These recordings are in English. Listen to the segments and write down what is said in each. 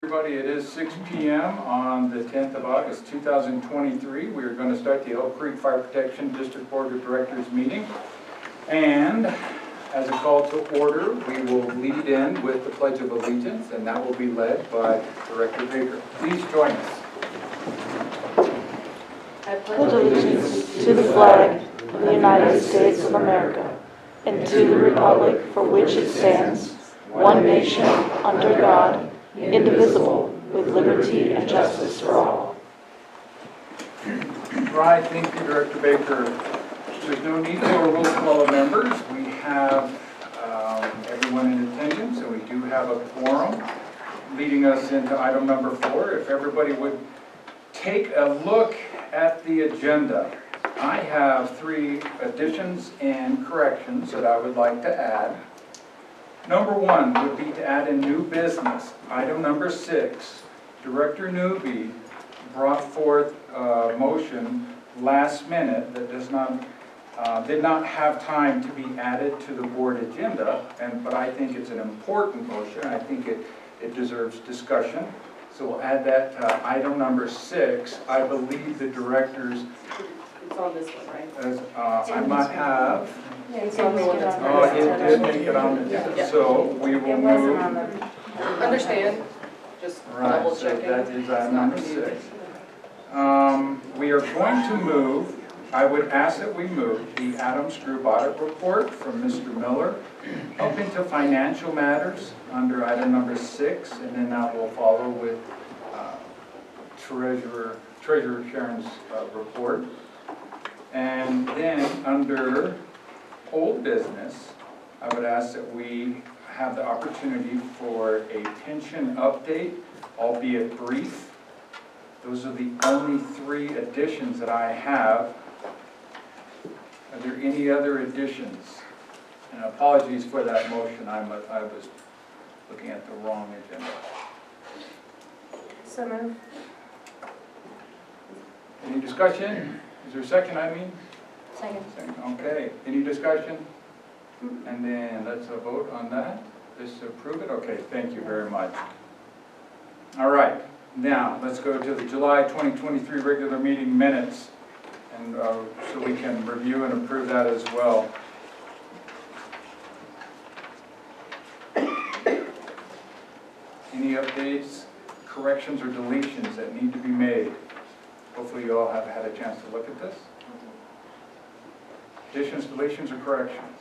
Everybody, it is 6 p.m. on the 10th of August 2023. We are going to start the Elk Creek Fire Protection District Board of Directors meeting. And as a call to order, we will lead in with the Pledge of Allegiance, and that will be led by Director Baker. Please join us. I pledge allegiance to the flag of the United States of America and to the republic for which it stands, one nation, under God, indivisible, with liberty and justice for all. Right, thank you, Director Baker. There's no need for a roll call of members. We have everyone in attendance, and we do have a quorum, leading us into item number 4. If everybody would take a look at the agenda. I have 3 additions and corrections that I would like to add. Number 1 would be to add a new business. Item number 6, Director Newby brought forth a motion last minute that did not have time to be added to the board agenda, but I think it's an important motion. I think it deserves discussion. So we'll add that to item number 6. I believe the directors, It's on this one, right? I might have. It's on the one that's. Oh, it did make it on the agenda, so we will move. Understand, just Right, double so checking. that is item number 6. We are going to move, I would ask that we move the Adams Group audit report from Mr. Miller up into financial matters under item number 6, and then that will follow with Treasurer Sharon's report. And then under old business, I would ask that we have the opportunity for a pension update, albeit brief. Those are the only 3 additions that I have. Are there any other additions? And apologies for that motion, I was looking at the wrong agenda. So moved. Any discussion? Is there a second, I mean? Second. Okay, any discussion? And then let's vote on that. Just to approve it? Okay, thank you very much. All right, now let's go to the July 2023 regular meeting minutes, and so we can review and approve that as well. Any updates, corrections, or deletions that need to be made? Hopefully you all have had a chance to look at this. Additions, deletions, or corrections?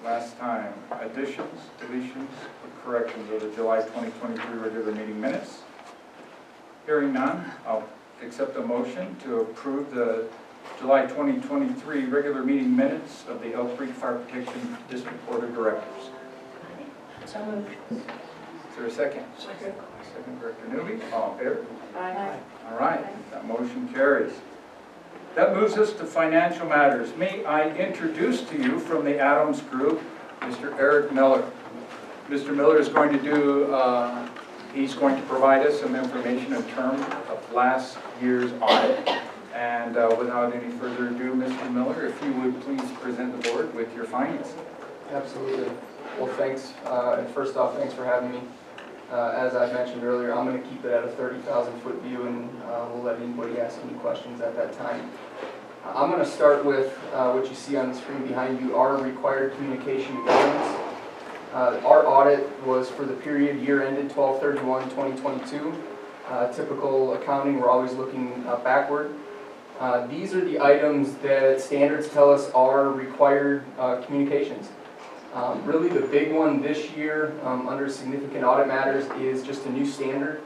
Last time, additions, deletions, or corrections of the July 2023 regular meeting minutes. Hearing none, I'll accept a motion to approve the July 2023 regular meeting minutes of the Elk Creek Fire Protection District Board of Directors. So moved. Is there a second? Second. Second, Director Newby. All in favor? Aye. All right, that motion carries. That moves us to financial matters. May I introduce to you from the Adams Group, Mr. Eric Miller. Mr. Miller is going to he's going to provide us some information in terms of last year's audit. And without any further ado, Mr. Miller, if you would please present the board with your findings. Absolutely. Well, thanks. And first off, thanks for having me. As I mentioned earlier, I'm going to keep it at a 30,000-foot view, and we'll let anybody ask any questions at that time. I'm going to start with what you see on the screen behind you, our required communication guidelines. Our audit was for the period year ended 12/31/2022. Typical accounting, we're always looking backward. These are the items that standards tell us are required communications. Really the big one this year under significant audit matters is just a new standard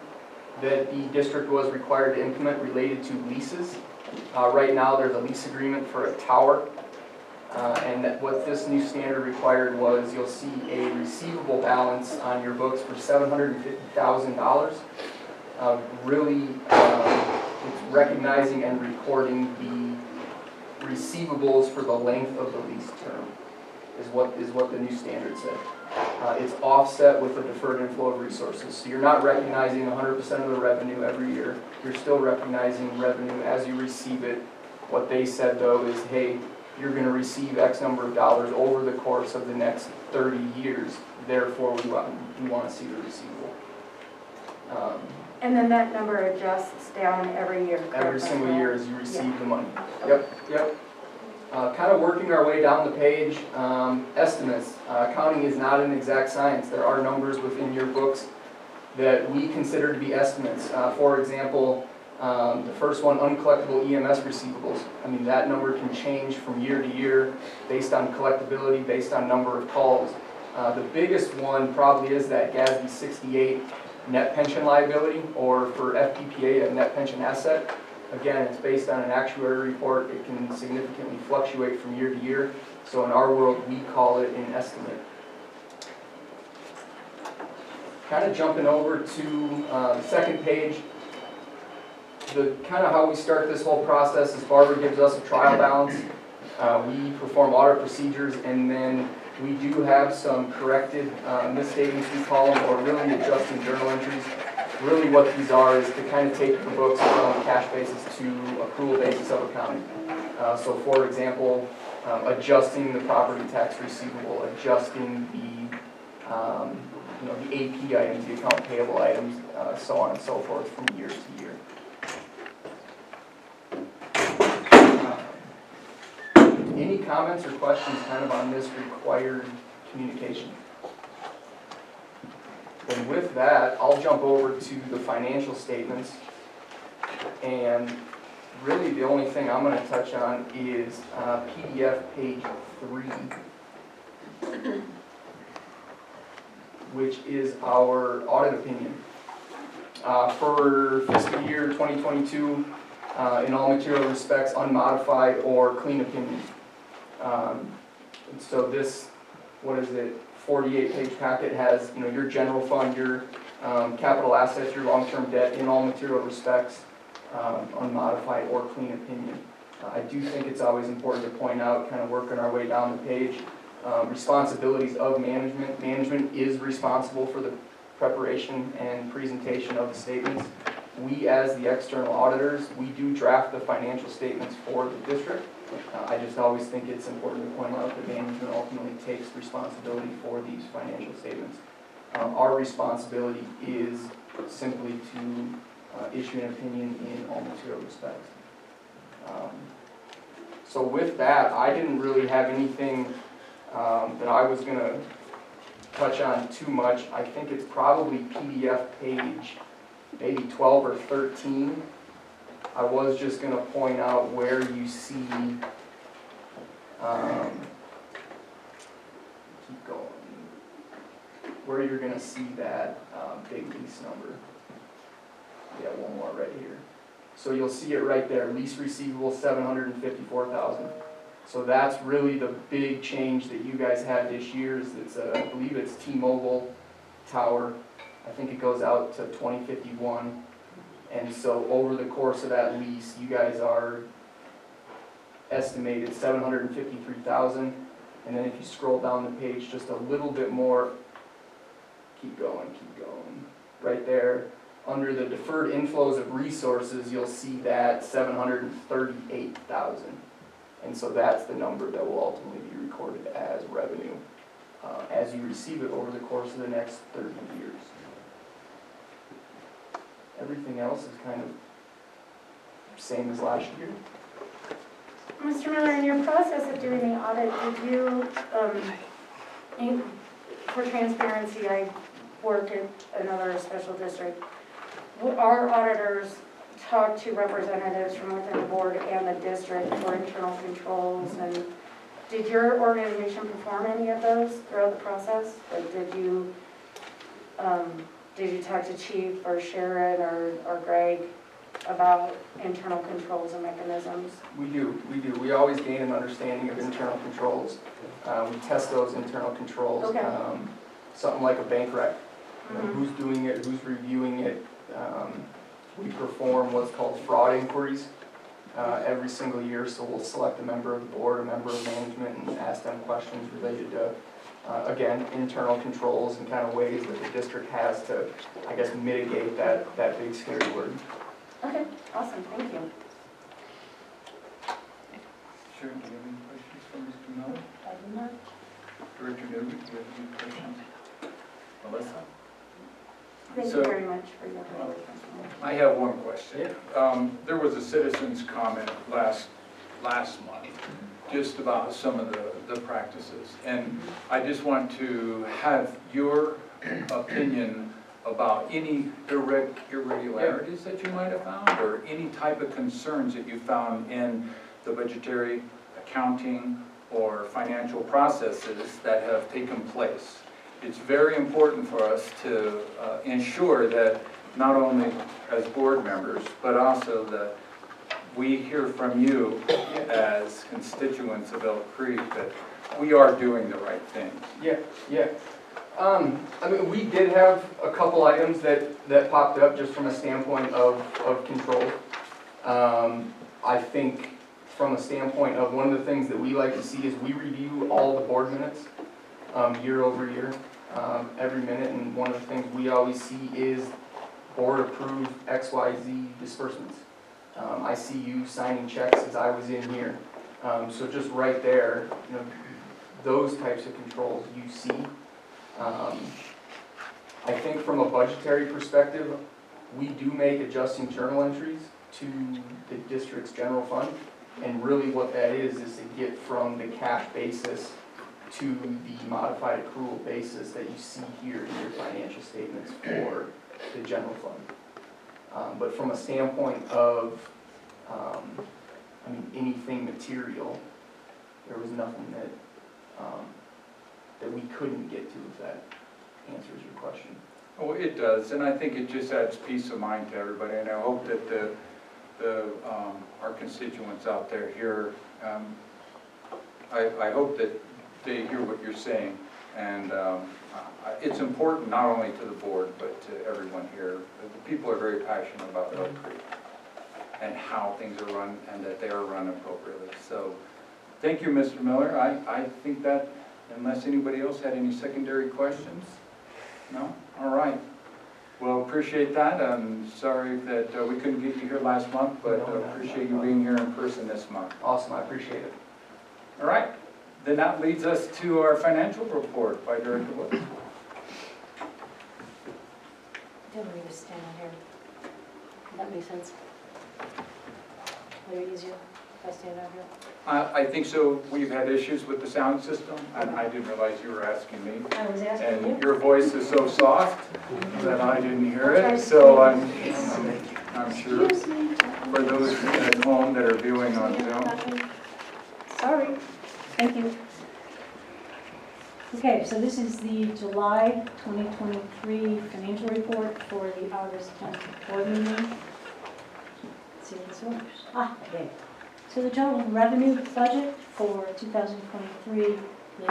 that the district was required to implement related to leases. Right now there's a lease agreement for a tower, and what this new standard required was you'll see a receivable balance on your books for $750,000. Really it's recognizing and recording the receivables for the length of the lease term. Is what the new standard said. It's offset with a deferred inflow of resources. So you're not recognizing 100% of the revenue every year. You're still recognizing revenue as you receive it. What they said though is, hey, you're going to receive X number of dollars over the course of the next 30 years. Therefore, we want to see the receivable. And then that number adjusts down every year, correct? Every single year as you receive the money. Yep. Kind of working our way down the page, estimates. Accounting is not an exact science. There are numbers within your books that we consider to be estimates. For example, the first one, uncollectible EMS receivables. I mean, that number can change from year to year based on collectability, based on number of calls. The biggest one probably is that GASB 68 net pension liability, or for FPPA, a net pension asset. Again, it's based on an actuary report. It can significantly fluctuate from year to year. So in our world, we call it an estimate. Kind of jumping over to the second page. The kind of how we start this whole process is Barbara gives us a trial balance. We perform audit procedures, and then we do have some corrected misstatements, we call them, or really adjusting journal entries. Really what these are is to kind of take the books from cash basis to accrual basis of accounting. So for example, adjusting the property tax receivable, adjusting the AP items, the account payable items, so on and so forth from year to year. Any comments or questions kind of on this required communication? And with that, I'll jump over to the financial statements. And really the only thing I'm going to touch on is PDF page 3, which is our audit opinion. For fiscal year 2022, in all material respects, unmodified or clean opinion. And so this, 48-page packet has, your general fund, your capital assets, your long-term debt in all material respects, unmodified or clean opinion. I do think it's always important to point out, kind of working our way down the page, responsibilities of management. Management is responsible for the preparation and presentation of the statements. We, as the external auditors, we do draft the financial statements for the district. I just always think it's important to point out that management ultimately takes responsibility for these financial statements. Our responsibility is simply to issue an opinion in all material respects. So with that, I didn't really have anything that I was going to touch on too much. I think it's probably PDF page maybe 12 or 13. I was just going to point out where you see, keep going, where you're going to see that big lease number. Yeah, one more right here. So you'll see it right there, lease receivable $754,000. So that's really the big change that you guys had this year. Is it's I believe it's T-Mobile tower. I think it goes out to 2051. And so over the course of that lease, you guys are estimated $753,000. And then if you scroll down the page just a little bit more, keep going. Right there, under the deferred inflows of resources, you'll see that $738,000. And so that's the number that will ultimately be recorded as revenue as you receive it over the course of the next 30 years. Everything else is kind of same as last year. Mr. Miller, in your process of doing the audit, did you, for transparency, I work in another special district. Our auditors talk to representatives from within the board and the district for internal controls, and did your organization perform any of those throughout the process? Like, did you talk to Chief or Sharon or Greg about internal controls and mechanisms? We do. We always gain an understanding of internal controls. We test those internal controls. Okay. Something like a bank rec. Who's doing it, who's reviewing it. We perform what's called fraud inquiries every single year, so we'll select a member of the board, a member of management, and ask them questions related to, again, internal controls and kind of ways that the district has to, I guess, mitigate that big scary word. Okay, awesome, thank you. Sure, do you have any questions? Miller? Director Newby, do you have any questions? Melissa? Thank So- you very much for your help. I have one question. There was a citizen's comment last month, just about some of the practices. And I just want to have your opinion about any irregularities that you might have found, or any type of concerns that you found in the budgetary, accounting, or financial processes that have taken place. It's very important for us to ensure that not only as board members, but also that we hear from you as constituents of Elk Creek that we are doing the right thing. Yeah. I mean, we did have a couple items that popped up just from a standpoint of control. I think from a standpoint of one of the things that we like to see is we review all the board minutes year over year, every minute, and one of the things we always see is board approved XYZ disbursements. I see you signing checks as I was in here. So just right there, you know, those types of controls you see. I think from a budgetary perspective, we do make adjusting journal entries to the district's general fund. And really what that is to get from the cash basis to the modified accrual basis that you see here in your financial statements for the general fund. But from a standpoint of, anything material, there was nothing that we couldn't get to, if that answers your question. Oh, it does, and I think it just adds peace of mind to everybody, and I hope that our constituents out there hear, I hope that they hear what you're saying, and it's important not only to the board, but to everyone here. The people are very passionate about Elk Creek and how things are run, and that they are run appropriately. So, thank you, Mr. Miller. I think that, unless anybody else had any secondary questions? No? All right. Well, appreciate that. I'm sorry that we couldn't get you here last month, but appreciate you being here in person this month. Awesome, I appreciate it. All right. Then that leads us to our financial report by Director Woods. Don't need to stand out here. That makes sense. Would it be easier if I stand out here? I think so. We've had issues with the sound system, and I didn't realize you were asking me. I was asking you. And your voice is so soft that I didn't hear it, so I'm sure Excuse me. for those at home that are viewing on Zoom. Sorry, thank you. Okay, so this is the July 2023 financial report for the August 10th board meeting. Let's see if this works. Okay. So the total revenue budget for 2023 is the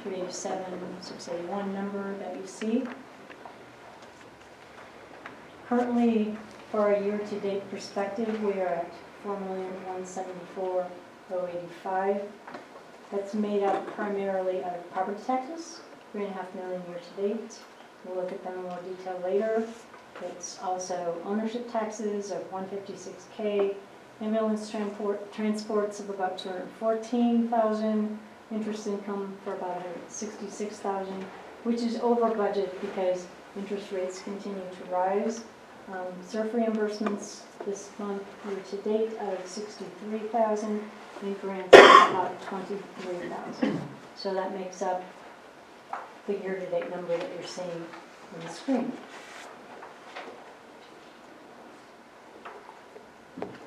$5,387,681 number that you see. Currently, for a year-to-date perspective, we are at $4,174,085. That's made up primarily out of property taxes, $3.5 million year-to-date. We'll look at them in more detail later. It's also ownership taxes of $156K, ambulance transports of about $214,000, interest income for about $166,000, which is over budget because interest rates continue to rise. SURF reimbursements this month year-to-date out of $63,000, and grants about $23,000. So that makes up the year-to-date number that you're seeing on the screen.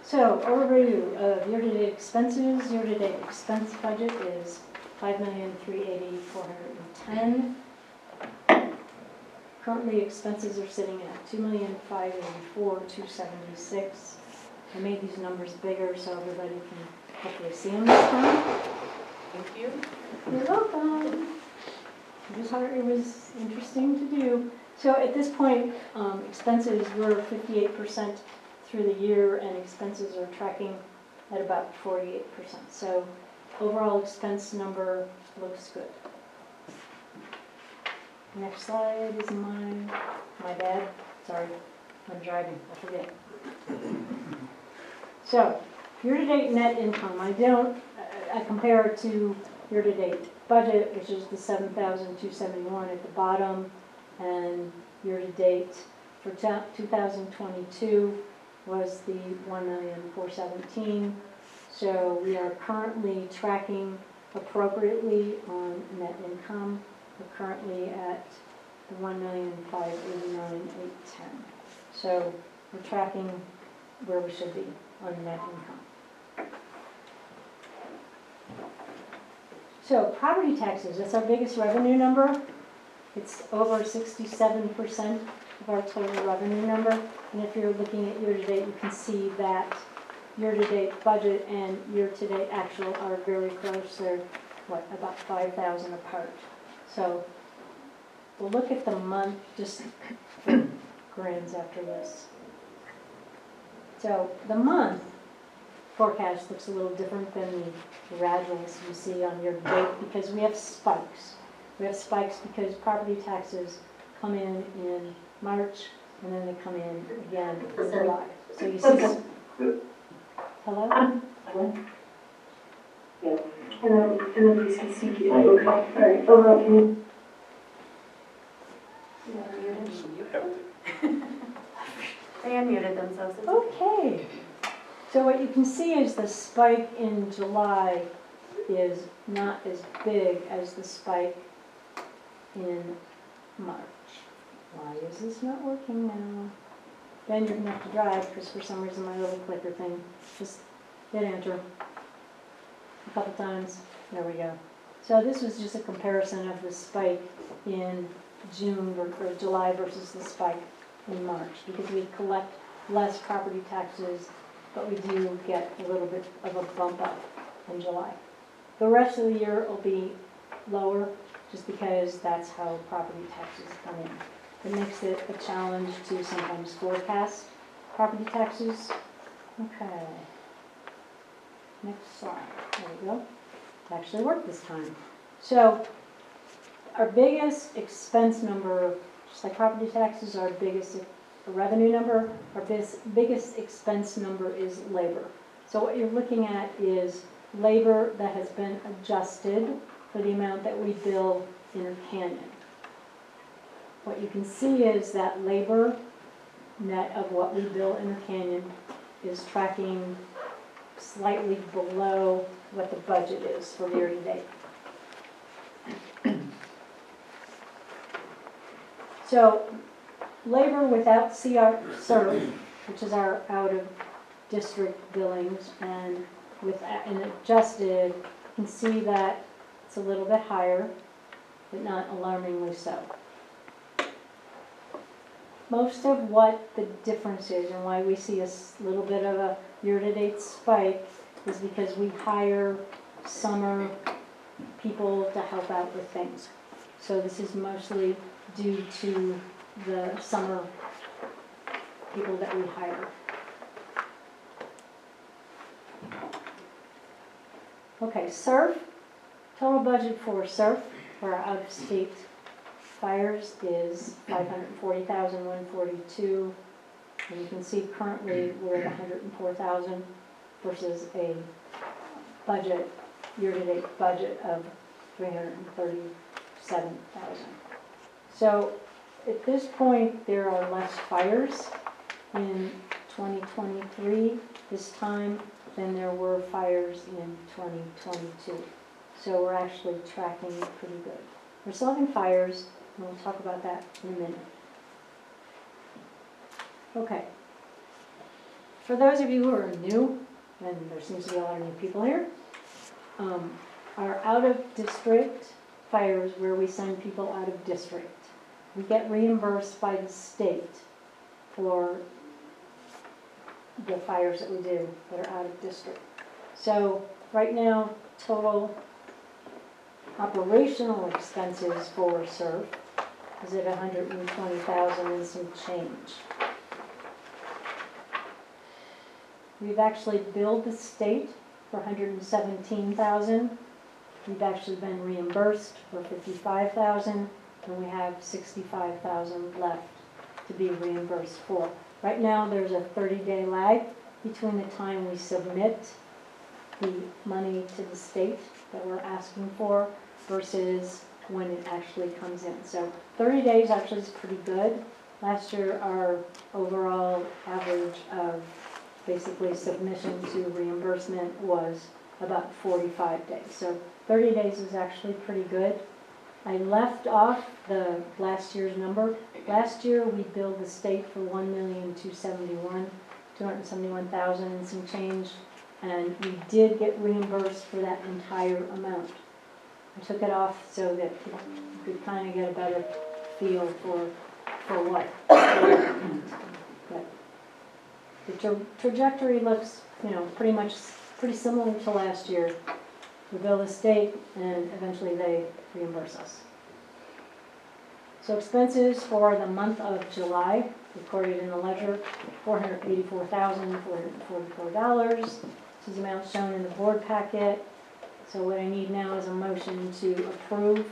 So, overview of year-to-date expenses. Year-to-date expense budget is $5,380,410. Currently, expenses are sitting at $2,584,276. I made these numbers bigger so everybody can hopefully see them this time. Thank you. You're welcome. I just thought it was interesting to do. So at this point, expenses were 58% through the year, and expenses are tracking at about 48%. So overall expense number looks good. Next slide is my bad. Sorry, I'm driving. I forget. So year-to-date net income. I I compare it to year-to-date budget, which is the 7,271 at the bottom, and year-to-date for 2022 was the 1,417,000. So we are currently tracking appropriately on net income. We're currently at the 1,589,810. So we're tracking where we should be on net income. So property taxes, that's our biggest revenue number. It's over 67% of our total revenue number. And if you're looking at year-to-date, you can see that year-to-date budget and year-to-date actual are very close. They're, about 5,000 apart. So we'll look at the month just for grins after this. So the month forecast looks a little different than the graduals you see on year-to-date because we have spikes. We have spikes because property taxes come in March and then they come in again in July. So you see some. Hello? Yeah. Hello, please can speak. Okay, all right. Hello, can you? They unmuted themselves. Okay. So what you can see is the spike in July is not as big as the spike in March. Why is this not working now? Then you're gonna have to drive because for some reason my little clicker thing just hit enter a couple times. There we go. So this was just a comparison of the spike in June or July versus the spike in March because we collect less property taxes, but we do get a little bit of a bump up in July. The rest of the year will be lower just because that's how property taxes come in. It makes it a challenge to sometimes forecast property taxes. Okay. Next slide. There we go. It actually worked this time. So our biggest expense number, just like property taxes, our biggest revenue number, our biggest expense number is labor. So what you're looking at is labor that has been adjusted for the amount that we bill Inter Canyon. What you can see is that labor net of what we bill Inter Canyon is tracking slightly below what the budget is for year to date. So labor without CR-SERV, which is our out-of-district billings, and with an adjusted, you can see that it's a little bit higher, but not alarmingly so. Most of what the difference is and why we see a little bit of a year-to-date spike is because we hire summer people to help out with things. So this is mostly due to the summer people that we hire. Okay, SERF, total budget for SERF for our out-of-state fires is $540,142, and you can see currently we're at $104,000 versus a budget, year-to-date budget of $337,000. So at this point, there are less fires in 2023 this time than there were fires in 2022. So we're actually tracking pretty good. We're still having fires, and we'll talk about that in a minute. Okay. For those of you who are new, and there seems to be a lot of new people here, our out-of-district fires where we send people out of district, we get reimbursed by the state for the fires that we do that are out of district. So right now, total operational expenses for SERF is at $120,000 and some change. We've actually billed the state for $117,000. We've actually been reimbursed for $55,000, and we have $65,000 left to be reimbursed for. Right now, there's a 30-day lag between the time we submit the money to the state that we're asking for versus when it actually comes in. So 30 days actually is pretty good. Last year, our overall average of basically submission to reimbursement was about 45 days. So 30 days is actually pretty good. I left off the last year's number. Last year, we billed the state for $271,000 and some change, and we did get reimbursed for that entire amount. I took it off so that you could kind of get a better feel for what. But the trajectory looks, pretty similar to last year. We bill the state and eventually they reimburse us. So expenses for the month of July, recorded in the ledger, $484,444. This is the amount shown in the board packet. So what I need now is a motion to approve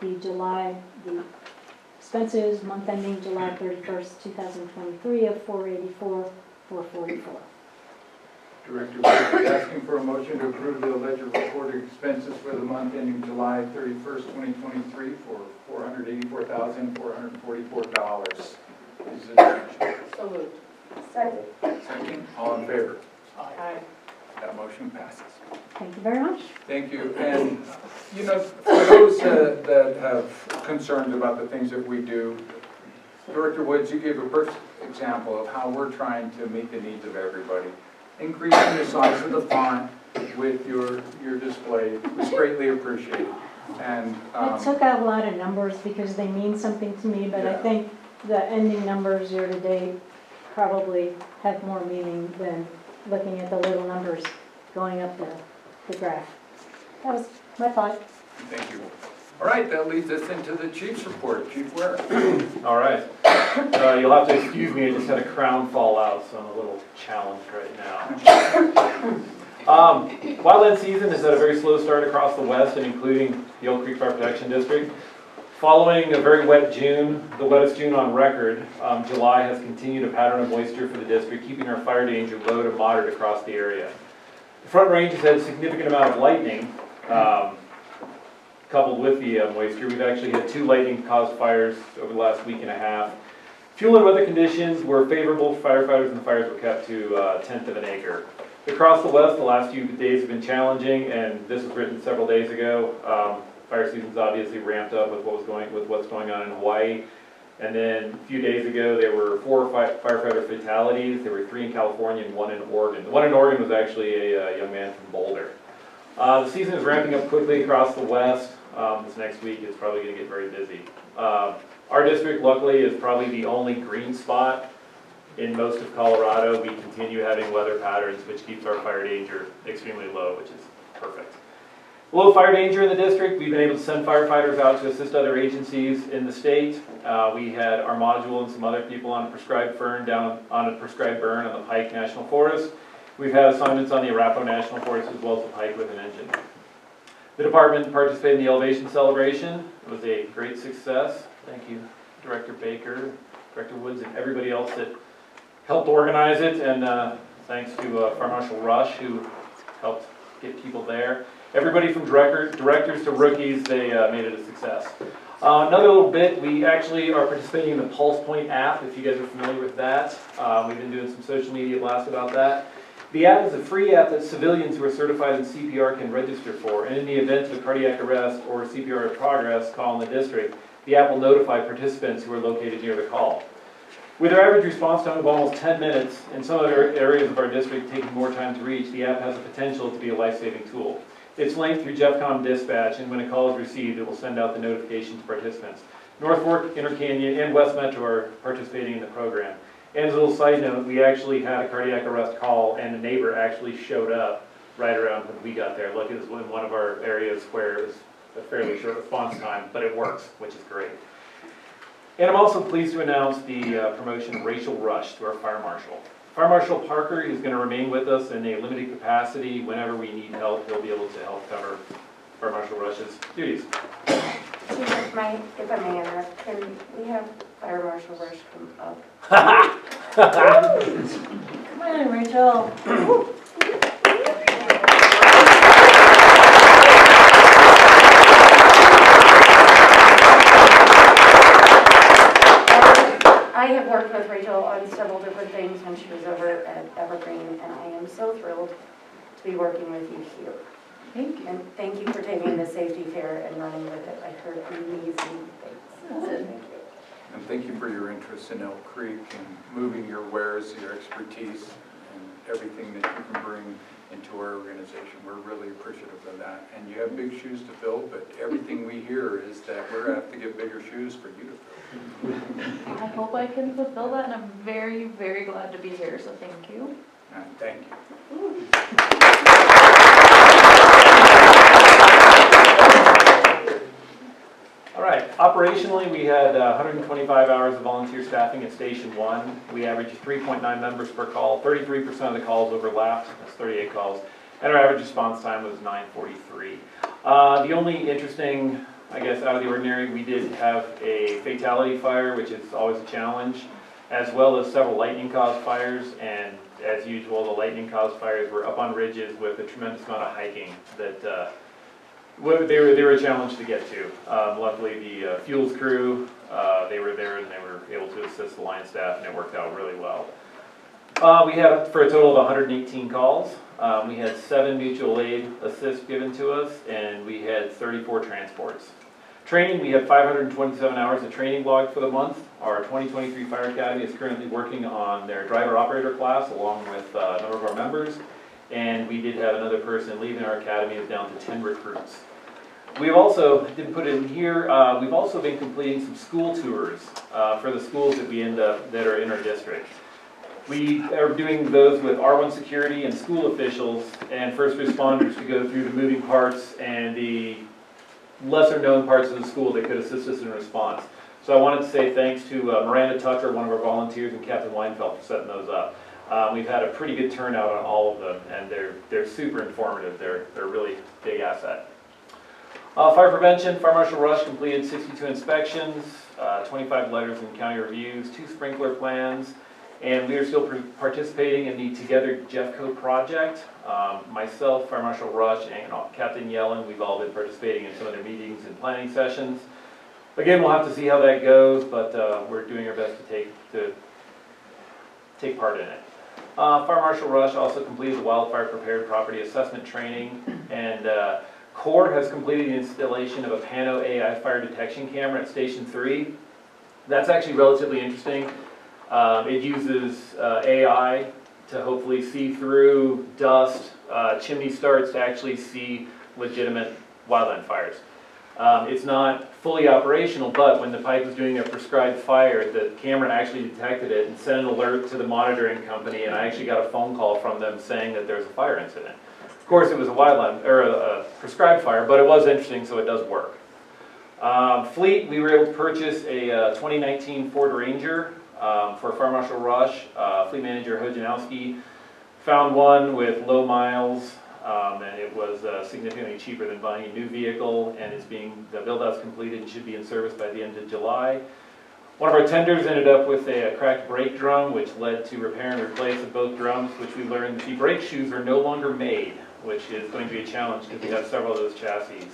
the expenses month ending July 31st, 2023 of $484,444. Director Baker is asking for a motion to approve the ledger recorded expenses for the month ending July 31st, 2023 for $484,444. Is there a motion? So moved. Second. Second, all in favor? Aye. That motion passes. Thank you very much. Thank you. And, for those that have concerns about the things that we do, Director Woods, you gave a perfect example of how we're trying to meet the needs of everybody. Increasing the size of the font with your display was greatly appreciated. And I took out a lot of numbers because they mean something to me, but I Yeah. think the ending numbers year to date probably have more meaning than looking at the little numbers going up the graph. That was my thought. thank you. All right, that leads us into the chief's report. Chief Ware. All right. You'll have to excuse me, I just had a crown fall out, so I'm a little challenged right now. Wildland season has had a very slow start across the west and including the Oak Creek Fire Protection District. Following a very wet June, the wettest June on record, July has continued a pattern of moisture for the district, keeping our fire danger low to moderate across the area. The Front Range has had a significant amount of lightning, coupled with the moisture. We've actually had 2 lightning-caused fires over the last week and a half. Fuel and weather conditions were favorable for firefighters, and the fires were kept to a tenth of an acre. Across the west, the last few days have been challenging, and this was written several days ago. Fire season's obviously ramped up with what's going on in Hawaii. And then a few days ago, there were 4 firefighter fatalities. There were 3 in California and 1 in Oregon. The one in Oregon was actually a young man from Boulder. The season is ramping up quickly across the west. This next week it's probably going to get very busy. Our district, luckily, is probably the only green spot in most of Colorado. We continue having weather patterns which keeps our fire danger extremely low, which is perfect. Low fire danger in the district. We've been able to send firefighters out to assist other agencies in the state. We had our module and some other people on a prescribed burn on the Pike National Forest. We've had assignments on the Arapahoe National Forest as well as the Pike with an engine. The department participated in the elevation celebration. It was a great success. Thank you, Director Baker, Director Woods, and everybody else that helped organize it. And thanks to Fire Marshal Rush, who helped get people there. Everybody from directors to rookies, they made it a success. Another little bit, we actually are participating in the Pulse Point app, if you guys are familiar with that. We've been doing some social media blasts about that. The app is a free app that civilians who are certified in CPR can register for, and in the event of a cardiac arrest or CPR in progress call in the district, the app will notify participants who are located near the call. With our average response time of almost 10 minutes, and some other areas of our district taking more time to reach, the app has the potential to be a life-saving tool. It's linked through JeffCom Dispatch, and when a call is received, it will send out the notification to participants. North Fork, Intercanyon, and West Metro are participating in the program. And as a little side note, we actually had a cardiac arrest call, and a neighbor actually showed up right around when we got there. Luckily, it was in one of our areas where it was a fairly short response time, but it works, which is great. And I'm also pleased to announce the promotion of Rachel Rush to our Fire Marshal. Fire Marshal Parker is going to remain with us in a limited capacity. Whenever we need help, he'll be able to help cover Fire Marshal Rush's duties. If I may interrupt, can we have Fire Marshal Rush come up? Come on, Rachel. worked with Rachel on several different things when she was over at Evergreen, and I am so thrilled to be working with you here. Thank you. And thank you for taking the safety fair and running with it. I heard amazing things. Thank you. And thank you for your interest in Elk Creek and moving your wares, your expertise, and everything that you can bring into our organization. We're really appreciative of that. And you have big shoes to fill, but everything we hear is that we're going to have to get bigger shoes for you to fill. I hope I can fulfill that, and I'm very, very glad to be here, so thank you. And thank you. All right, operationally, we had 125 hours of volunteer staffing at Station 1. We averaged 3.9 members per call. 33% of the calls overlapped, that's 38 calls. And our average response time was 9:43. The only interesting, I guess, out of the ordinary, we did have a fatality fire, which is always a challenge, as well as several lightning-caused fires. And as usual, the lightning-caused fires were up on ridges with a tremendous amount of hiking that they were a challenge to get to. Luckily, the fuels crew, they were there and they were able to assist the line staff, and it worked out really well. We had, for a total of 118 calls, we had 7 mutual aid assists given to us, and we had 34 transports. Training, we had 527 hours of training logged for the month. Our 2023 Fire Academy is currently working on their driver-operator class along with a number of our members. And we did have another person leaving our academy, is down to 10 recruits. We've also, didn't put it in here, we've also been completing some school tours for the schools that that are in our district. We are doing those with R1 security and school officials and first responders to go through the moving parts and the lesser known parts of the school that could assist us in response. So I wanted to say thanks to Miranda Tucker, one of our volunteers, and Captain Weinfeld for setting those up. We've had a pretty good turnout on all of them, and they're super informative. They're a really big asset. Fire prevention, Fire Marshal Rush completed 62 inspections, 25 letters and county reviews, 2 sprinkler plans, and we are still participating in the Together Jeffco project. Myself, Fire Marshal Rush, and Captain Yellen, we've all been participating in some of their meetings and planning sessions. Again, we'll have to see how that goes, but we're doing our best to take part in it. Fire Marshal Rush also completed the wildfire prepared property assessment training, and CORE has completed the installation of a Pano AI fire detection camera at Station 3. That's actually relatively interesting. It uses AI to hopefully see through dust, chimney starts to actually see legitimate wildland fires. It's not fully operational, but when the pipe was doing a prescribed fire, the camera actually detected it and sent an alert to the monitoring company, and I actually got a phone call from them saying that there's a fire incident. Of course, it was a wildland, or a prescribed fire, but it was interesting, so it does work. Fleet, we were able to purchase a 2019 Ford Ranger for Fire Marshal Rush. Fleet Manager Hojanowski found one with low miles, and it was significantly cheaper than buying a new vehicle, and the build-out's completed and should be in service by the end of July. One of our tenders ended up with a cracked brake drum, which led to repair and replace of both drums, which we learned the brake shoes are no longer made, which is going to be a challenge because we have several of those chassis.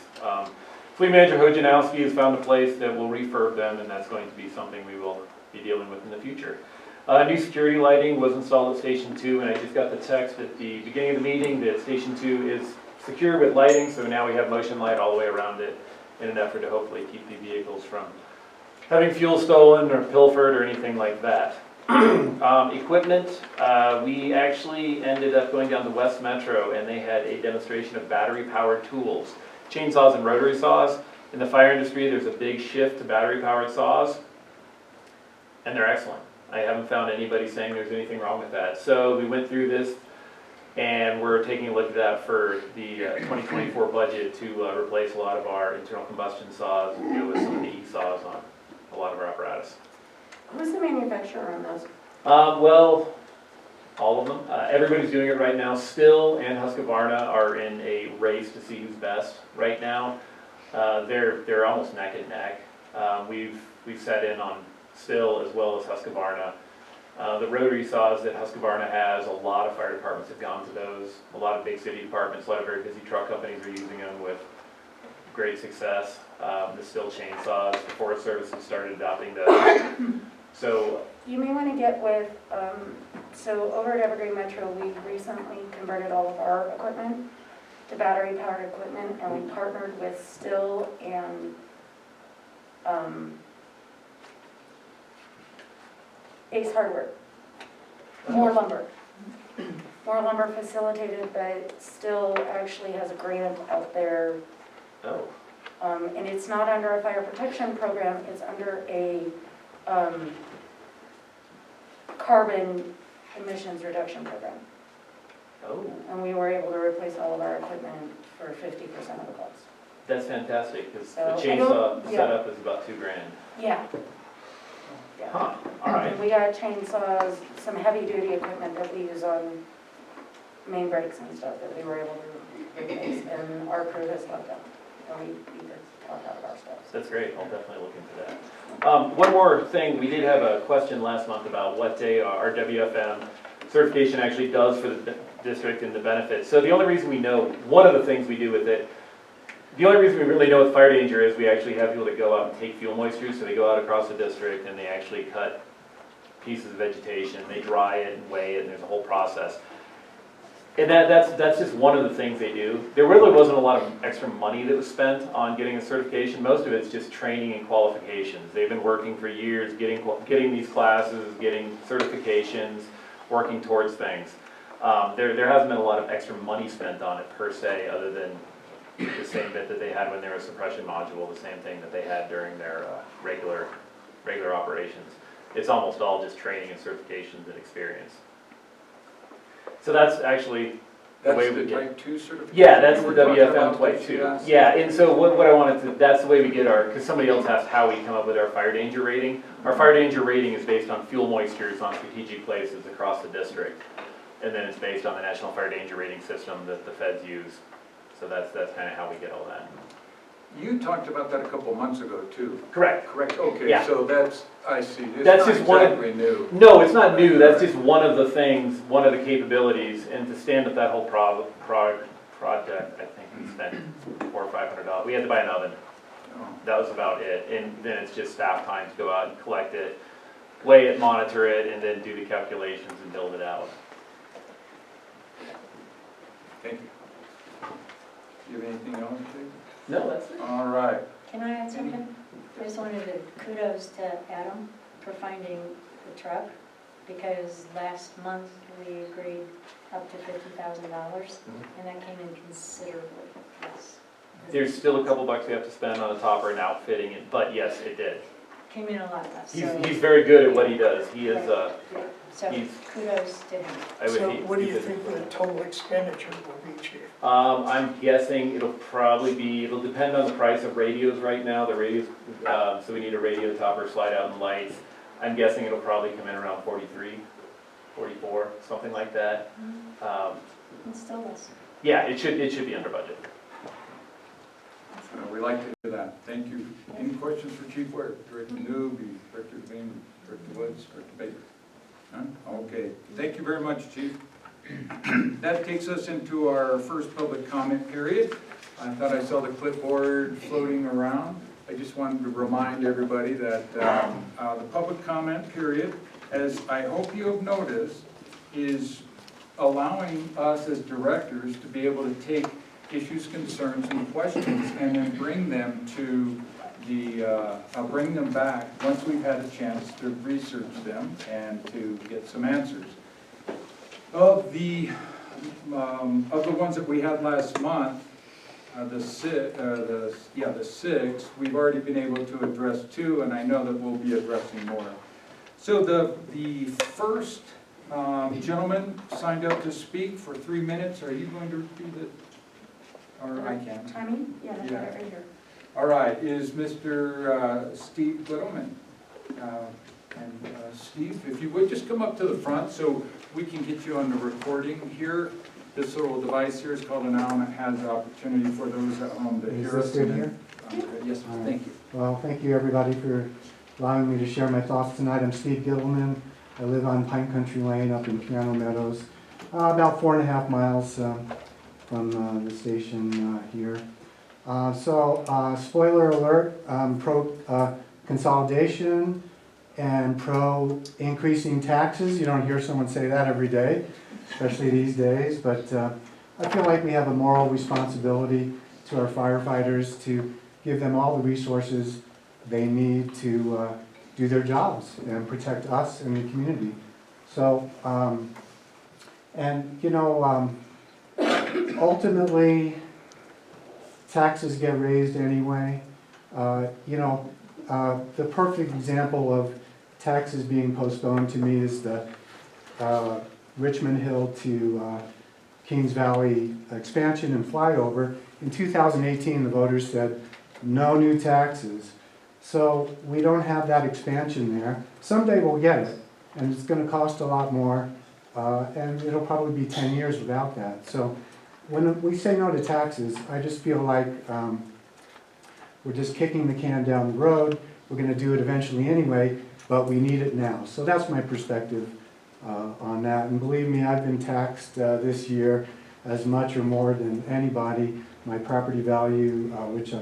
Fleet Manager Hojanowski has found a place that will refurb them, and that's going to be something we will be dealing with in the future. New security lighting was installed at Station 2, and I just got the text at the beginning of the meeting that Station 2 is secure with lighting, so now we have motion light all the way around it in an effort to hopefully keep the vehicles from having fuel stolen or pilfered or anything like that. Equipment, we actually ended up going down to West Metro, and they had a demonstration of battery-powered tools, chainsaws and rotary saws. In the fire industry, there's a big shift to battery-powered saws, and they're excellent. I haven't found anybody saying there's anything wrong with that. So we went through this, and we're taking a look at that for the 2024 budget to replace a lot of our internal combustion saws and go with some of the e-saws on a lot of our apparatus. Who's the manufacturer on those? Well, all of them. Everybody's doing it right now. Still and Husqvarna are in a race to see who's best right now. They're almost neck and neck. We've set in on Still as well as Husqvarna. The rotary saws that Husqvarna has, a lot of fire departments have gone to those. A lot of big city departments, a lot of very busy truck companies are using them with great success. The Still chainsaws, the Forest Service has started adopting those. So, You may want to get with, so over at Evergreen Metro, we recently converted all of our equipment to battery-powered equipment, and we partnered with Still and Ace Hardware. More lumber. More lumber facilitated, but Still actually has a grant out there. oh, And it's not under a fire protection program, it's under a carbon emissions reduction program. oh, And we were able to replace all of our equipment for 50% of the cost. that's fantastic, because the So, I chainsaw don't- yeah. setup is about $2,000. Yeah. Yeah. Huh, all right. And we got chainsaws, some heavy-duty equipment that we use on main breaks and stuff that we were able to replace, and our crew has helped out. And we either talked out of our stuff. That's great, I'll definitely look into that. One more thing, we did have a question last month about what day our WFM certification actually does for the district and the benefits. So the only reason we know, one of the things we do with it, the only reason we really know what fire danger is, we actually have people that go out and take fuel moisture, so they go out across the district and they actually cut pieces of vegetation, they dry it and weigh it, and there's a whole process. And that's just one of the things they do. There really wasn't a lot of extra money that was spent on getting a certification. Most of it's just training and qualifications. They've been working for years, getting these classes, getting certifications, working towards things. There hasn't been a lot of extra money spent on it per se, other than the same bit that they had when they were a suppression module, the same thing that they had during their regular operations. It's almost all just training and certifications and experience. So that's actually the That's way the we get. type 2 certification? Yeah, that's the We're talking WFM about Type this, 2. yes. Yeah, and so what I wanted to, that's the way we get our, because somebody else asked how we come up with our fire danger rating. Our fire danger rating is based on fuel moistures on strategic places across the district. And then it's based on the National Fire Danger Rating System that the feds use. So that's kind of how we get all that. You talked about that a couple months ago, too. Correct. Correct, okay, Yeah. so that's, I see. It's That's not just one of- exactly new. No, it's not new, that's just one of the things, one of the capabilities, and to stand up that whole project, I think we spent $400 or $500. We had to buy an oven, Oh. that was about it, and then it's just staff time to go out and collect it, weigh it, monitor it, and then do the calculations and build it out. Thank you. Do you have anything else, Dave? No, that's it. All right. Can I add something? I just wanted to kudos to Adam for finding the truck, because last month we agreed up to $50,000, and that came in considerably less. There's still a couple bucks we have to spend on a topper and outfitting it, but yes, it did. Came in a lot less, He's so, very good at what he does, he is, so he's- kudos to him. I would. So he- what do he you did- think the total expenditure will be, Chief? I'm guessing it'll depend on the price of radios right now, the radios, so we need a radio topper, slide out and lights. I'm guessing it'll probably come in around 43, 44, something like that. It's still less. Yeah, it should be under budget. We like to hear that. Thank you. Any questions for Chief Ware? Director Newby, Director Devine, Director Woods, Director Baker? None? Okay. Thank you very much, Chief. That takes us into our first public comment period. I thought I saw the clipboard floating around. I just wanted to remind everybody that the public comment period, as I hope you have noticed, is allowing us as directors to be able to take issues, concerns, and questions and then bring them to bring them back once we've had a chance to research them and to get some answers. Of the ones that we had last month, the six, we've already been able to address 2, and I know that we'll be addressing more. So the first gentleman signed up to speak for 3 minutes. Are you going to repeat it? Or I can. Timing? Yeah, I got Yeah. it right here. All right, is Mr. Steve Littleman. Steve, if you would, just come up to the front so we can get you on the recording here. This little device here is called an owl, and it has the opportunity for those at home to Is hear us. this good here? Yes, thank you. Well, thank you everybody for allowing me to share my thoughts tonight. I'm Steve Gittleman. I live on Pine Country Lane up in Piano Meadows, about 4.5 miles from the station here. Spoiler alert, pro consolidation. and pro increasing taxes. You don't hear someone say that every day, especially these days, but I feel like we have a moral responsibility to our firefighters to give them all the resources they need to do their jobs and protect us and the community. So, and you know, ultimately, taxes get raised anyway. You know, the perfect example of taxes being postponed to me is the Richmond Hill to Kings Valley expansion and flyover. In 2018, the voters said, no new taxes. So we don't have that expansion there. Someday we'll get it, and it's going to cost a lot more, and it'll probably be 10 years without that. So when we say no to taxes, I just feel like we're just kicking the can down the road. We're going to do it eventually anyway, but we need it now. So that's my perspective on that. And believe me, I've been taxed this year as much or more than anybody. My property value, which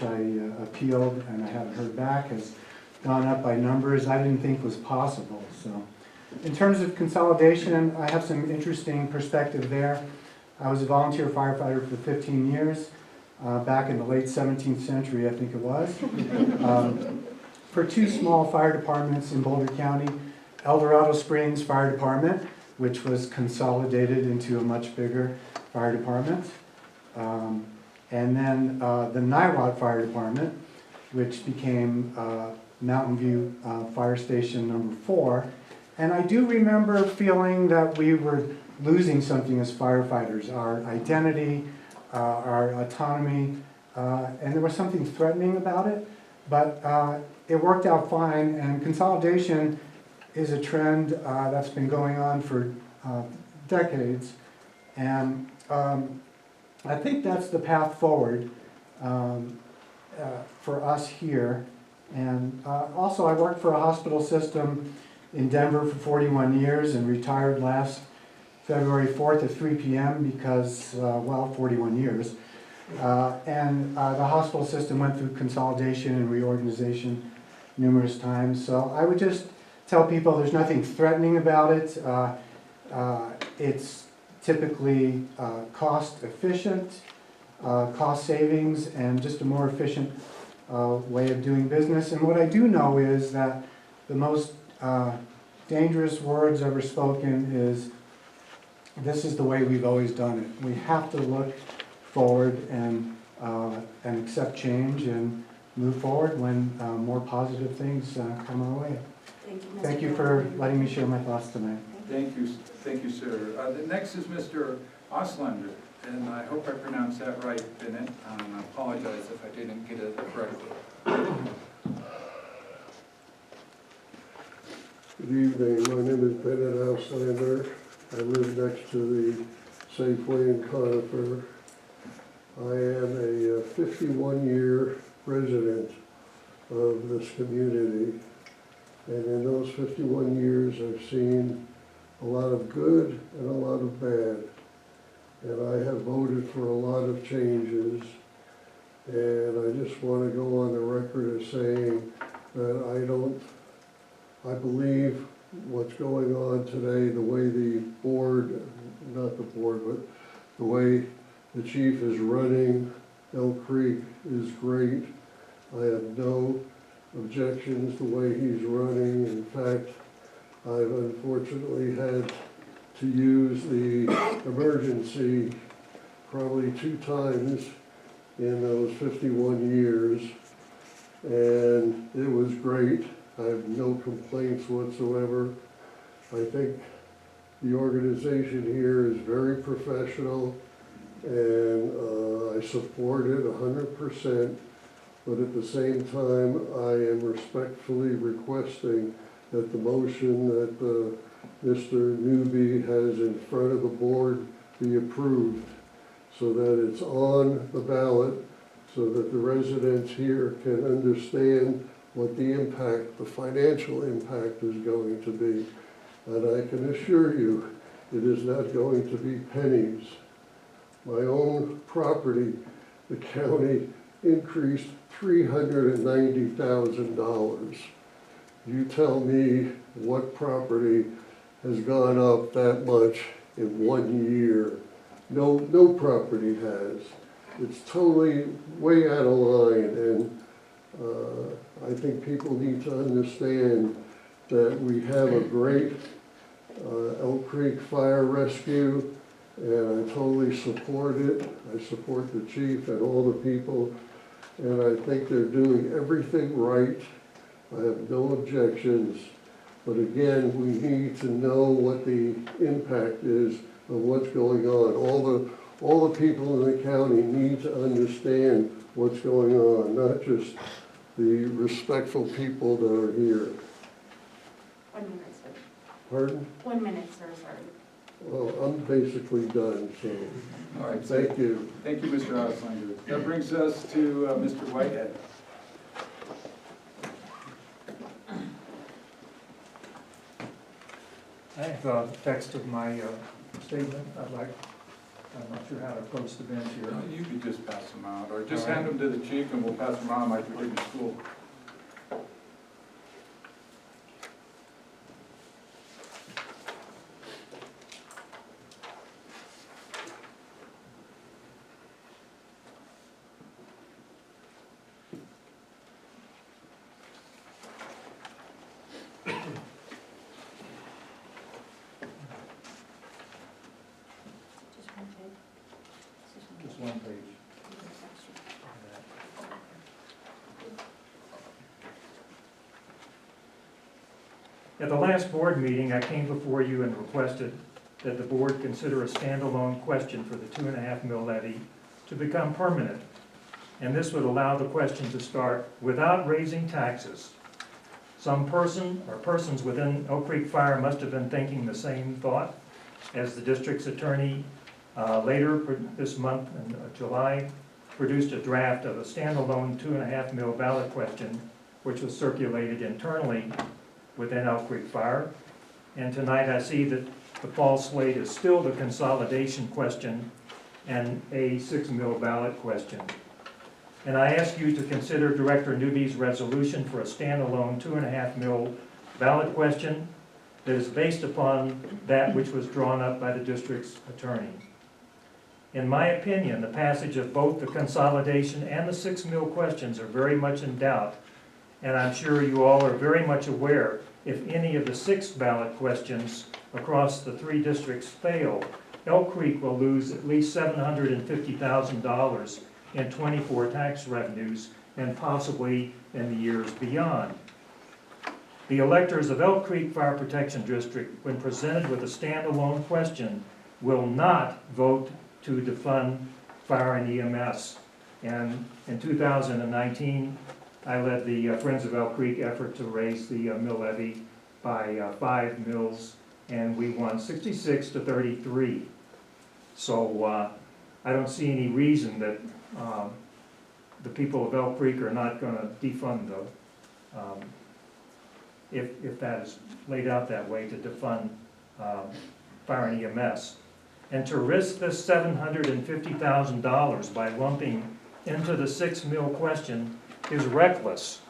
I appealed and I haven't heard back, has gone up by numbers I didn't think was possible. So, in terms of consolidation, I have some interesting perspective there. I was a volunteer firefighter for 15 years, back in the late 17th century, I think it was, for two small fire departments in Boulder County, El Dorado Springs Fire Department, which was consolidated into a much bigger fire department. And then the Niwot Fire Department, which became Mountain View Fire Station number 4. And I do remember feeling that we were losing something as firefighters, our identity, our autonomy, and there was something threatening about it, but it worked out fine, and consolidation is a trend that's been going on for decades, and I think that's the path forward for us here. And also, I worked for a hospital system in Denver for 41 years and retired last February 4th at 3 p.m. because, well, 41 years. And the hospital system went through consolidation and reorganization numerous times. So I would just tell people there's nothing threatening about it. It's typically cost efficient, cost savings, and just a more efficient way of doing business. And what I do know is that the most dangerous words ever spoken is, this is the way we've always done it. We have to look forward and accept change and move forward when more positive things come our way. Thank you, Mr. Thank you for letting me share my thoughts tonight. Thank you, sir. The next is Mr. Oslander, and I hope I pronounced that right, Bennett. I apologize if I didn't get it correctly. Good evening, my name is Bennett Oslander. I live next to the Safeway in Conifer. I am a 51-year resident of this community, and in those 51 years I've seen a lot of good and a lot of bad, and I have voted for a lot of changes, and I just want to go on the record as saying that I believe what's going on today, the way the board, not the board, but the way the chief is running Elk Creek is great. I have no objections the way he's running. In fact, I've unfortunately had to use the emergency probably 2 times in those 51 years, and it was great. I have no complaints whatsoever. I think the organization here is very professional, and I support it 100%, but at the same time, I am respectfully requesting that the motion that Mr. Newby has in front of the board be approved, so that it's on the ballot, so that the residents here can understand what the impact, the financial impact is going to be. And I can assure you, it is not going to be pennies. My own property, the county increased $390,000 You tell me what property has gone up that much in 1 year. No property has. It's totally way out of line, and I think people need to understand that we have a great Elk Creek Fire Rescue, and I totally support it. I support the chief and all the people, and I think they're doing everything right. I have no objections, but again, we need to know what the impact is of what's going on. All the people in the county need to understand what's going on, not just the respectful people that are here. 1 minute, sir. Pardon? 1 minute, sir, sorry. Well, I'm basically done, so All right, thank you. thank you, Mr. Auslander. That brings us to Mr. Whitehead. I have text of my statement. I'm not sure how to approach the bench here. You could just pass them out, or just All right. hand them to the chief and we'll pass them around like we did in school. Just one page. At the last board meeting, I came before you and requested that the board consider a standalone question for the 2.5 mil levy to become permanent. And this would allow the question to start without raising taxes. Some person or persons within Elk Creek Fire must have been thinking the same thought as the district's attorney later this month in July produced a draft of a standalone 2.5 mil ballot question, which was circulated internally within Elk Creek Fire. And tonight I see that the fall slate is still the consolidation question and a 6 mil ballot question. And I ask you to consider Director Newby's resolution for a standalone 2.5 mil ballot question that is based upon that which was drawn up by the district's attorney. In my opinion, the passage of both the consolidation and the 6 mil questions are very much in doubt, and I'm sure you all are very much aware if any of the 6 ballot questions across the 3 districts fail, Elk Creek will lose at least $750,000 in 24 tax revenues and possibly in the years beyond. The electors of Elk Creek Fire Protection District, when presented with a standalone question, will not vote to defund fire and EMS. And in 2019, I led the Friends of Elk Creek effort to raise the mill levy by 5 mills, and we won 66 to 33. So I don't see any reason that the people of Elk Creek are not going to defund though, if that is laid out that way, to defund fire and EMS. And to risk this $750,000 by lumping into the 6 mil question is reckless.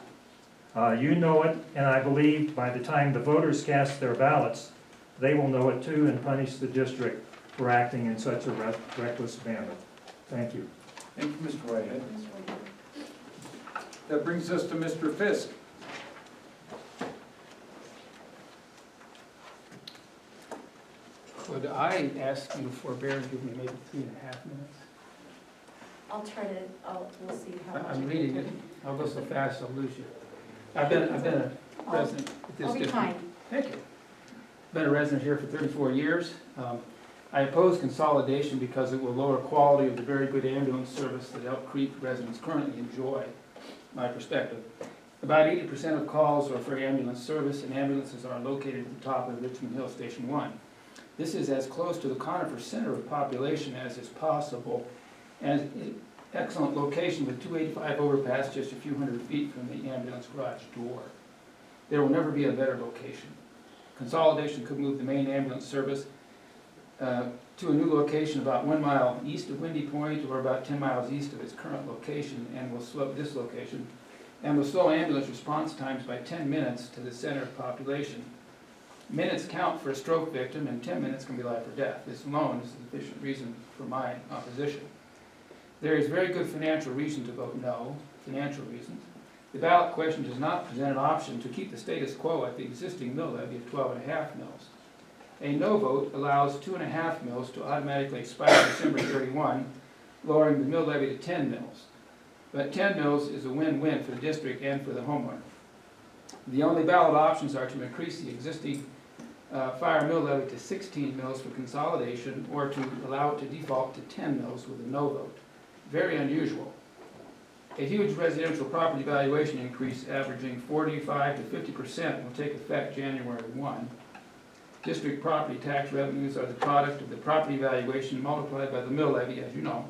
You know it, and I believe by the time the voters cast their ballots, they will know it too and punish the district for acting in such a reckless manner. Thank you. Thank you, Mr. Whitehead. That brings us to Mr. Fisk. Could I ask you to forbear and give me maybe 3.5 minutes? I'll try to, we'll see how much. I'm reading it. I'll go so fast I'll lose you. I've been a resident at this I'll be district. kind. Thank you. Been a resident here for 34 years. I oppose consolidation because it will lower quality of the very good ambulance service that Elk Creek residents currently enjoy. My perspective. About 80% of calls are for ambulance service, and ambulances are located at the top of Richmond Hill Station 1. This is as close to the conifer center of population as is possible, and an excellent location with 285 overpass just a few hundred feet from the ambulance garage door. There will never be a better location. Consolidation could move the main ambulance service to a new location about 1 mile east of Windy Point or about 10 miles east of its current location, and will slope this location and will slow ambulance response times by 10 minutes to the center of population. Minutes count for a stroke victim, and 10 minutes can be life or death. This alone is sufficient reason for my opposition. There is very good financial reason to vote no, financial reasons. The ballot question does not present an option to keep the status quo at the existing mill levy of 12.5 mils. A no vote allows 2.5 mils to automatically expire December 31, lowering the mill levy to 10 mils. But 10 mils is a win-win for the district and for the homeowner. The only ballot options are to increase the existing fire mill levy to 16 mils for consolidation, or to allow it to default to 10 mils with a no vote. Very unusual. A huge residential property valuation increase averaging 45 to 50% will take effect January 1. District property tax revenues are the product of the property valuation multiplied by the mill levy, as you know.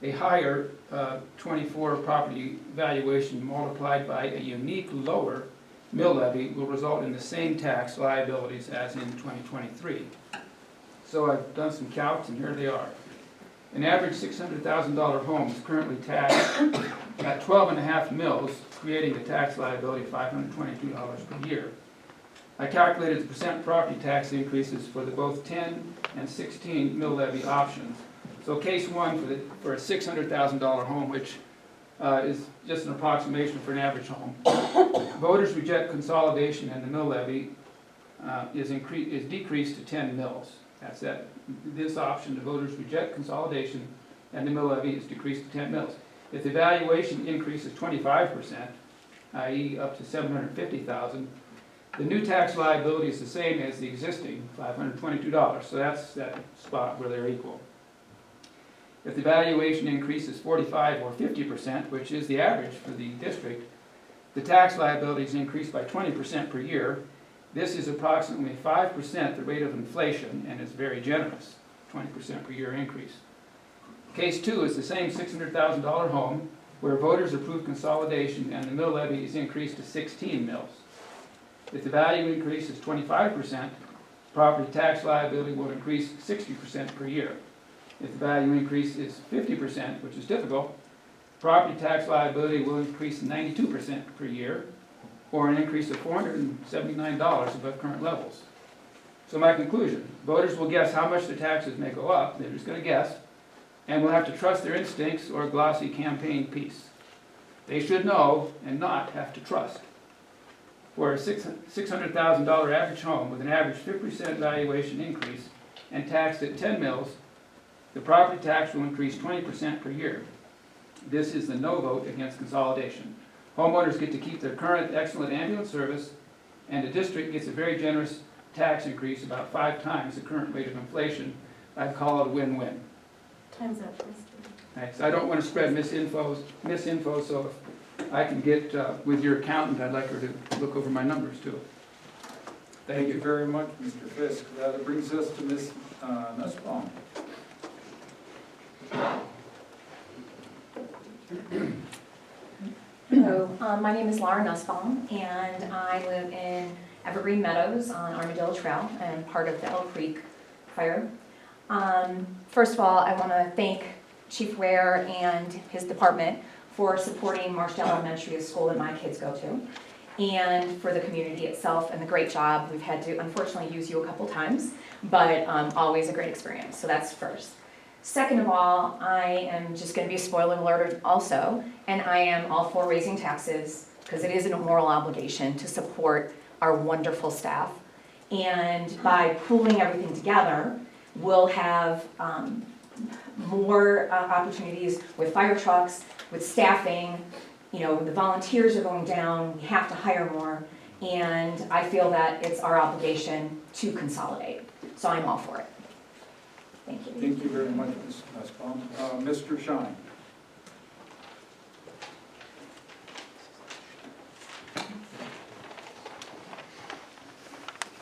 A higher 24 property valuation multiplied by a unique lower mill levy will result in the same tax liabilities as in 2023. So I've done some calcs, and here they are. An average $600,000 home is currently taxed at 12.5 mils, creating a tax liability of $522 per year. I calculated the percent property tax increases for the both 10 and 16 mill levy options. So case one for a $600,000 home, which is just an approximation for an average home. Voters reject consolidation, and the mill levy is decreased to 10 mils. That's that. This option, the voters reject consolidation, and the mill levy is decreased to 10 mils. If the valuation increases 25%, i.e. up to $750,000, the new tax liability is the same as the existing, $522. So that's that spot where they're equal. If the valuation increases 45 or 50%, which is the average for the district, the tax liability is increased by 20% per year. This is approximately 5% the rate of inflation, and it's very generous, 20% per year increase. Case two is the same $600,000 home where voters approve consolidation and the mill levy is increased to 16 mils. If the value increase is 25%, property tax liability will increase 60% per year. If the value increase is 50%, which is typical, property tax liability will increase 92% per year, or an increase of $479 above current levels. So my conclusion, voters will guess how much their taxes may go up, they're just going to guess, and will have to trust their instincts or a glossy campaign piece. They should know and not have to trust. For a $600,000 average home with an average 50% valuation increase and taxed at 10 mils, the property tax will increase 20% per year. This is the no vote against consolidation. Homeowners get to keep their current excellent ambulance service, and the district gets a very generous tax increase, about 5 times the current rate of inflation. I'd call it a win-win. Time's up, please. Thanks. I don't want to spread misinfo, so if I can get with your accountant, I'd like her to look over my numbers too. Thank you very much, Mr. Fisk. That brings us to Ms. Nussbaum. Hello, my name is Laura Nussbaum, and I live in Evergreen Meadows on Armadillo Trail and part of the Elk Creek Fire. First of all, I want to thank Chief Ware and his department for supporting Marshall Elementary, a school that my kids go to, and for the community itself and the great job. We've had to unfortunately use you a couple times, but always a great experience, so that's first. Second of all, I am just going to be a spoiler alert also, and I am all for raising taxes because it is a moral obligation to support our wonderful staff. And by pooling everything together, we'll have more opportunities with fire trucks, with staffing. You know, the volunteers are going down, we have to hire more, and I feel that it's our obligation to consolidate. So I'm all for it. Thank you. Thank you very much, Ms. Nussbaum. Mr. Shine.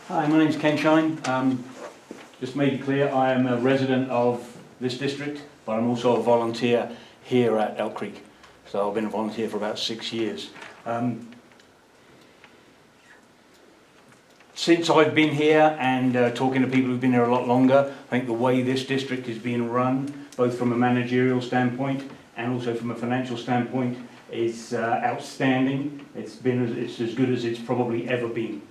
Hi, my name is Ken Shine. Just to make it clear, I am a resident of this district, but I'm also a volunteer here at Elk Creek. So I've been a volunteer for about 6 years. Since I've been here and talking to people who've been here a lot longer, I think the way this district is being run, both from a managerial standpoint and also from a financial standpoint, is outstanding. It's as good as it's probably ever been.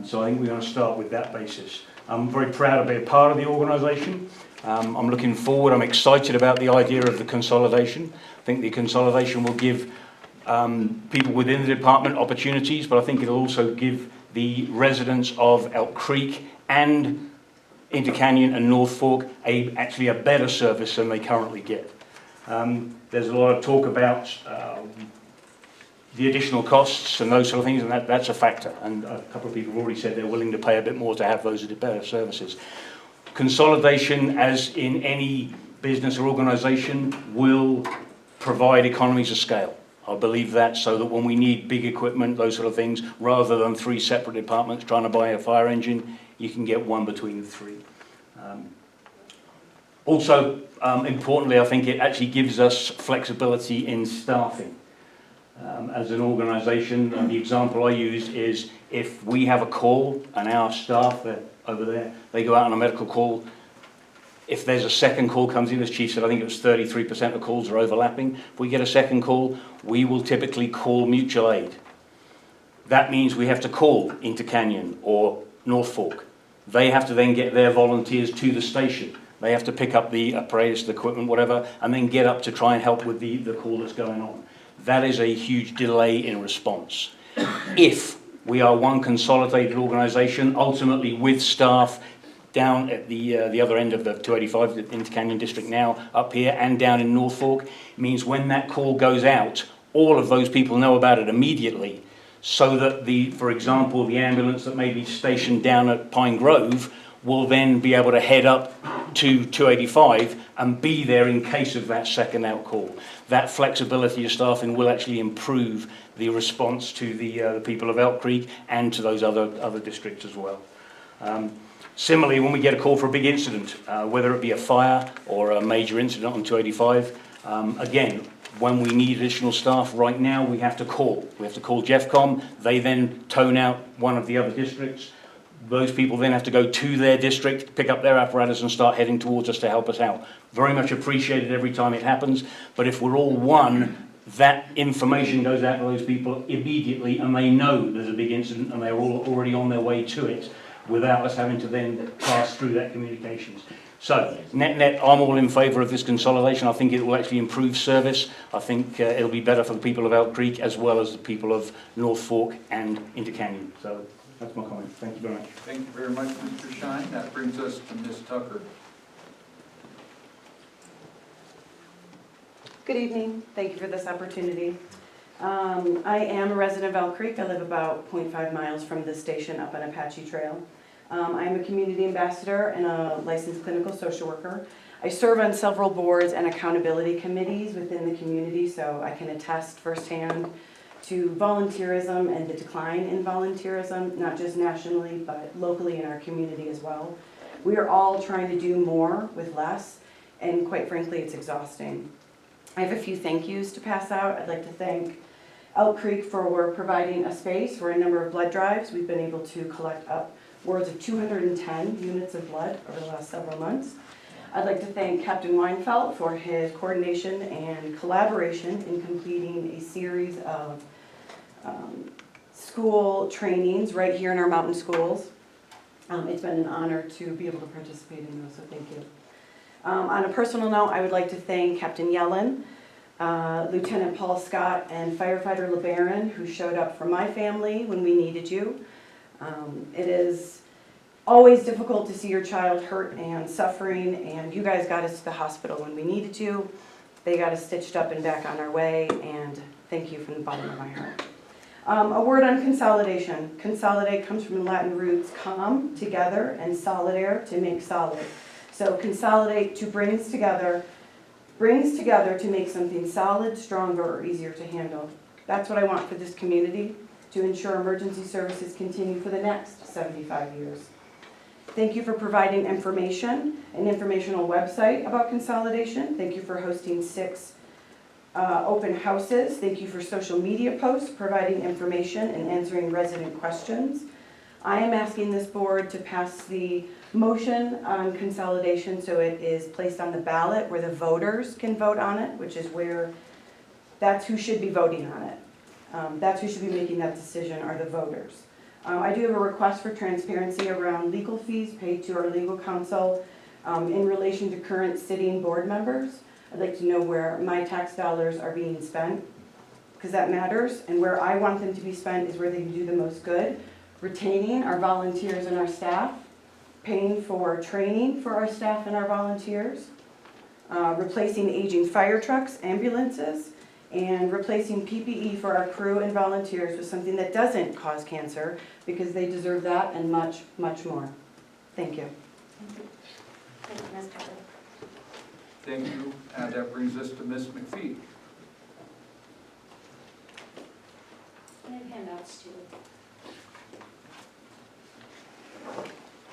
So I think we're going to start with that basis. I'm very proud to be a part of the organisation. I'm looking forward, I'm excited about the idea of the consolidation. I think the consolidation will give people within the department opportunities, but I think it'll also give the residents of Elk Creek and Intercanyon and North Fork actually a better service than they currently get. There's a lot of talk about the additional costs and those sort of things, and that's a factor. And a couple of people have already said they're willing to pay a bit more to have those better services. Consolidation, as in any business or organisation, will provide economies of scale. I believe that, so that when we need big equipment, those sort of things, rather than 3 separate departments trying to buy a fire engine, you can get one between the 3. Also, importantly, I think it actually gives us flexibility in staffing. As an organisation, the example I use is if we have a call and our staff, they're over there, they go out on a medical call. If there's a second call comes in, as Chief said, I think it was 33% of calls are overlapping. If we get a second call, we will typically call mutual aid. That means we have to call Intercanyon or North Fork. They have to then get their volunteers to the station. They have to pick up the apparatus, the equipment, whatever, and then get up to try and help with the call that's going on. That is a huge delay in response. If we are one consolidated organisation, ultimately with staff down at the other end of the 285, the Intercanyon district now, up here, and down in North Fork, means when that call goes out, all of those people know about it immediately, so that for example, the ambulance that may be stationed down at Pine Grove will then be able to head up to 285 and be there in case of that second out call. That flexibility of staffing will actually improve the response to the people of Elk Creek and to those other districts as well. Similarly, when we get a call for a big incident, whether it be a fire or a major incident on 285, again, when we need additional staff, right now we have to call. We have to call Jeffcom. They then tone out one of the other districts. Those people then have to go to their district, pick up their apparatus and start heading towards us to help us out. Very much appreciated every time it happens, but if we're all one, that information goes out to those people immediately and they know there's a big incident and they're all already on their way to it without us having to then pass through that communications. So, net, I'm all in favour of this consolidation. I think it will actually improve service. I think it'll be better for the people of Elk Creek as well as the people of North Fork and Intercanyon. So, that's my comment. Thank you very much. Thank you very much, Mr. Shine. That brings us to Ms. Tucker. Good evening. Thank you for this opportunity. I am a resident of Elk Creek. I live about 0.5 miles from the station up on Apache Trail. I am a community ambassador and a licensed clinical social worker. I serve on several boards and accountability committees within the community, so I can attest firsthand to volunteerism and the decline in volunteerism, not just nationally, but locally in our community as well. We are all trying to do more with less, and quite frankly, it's exhausting. I have a few thank yous to pass out. I'd like to thank Elk Creek for providing a space for a number of blood drives. We've been able to collect upwards of 210 units of blood over the last several months. I'd like to thank Captain Weinfeld for his coordination and collaboration in completing a series of school trainings right here in our mountain schools. It's been an honor to be able to participate in those, so thank you. On a personal note, I would like to thank Captain Yellen, Lieutenant Paul Scott, and Firefighter LeBaron, who showed up for my family when we needed you. It is always difficult to see your child hurt and suffering, and you guys got us to the hospital when we needed you. They got us stitched up and back on our way, and thank you from the bottom of my heart. A word on consolidation. Consolidate comes from the Latin roots com, together, and solidare, to make solid. So consolidate, to brings together to make something solid, stronger, or easier to handle. That's what I want for this community, to ensure emergency services continue for the next 75 years. Thank you for providing information, an informational website about consolidation. Thank you for hosting 6 open houses. Thank you for social media posts, providing information and answering resident questions. I am asking this board to pass the motion on consolidation so it is placed on the ballot where the voters can vote on it, which is where that's who should be voting on it. That's who should be making that decision, are the voters. I do have a request for transparency around legal fees paid to our legal counsel in relation to current sitting board members. I'd like to know where my tax dollars are being spent, because that matters, and where I want them to be spent is where they can do the most good. Retaining our volunteers and our staff, paying for training for our staff and our volunteers, replacing aging fire trucks, ambulances, and replacing PPE for our crew and volunteers with something that doesn't cause cancer, because they deserve that and much, much more. Thank you. Thank you, Ms. Tucker. Thank you. And that brings us to Ms. McPhee. I have handouts too.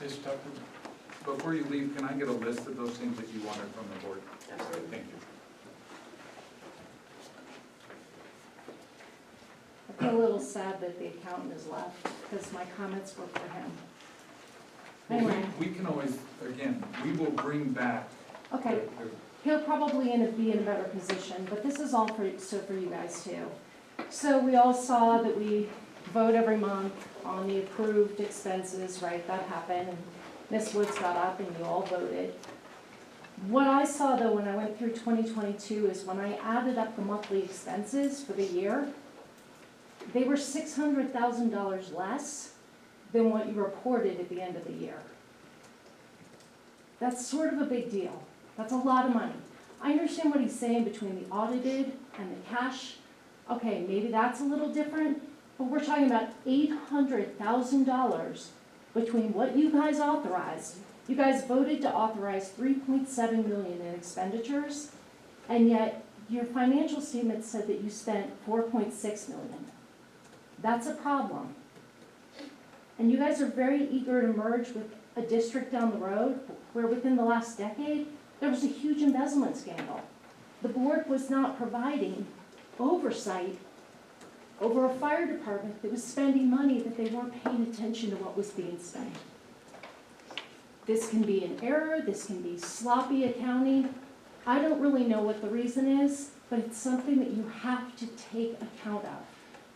Ms. Tucker, before you leave, can I get a list of those things that you wanted from the board? Absolutely. Thank you. I feel a little sad that the accountant has left, because my comments were for him. Anyway. We can always, again, we will bring back. Okay, he'll probably be in a better position, but this is all for you guys too. So we all saw that we vote every month on the approved expenses, right? That happened, and Ms. Woods got up and you all voted. What I saw though when I went through 2022 is when I added up the monthly expenses for the year, they were $600,000 less than what you reported at the end of the year. That's sort of a big deal. That's a lot of money. I understand what he's saying between the audited and the cash. Okay, maybe that's a little different, but we're talking about $800,000 between what you guys authorized. You guys voted to authorize $3.7 million in expenditures, and yet your financial statement said that you spent $4.6 million. That's a problem. And you guys are very eager to merge with a district down the road where within the last decade, there was a huge embezzlement scandal. The board was not providing oversight over a fire department that was spending money that they weren't paying attention to what was being spent. This can be an error, this can be sloppy accounting. I don't really know what the reason is, but it's something that you have to take account of.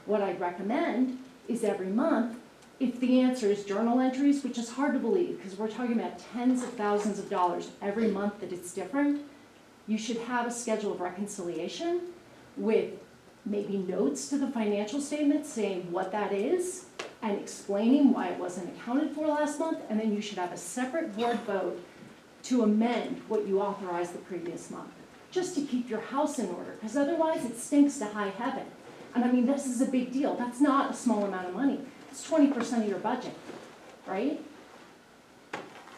What I recommend is every month, if the answer is journal entries, which is hard to believe because we're talking about tens of thousands of dollars every month that it's different, you should have a schedule of reconciliation with maybe notes to the financial statement saying what that is and explaining why it wasn't accounted for last month, and then you should have a separate board vote to amend what you authorized the previous month, just to keep your house in order, because otherwise it stinks to high heaven. And I mean, this is a big deal. That's not a small amount of money. It's 20% of your budget, right?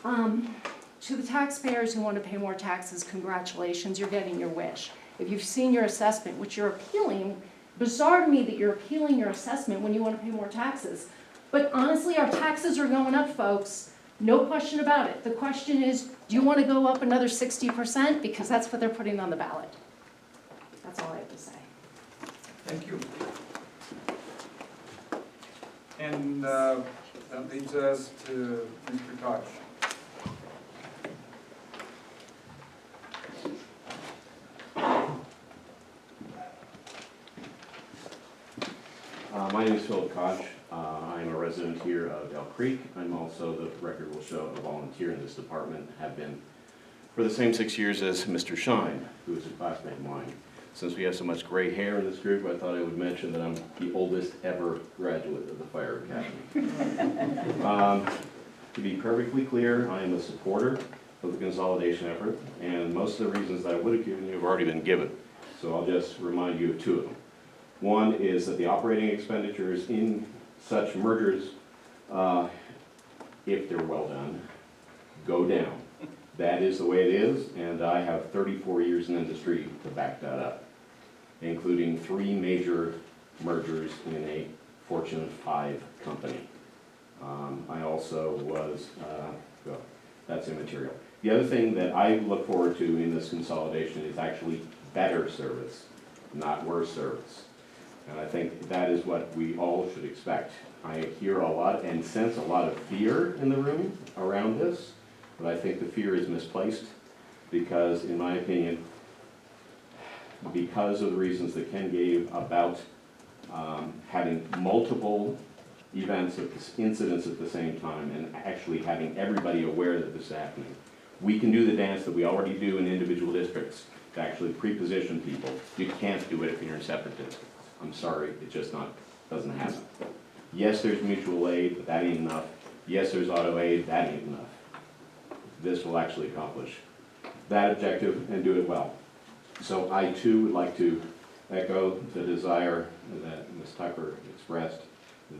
To the taxpayers who want to pay more taxes, congratulations, you're getting your wish. If you've seen your assessment, which you're appealing, bizarre to me that you're appealing your assessment when you want to pay more taxes. But honestly, our taxes are going up, folks. No question about it. The question is, do you want to go up another 60%? Because that's what they're putting on the ballot. That's all I have to say. Thank you. And that leads us to Mr. Koch. My name is Philip Koch. I'm a resident here of Elk Creek. I'm also, the record will show, a volunteer in this department, have been for the same 6 years as Mr. Shine, who is a classmate of mine. Since we have so much gray hair in this group, I thought I would mention that I'm the oldest ever graduate of the Fire Academy. To be perfectly clear, I am a supporter of the consolidation effort, and most of the reasons that I would have given you have already been given. So I'll just remind you of two of them. One is that the operating expenditures in such mergers, if they're well done, go down. That is the way it is, and I have 34 years in industry to back that up, including 3 major mergers in a Fortune 5 company. I also was, well, that's immaterial. The other thing that I look forward to in this consolidation is actually better service, not worse service. And I think that is what we all should expect. I hear a lot and sense a lot of fear in the room around this, but I think the fear is misplaced because, in my opinion, because of the reasons that Ken gave about having multiple events, incidents at the same time, and actually having everybody aware that this is happening. We can do the dance that we already do in individual districts to actually pre-position people. You can't do it if you're in separate districts. I'm sorry, it just doesn't happen. Yes, there's mutual aid, but that ain't enough. Yes, there's auto aid, that ain't enough. This will actually accomplish that objective and do it well. So I too would like to echo the desire that Ms. Tucker expressed,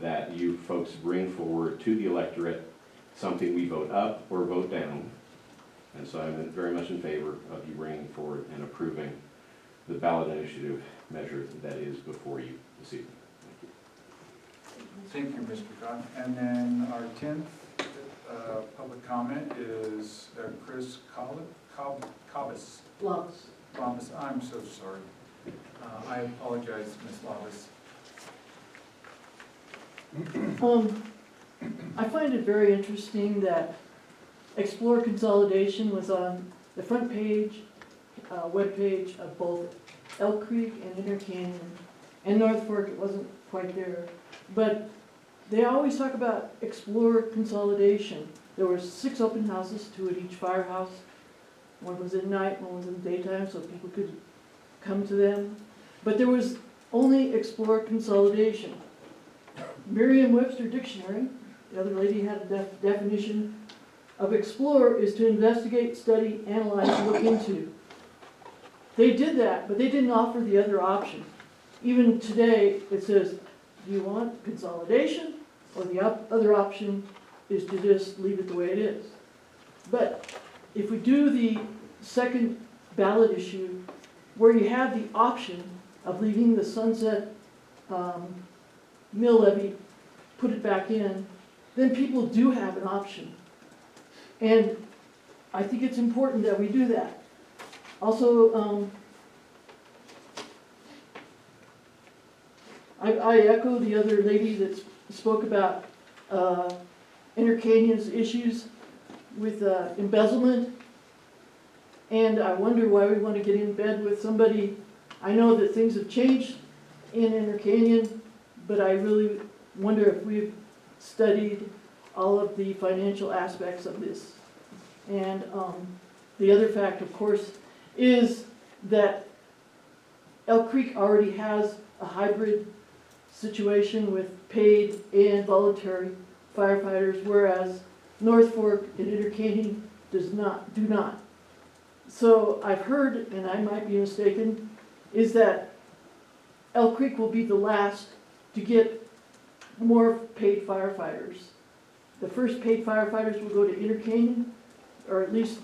that you folks bring forward to the electorate something we vote up or vote down. And so I'm very much in favor of you bringing forward and approving the ballot initiative measure that is before you this evening. Thank you, Mr. Gunn. And then our 10th public comment is Chris Cobus. Lavis, I'm so sorry. I apologize, Ms. Lavis. I find it very interesting that Explore Consolidation was on the front page, webpage of both Elk Creek and Intercanyon, and North Fork, it wasn't quite there. But they always talk about Explore Consolidation. There were 6 open houses, 2 at each firehouse. One was at night, one was in the daytime, so people could come to them. But there was only Explore Consolidation. Merriam-Webster Dictionary, the other lady had a definition of explore is to investigate, study, analyze, and look into. They did that, but they didn't offer the other option. Even today, it says, do you want consolidation? Or the other option is to just leave it the way it is. But if we do the second ballot issue, where you have the option of leaving the sunset mill levy, put it back in, then people do have an option. And I think it's important that we do that. Also, I echo the other lady that spoke about Intercanyon's issues with embezzlement. And I wonder why we want to get in bed with somebody. I know that things have changed in Intercanyon, but I really wonder if we've studied all of the financial aspects of this. And the other fact, of course, is that Elk Creek already has a hybrid situation with paid and voluntary firefighters, whereas North Fork and Intercanyon do not. So I've heard, and I might be mistaken, is that Elk Creek will be the last to get more paid firefighters. The first paid firefighters will go to Intercanyon, or at least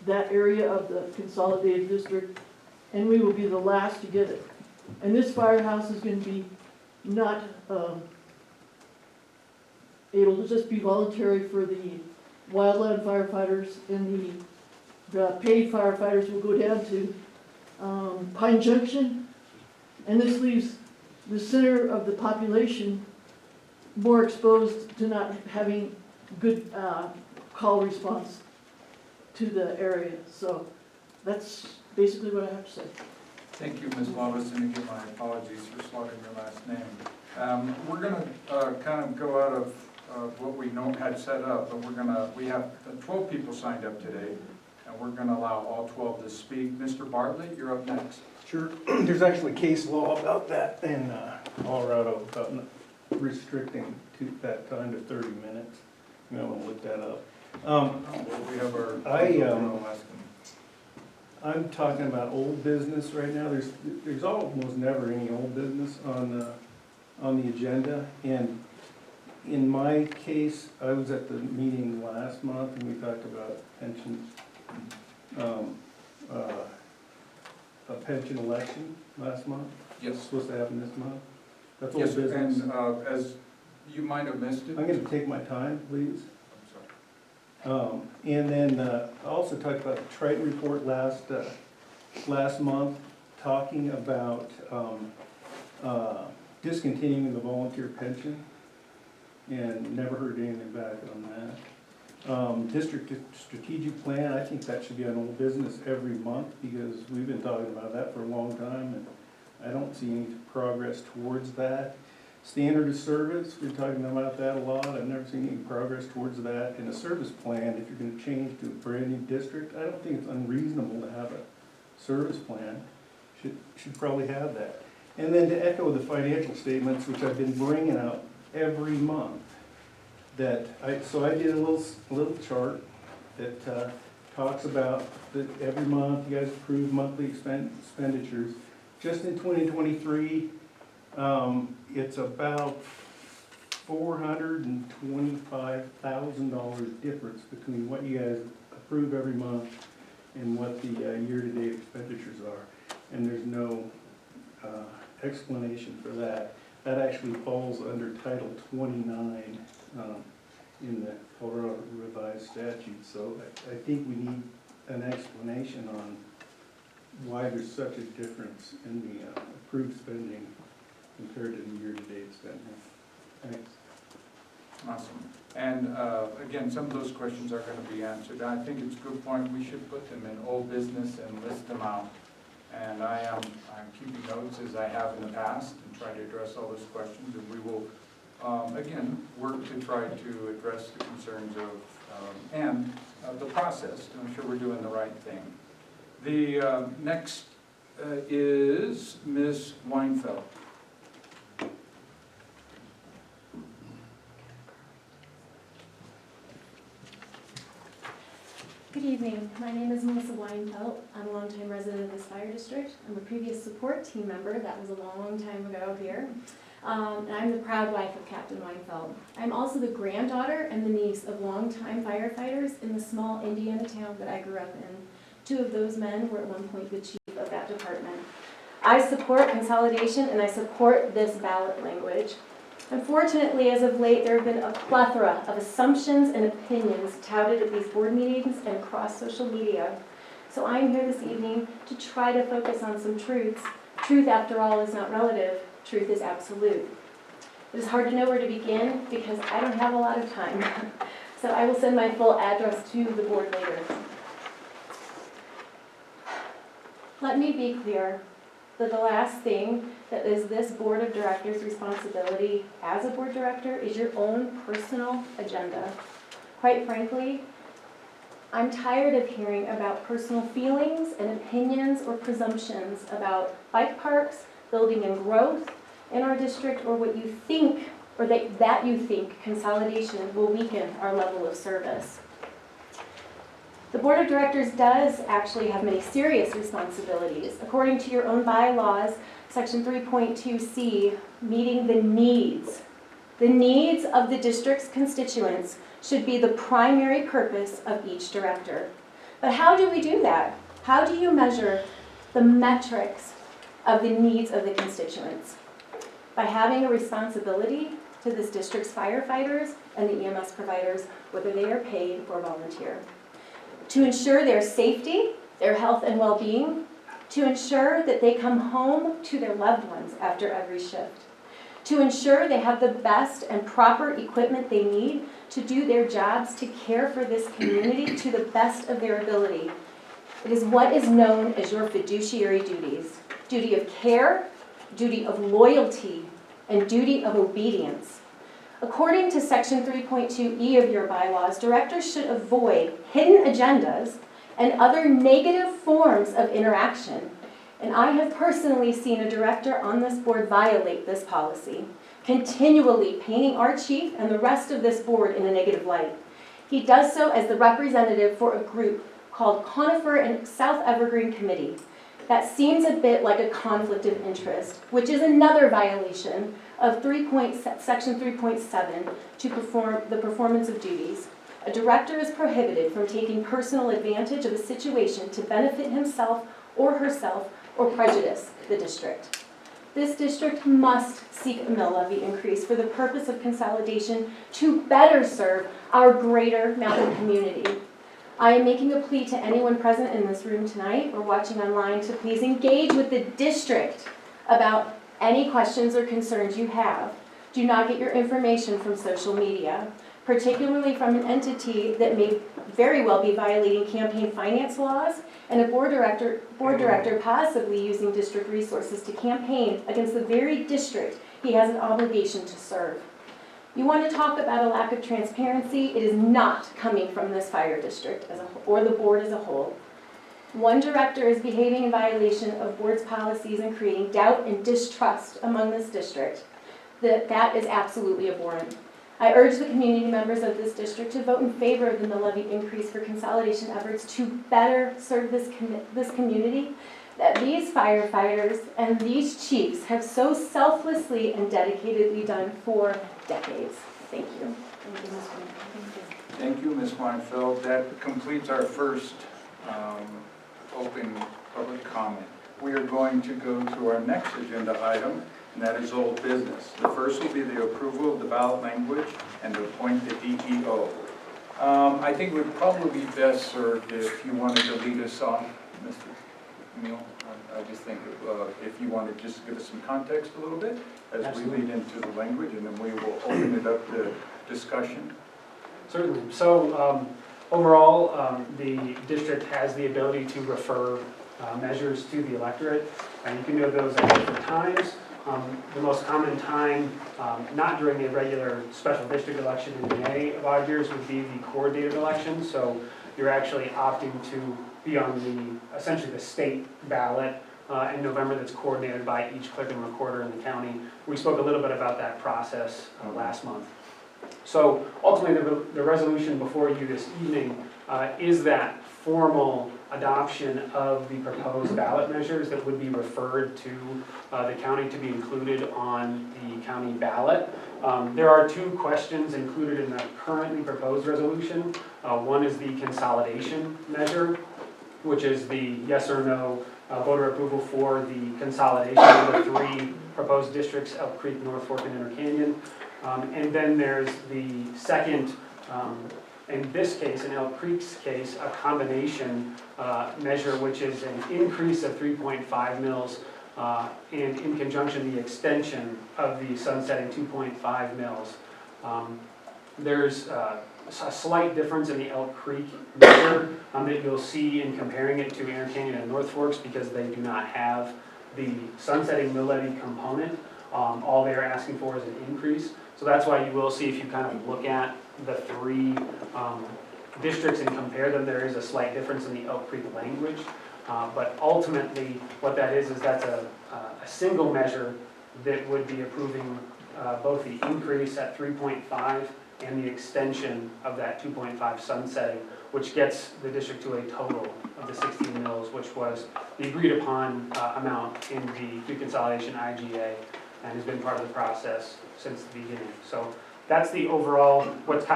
that area of the consolidated district, and we will be the last to get it. And this firehouse is going to be not able to just be voluntary for the wildland firefighters, and the paid firefighters will go down to Pine Junction, and this leaves the center of the population more exposed to not having good call response to the area. So that's basically what I have to say. Thank you, Ms. Lavis, and again, my apologies for slaughtering your last name. We're going to kind of go out of what we had set up, but we have 12 people signed up today, and we're going to allow all 12 to speak. Mr. Bartlett, you're up next. Sure. There's actually case law about that in Colorado, about restricting that time to 30 minutes. You might want to look that up. We have our I'm talking about old business right now. There's almost never any old business on the agenda. And in my case, I was at the meeting last month and we talked about pensions, a pension election last month. Yes. It's supposed to happen this month. That's old Yes, business. and as you might have missed it. I'm going to take my time, please. I'm sorry. And then I also talked about the Triton report last month, talking about discontinuing the volunteer pension, and never heard anything back on District strategic plan, I think that should be on old business every month, because we've been talking about that for a long time, and I don't see any progress towards that. Standard of service, we're talking about that a lot, I've never seen any progress towards that. And a service plan, if you're gonna change to a brand new district, I don't think it's unreasonable to have a service plan. Should probably have that. And then to echo the financial statements, which I've been bringing out every month, so I did a little chart that talks about that every month you guys approve monthly expenditures. Just in 2023, it's about $425,000 difference between what you guys approve every month and what the year-to-date expenditures are. And there's no explanation for that. That actually falls under Title 29 in the Colorado Revised Statute. So I think we need an explanation on why there's such a difference in the approved spending compared to the year-to-date spending. Thanks. Awesome. And again, some of those questions are going to be answered. I think it's a good point. We should put them in old business and list them out. And I'm keeping notes as I have in the past and try to address all those questions. And we will, again, work to try to address the concerns of and the process to ensure we're doing the right thing. The next is Ms. Weinfeld. Good evening. My name is Melissa Weinfeld. I'm a longtime resident of this fire district. I'm a previous support team member. That was a long time ago here. And I'm the proud wife of Captain Weinfeld. I'm also the granddaughter and the niece of longtime firefighters in the small Indiana town that I grew up in. Two of those men were at one point the chief of that department. I support consolidation and I support this ballot language. Unfortunately, as of late, there have been a plethora of assumptions and opinions touted at these board meetings and across social media. So I'm here this evening to try to focus on some truths. Truth, after all, is not relative. Truth is absolute. It is hard to know where to begin because I don't have a lot of time. So I will send my full address to the board later. Let me be clear that the last thing that is this board of directors' responsibility as a board director is your own personal agenda. Quite frankly, I'm tired of hearing about personal feelings and opinions or presumptions about bike parks, building and growth in our district, or what you think, or that you think consolidation will weaken our level of service. The board of directors does actually have many serious responsibilities. According to your own bylaws, section 3.2C, meeting the needs of the district's constituents should be the primary purpose of each director. But how do we do that? How do you measure the metrics of the needs of the constituents? By having a responsibility to this district's firefighters and the EMS providers, whether they are paid or volunteer. To ensure their safety, their health and well-being, to ensure that they come home to their loved ones after every shift, to ensure they have the best and proper equipment they need to do their jobs to care for this community to the best of their ability. It is what is known as your fiduciary duties. Duty of care, duty of loyalty, and duty of obedience. According to section 3.2E of your bylaws, directors should avoid hidden agendas and other negative forms of interaction. And I have personally seen a director on this board violate this policy, continually painting our chief and the rest of this board in a negative light. He does so as the representative for a group called Conifer and South Evergreen Committee. That seems a bit like a conflict of interest, which is another violation of section 3.7 to perform the performance of duties. A director is prohibited from taking personal advantage of a situation to benefit himself or herself or prejudice the district. This district must seek a mill levy increase for the purpose of consolidation to better serve our greater mountain community. I am making a plea to anyone present in this room tonight or watching online to please engage with the district about any questions or concerns you have. Do not get your information from social media, particularly from an entity that may very well be violating campaign finance laws and a board director possibly using district resources to campaign against the very district he has an obligation to serve. You want to talk about a lack of transparency? It is not coming from this fire district as a whole, or the board as a whole. One director is behaving in violation of board's policies and creating doubt and distrust among this district. That is absolutely abhorrent. I urge the community members of this district to vote in favor of the mill levy increase for consolidation efforts to better serve this community that these firefighters and these chiefs have so selflessly and dedicatedly done for decades. Thank you. Thank you, Ms. Weinfeld. That completes our first open public comment. We are going to go to our next agenda item, and that is old business. The first will be the approval of the ballot language and to appoint the DEO. I think it would probably be best served if you wanted to lead us on, Mr. Neal. I just think if you want to just give us some context a little bit as we lead into the language, and then we will open it up to discussion. Certainly. So overall, the district has the ability to refer measures to the electorate, and you can do those at different times. The most common time, not during a regular special district election in May of odd years, would be the coordinated election. So you're actually opting to be on the, essentially the state ballot in November that's coordinated by each clerk and recorder in the county. We spoke a little bit about that process last month. So ultimately, the resolution before you this evening is that formal adoption of the proposed ballot measures that would be referred to the county to be included on the county ballot. There are two questions included in the currently proposed resolution. One is the consolidation measure, which is the yes or no voter approval for the consolidation of the three proposed districts, Elk Creek, North Fork, and Inner Canyon. And then there's the second, in this case, in Elk Creek's case, a combination measure, which is an increase of 3.5 mils and in conjunction the extension of the sunsetting 2.5 mils. There's a slight difference in the Elk Creek measure that you'll see in comparing it to Inner Canyon and North Forks because they do not have the sunsetting mill levy component. All they're asking for is an increase. So that's why you will see, if you kind of look at the three districts and compare them, there is a slight difference in the Elk Creek language. But ultimately, what that is that's a single measure that would be approving both the increase at 3.5 and the extension of that 2.5 sunsetting, which gets the district to a total of the 16 mils, which was the agreed upon amount in the reconsolidation IGA and has been part of the process since the beginning. So that's the overall, what's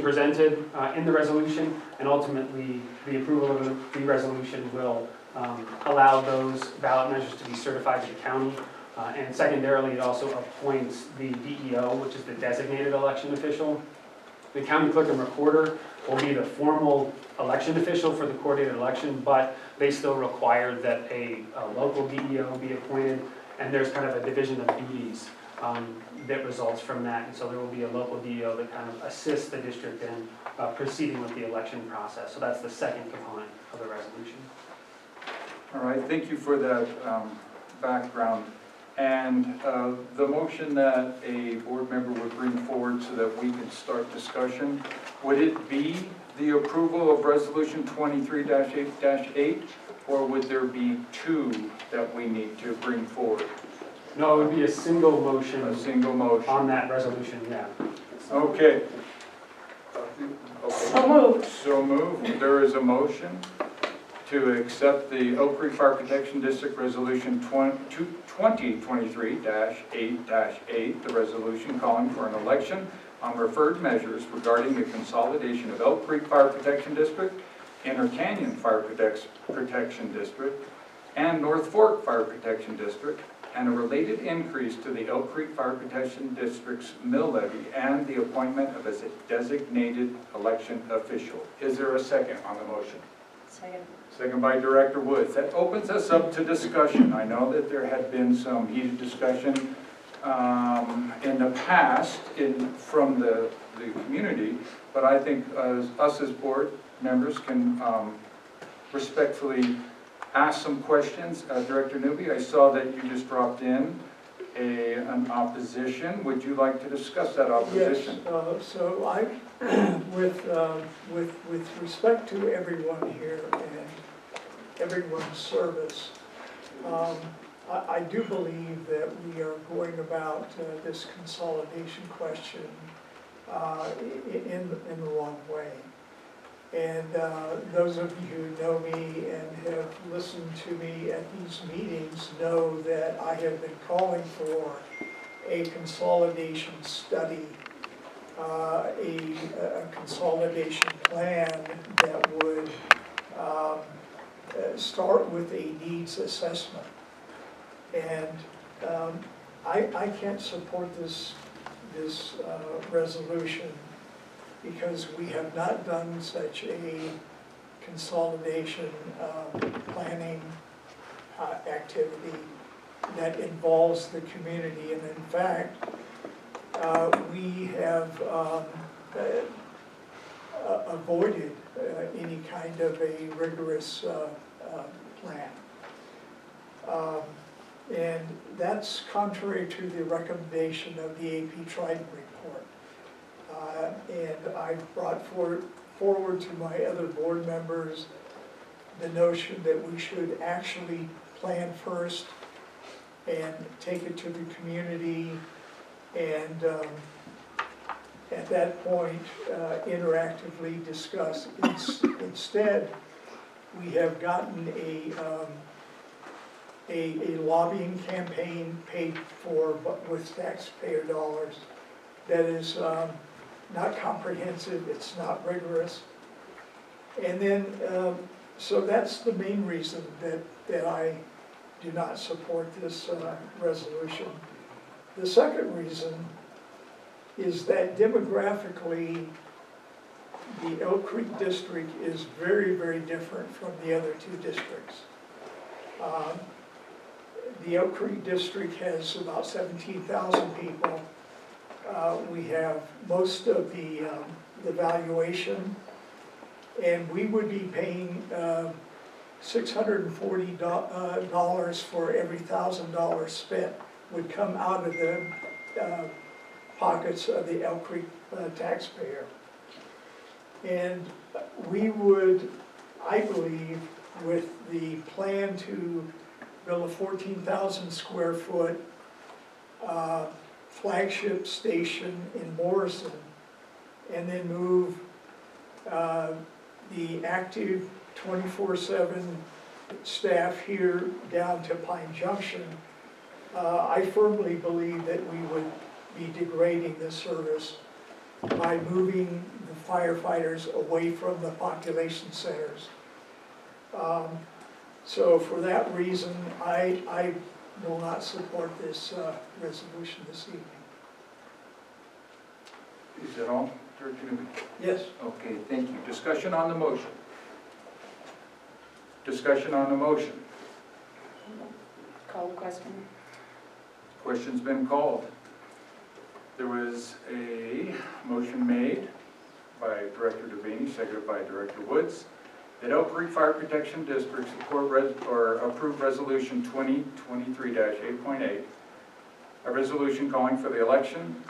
presented in the resolution, and ultimately the approval of the resolution will allow those ballot measures to be certified to the county. And secondarily, it also appoints the DEO, which is the designated election official. The county clerk and recorder will be the formal election official for the coordinated election, but they still require that a local DEO be appointed, and there's kind of a division of duties that results from that. And so there will be a local DEO that kind of assists the district in proceeding with the election process. So that's the second component of the resolution. All right, thank you for that background. And the motion that a board member would bring forward so that we could start discussion, would it be the approval of resolution 23-8, or would there be two that we need to bring forward? No, it would be a single motion. A single motion. On that resolution, yeah. Okay. So moved. So moved. There is a motion to accept the Oak Creek Fire Protection District Resolution 2023-8-8, the resolution calling for an election on referred measures regarding the consolidation of Elk Creek Fire Protection District, Inner Canyon Fire Protection District, and North Fork Fire Protection District, and a related increase to the Elk Creek Fire Protection District's mill levy and the appointment of a designated election official. Is there a second on the motion? Second. Second by Director Woods. That opens us up to discussion. I know that there had been some heated discussion in the past from the community, but I think us as board members can respectfully ask some questions. Director Newby, I saw that you just dropped in an opposition. Would you like to discuss that opposition? Yes, so I, with respect to everyone here and everyone's service, I do believe that we are going about this consolidation question in the wrong way. And those of you who know me and have listened to me at these meetings know that I have been calling for a consolidation study, a consolidation plan that would start with a needs assessment. And I can't support this resolution because we have not done such a consolidation planning activity that involves the community. And in fact, we have avoided any kind of a rigorous plan. And that's contrary to the recommendation of the AP Trident report. And I've brought forward to my other board members the notion that we should actually plan first and take it to the community and at that point interactively discuss. Instead, we have gotten a lobbying campaign paid for with taxpayer dollars that is not comprehensive, it's not rigorous. And then, so that's the main reason that I do not support this resolution. The second reason is that demographically, the Elk Creek district is very, very different from the other two districts. The Elk Creek district has about 17,000 people. We have most of the valuation, and we would be paying $640 for every $1,000 spent would come out of the pockets of the Elk Creek taxpayer. And we would, I believe, with the plan to build a 14,000 square foot flagship station in Morrison, and then move the active 24/7 staff here down to Pine Junction, I firmly believe that we would be degrading this service by moving the firefighters away from the population centers. So for that reason, I will not support this resolution this evening. Is that all, Director Newby? Yes. Okay, thank you. Discussion on the motion. Discussion on the motion. Call the question. Question's been called. There was a motion made by Director Devaney, seconded by Director Woods, that Elk Creek Fire Protection District support approve Resolution 2023-8.8, a resolution calling for the election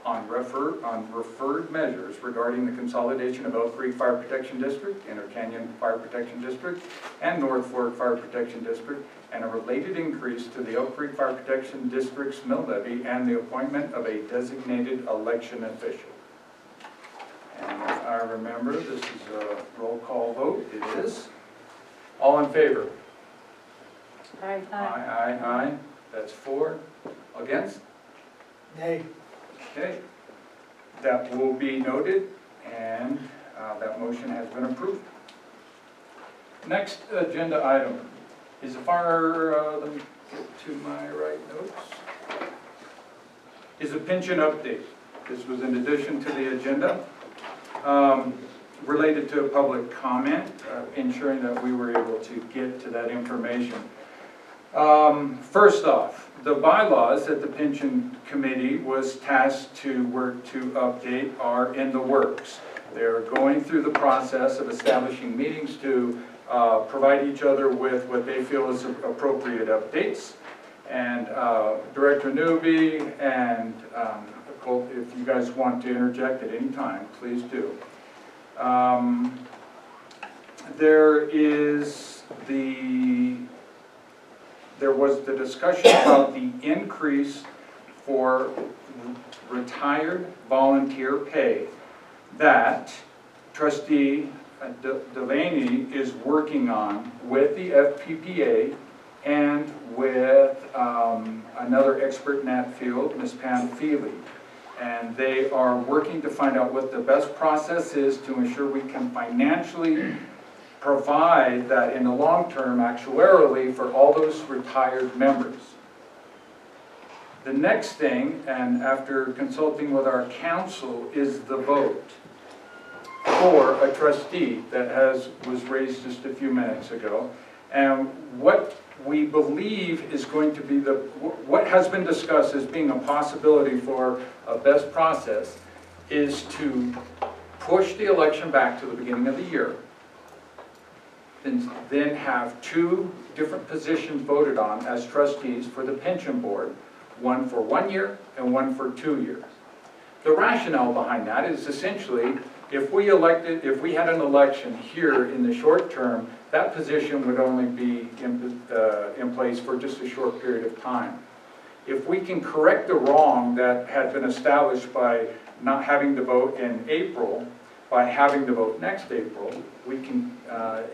on referred measures regarding the consolidation of Elk Creek Fire Protection District, Inter Canyon Fire Protection District, and North Fork Fire Protection District, and a related increase to the Elk Creek Fire Protection District's mill levy and the appointment of a designated election official. And if I remember, this is a roll call vote. It is. All in favor? Aye. Aye, aye, aye. That's 4. Against? Nay. Okay. That will be noted, and that motion has been approved. Next agenda item is a fire, let me get to my right notes, is a pension update. This was in addition to the agenda. Related to a public comment, ensuring that we were able to get to that information. First off, the bylaws that the pension committee was tasked to work to update are in the works. They're going through the process of establishing meetings to provide each other with what they feel is appropriate updates. And Director Newby and Colt, if you guys want to interject at any time, please do. There was the discussion about the increase for retired volunteer pay that Trustee Delaney is working on with the FPPA and with another expert in that field, Ms. Pam Feely. And they are working to find out what the best process is to ensure we can financially provide that in the long term actuarially for all those retired members. The next thing, and after consulting with our council, is the vote for a trustee that was raised just a few minutes ago. And what we believe is going to be what has been discussed as being a possibility for a best process is to push the election back to the beginning of the year, and then have two different positions voted on as trustees for the pension board, one for 1 year and one for 2 years. The rationale behind that is essentially if we had an election here in the short term, that position would only be in place for just a short period of time. If we can correct the wrong that had been established by not having to vote in April, by having to vote next April, we can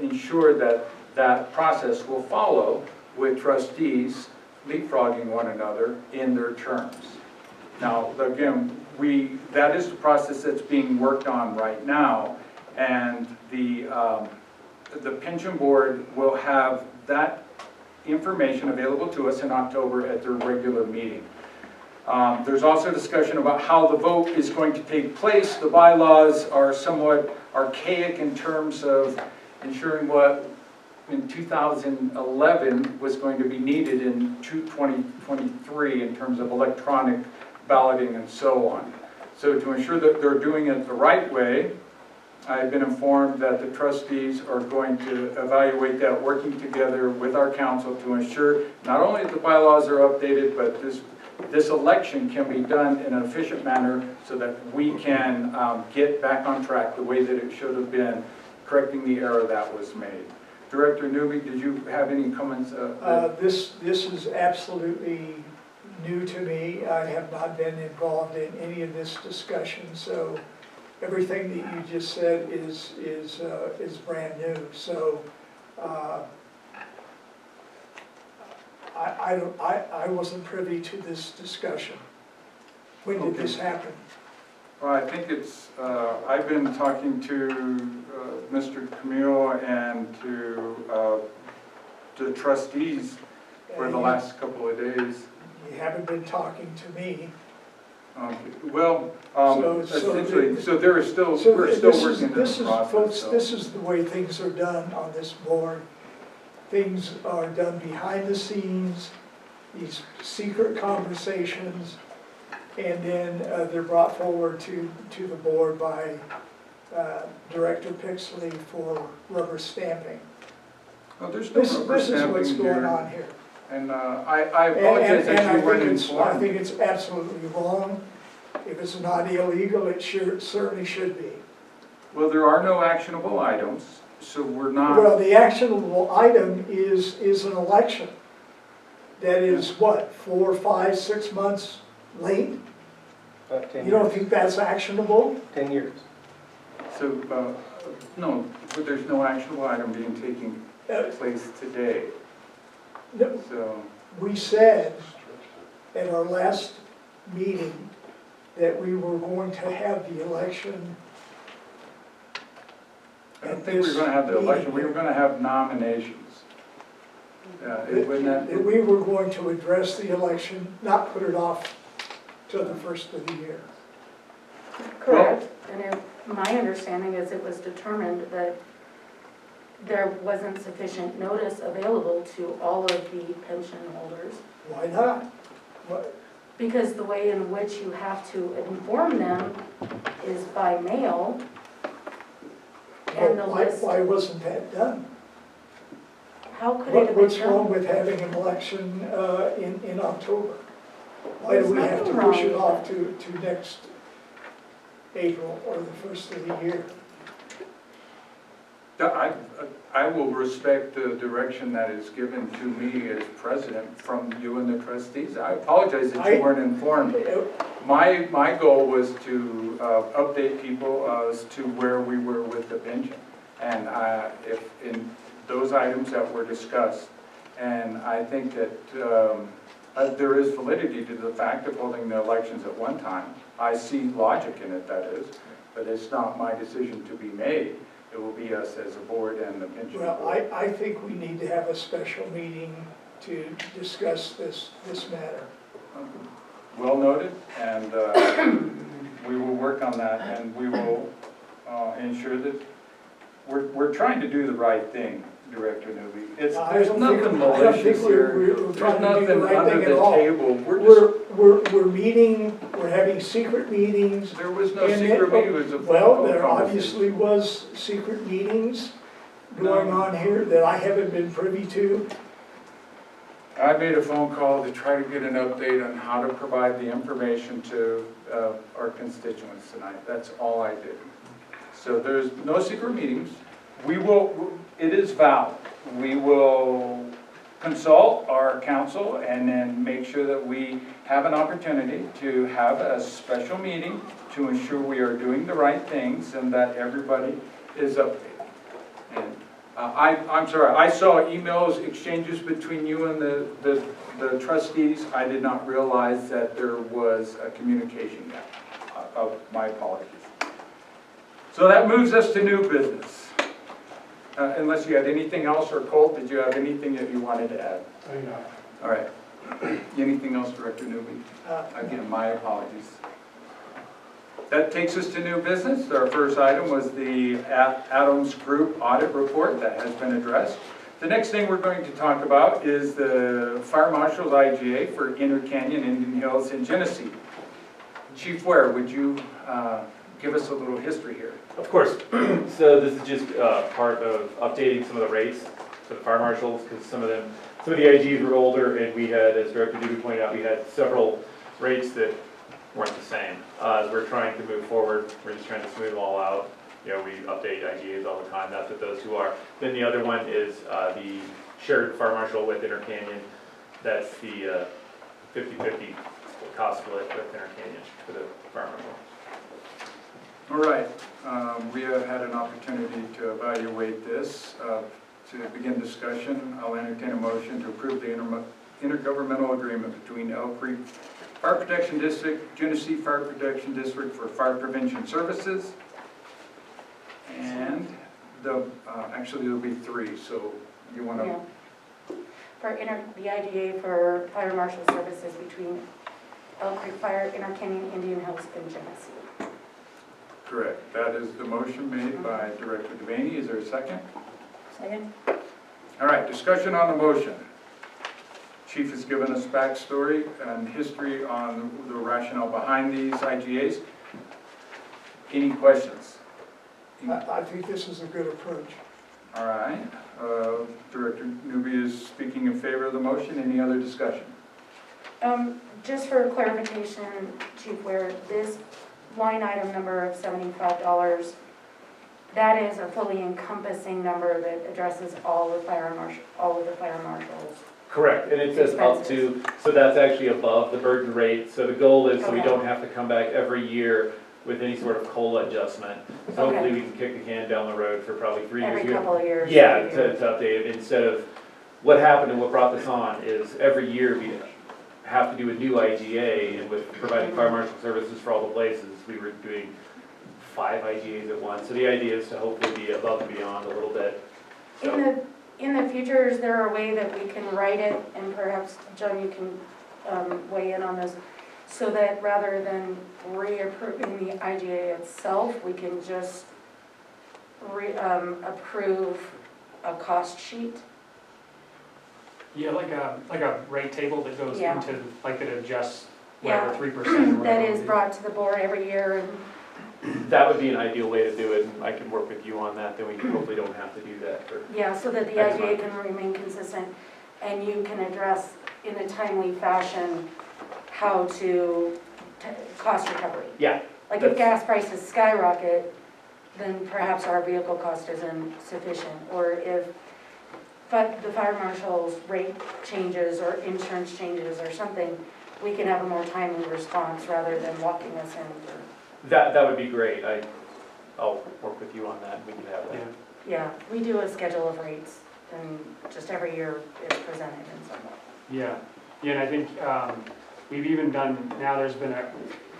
ensure that that process will follow with trustees leapfrogging one another in their terms. Now, again, that is the process that's being worked on right now, and the pension board will have that information available to us in October at their regular meeting. There's also discussion about how the vote is going to take place. The bylaws are somewhat archaic in terms of ensuring what in 2011 was going to be needed in 2023 in terms of electronic balloting and so on. So to ensure that they're doing it the right way, I've been informed that the trustees are going to evaluate that, working together with our council to ensure not only that the bylaws are updated, but this election can be done in an efficient manner so that we can get back on track the way that it should have been, correcting the error that was made. Director Newby, did you have any comments? This is absolutely new to me. I have not been involved in any of this discussion, so everything that you just said is brand new. So I wasn't privy to this discussion. When did this happen? Well, I think it's, I've been talking to Mr. Camille and to the trustees for the last couple of days. You haven't been talking to me. Essentially, so there is still, we're still working this process. Folks, this is the way things are done on this board. Things are done behind the scenes, these secret conversations, and then they're brought forward to the board by Director Pixley for rubber stamping. Well, there's no rubber This is what's stamping going here. on here. And I apologize that you weren't informed. I think it's absolutely wrong. If it's not illegal, it certainly should be. Well, there are no actionable items, so we're not. Well, the actionable item is an election. That is what, 4, 5, 6 months late? 10 You don't years. think that's actionable? 10 years. So, no, but there's no actionable item taking place today. No, So, we said at our last meeting that we were going to have the election. I don't think we were going to have the election, we were going to have nominations. That we were going to address the election, not put it off till the first of the year. Correct. And my understanding is it was determined that there wasn't sufficient notice available to all of the pension holders. Why not? What- Because the way in which you have to inform them is by mail. And the list, Why wasn't that done? how could it have been What's wrong done? with having an election in October? Why do There's we have to nothing push it wrong off to next April or the first of the year? I will respect the direction that is given to me as president from you and the trustees. I apologize that you weren't informed. My goal was to update people as to where we were with the pension. And if in those items that were discussed, and I think that there is validity to the fact of holding the elections at one time. I see logic in it, that is, but it's not my decision to be made. It will be us as a board and the pension Well, board. I think we need to have a special meeting to discuss this matter. Well noted, and we will work on that, and we will ensure that we're trying to do the right thing, Director Newby. There's nothing malicious here. There's nothing under the table. We're meeting, we're having secret meetings. There was no secret meeting, it was a phone Well, call there conversation. obviously was secret meetings going on here that I haven't been privy to. I made a phone call to try to get an update on how to provide the information to our constituents tonight. That's all I did. So there's no secret meetings. It is valid. We will consult our council and then make sure that we have an opportunity to have a special meeting to ensure we are doing the right things and that everybody is updated. And I'm sorry, I saw emails exchanges between you and the trustees. I did not realize that there was a communication gap. My apologies. So that moves us to new business. Unless you had anything else, or Colt, did you have anything that you wanted to add? All right. Anything else, Director Newby? Again, my apologies. That takes us to new business. Our first item was the Adams Group audit report that has been addressed. The next thing we're going to talk about is the Fire Marshal's IGA for Inter Canyon, Indian Hills, and Genesee. Chief Ware, would you give us a little history here? Of course. So this is just part of updating some of the rates for the fire marshals, because some of the IGs were older, and we had, as Director Dewey pointed out, we had several rates that weren't the same. As we're trying to move forward, we're just trying to smooth them all out. You know, we update IGAs all the time. That's what those two are. Then the other one is the shared fire marshal with Inter Canyon. That's the 50-50 cost split with Inter Canyon for the fire marshal. All right, we have had an opportunity to evaluate this. To begin discussion, I'll entertain a motion to approve the intergovernmental agreement between Elk Creek Fire Protection District, Genesee Fire Protection District for fire prevention services. And actually there'll be three, so you want to... Yeah. The IGA for fire marshal services between Elk Creek Fire, Inter Canyon, Indian Hills, and Genesee. Correct. That is the motion made by Director Devaney. Is there a second? Second. All right, discussion on the motion. Chief has given us backstory and history on the rationale behind these IGAs. Any questions? I think this is a good approach. All right. Director Newby is speaking in favor of the motion. Any other discussion? Just for clarification, Chief Ware, this line item number of $75, that is a fully encompassing number that addresses all of the fire marshals. Correct, and it says up to, so that's actually above the burden rate. So the goal is so we don't have to come back every year with any sort of COLA adjustment. So hopefully we can kick the can down the road for probably 3 years. Every couple of years. Yeah, to update it. Instead of, what happened and what brought this on is every year we have to do a new IGA, and with providing fire marshal services for all the places, we were doing 5 IGAs at once. So the idea is to hopefully be above and beyond a little bit. So. In the future, is there a way that we can write it, and perhaps, John, you can weigh in on this, so that rather than reapproving the IGA itself, we can just approve a cost sheet? Yeah, like a rate table that goes Yeah. into, like that adjusts Yeah. whatever 3%. or That whatever is it brought to the board every year, and, That would be an ideal way to do it, and I can work with you on that, then we hopefully don't have to do that for. yeah, so that the Next IGA month. can remain consistent, and you can address in a timely fashion how to cost recovery. Yeah. Like if that's- gas prices skyrocket, then perhaps our vehicle cost isn't sufficient, or if the fire marshal's rate changes or insurance changes or something, we can have a more timely response rather than walking us in for, That would be great, I'll work with you on that, and we can have that. yeah, we do a schedule of rates, and just every year it's presented in some way. Yeah, and I think we've even done, now there's been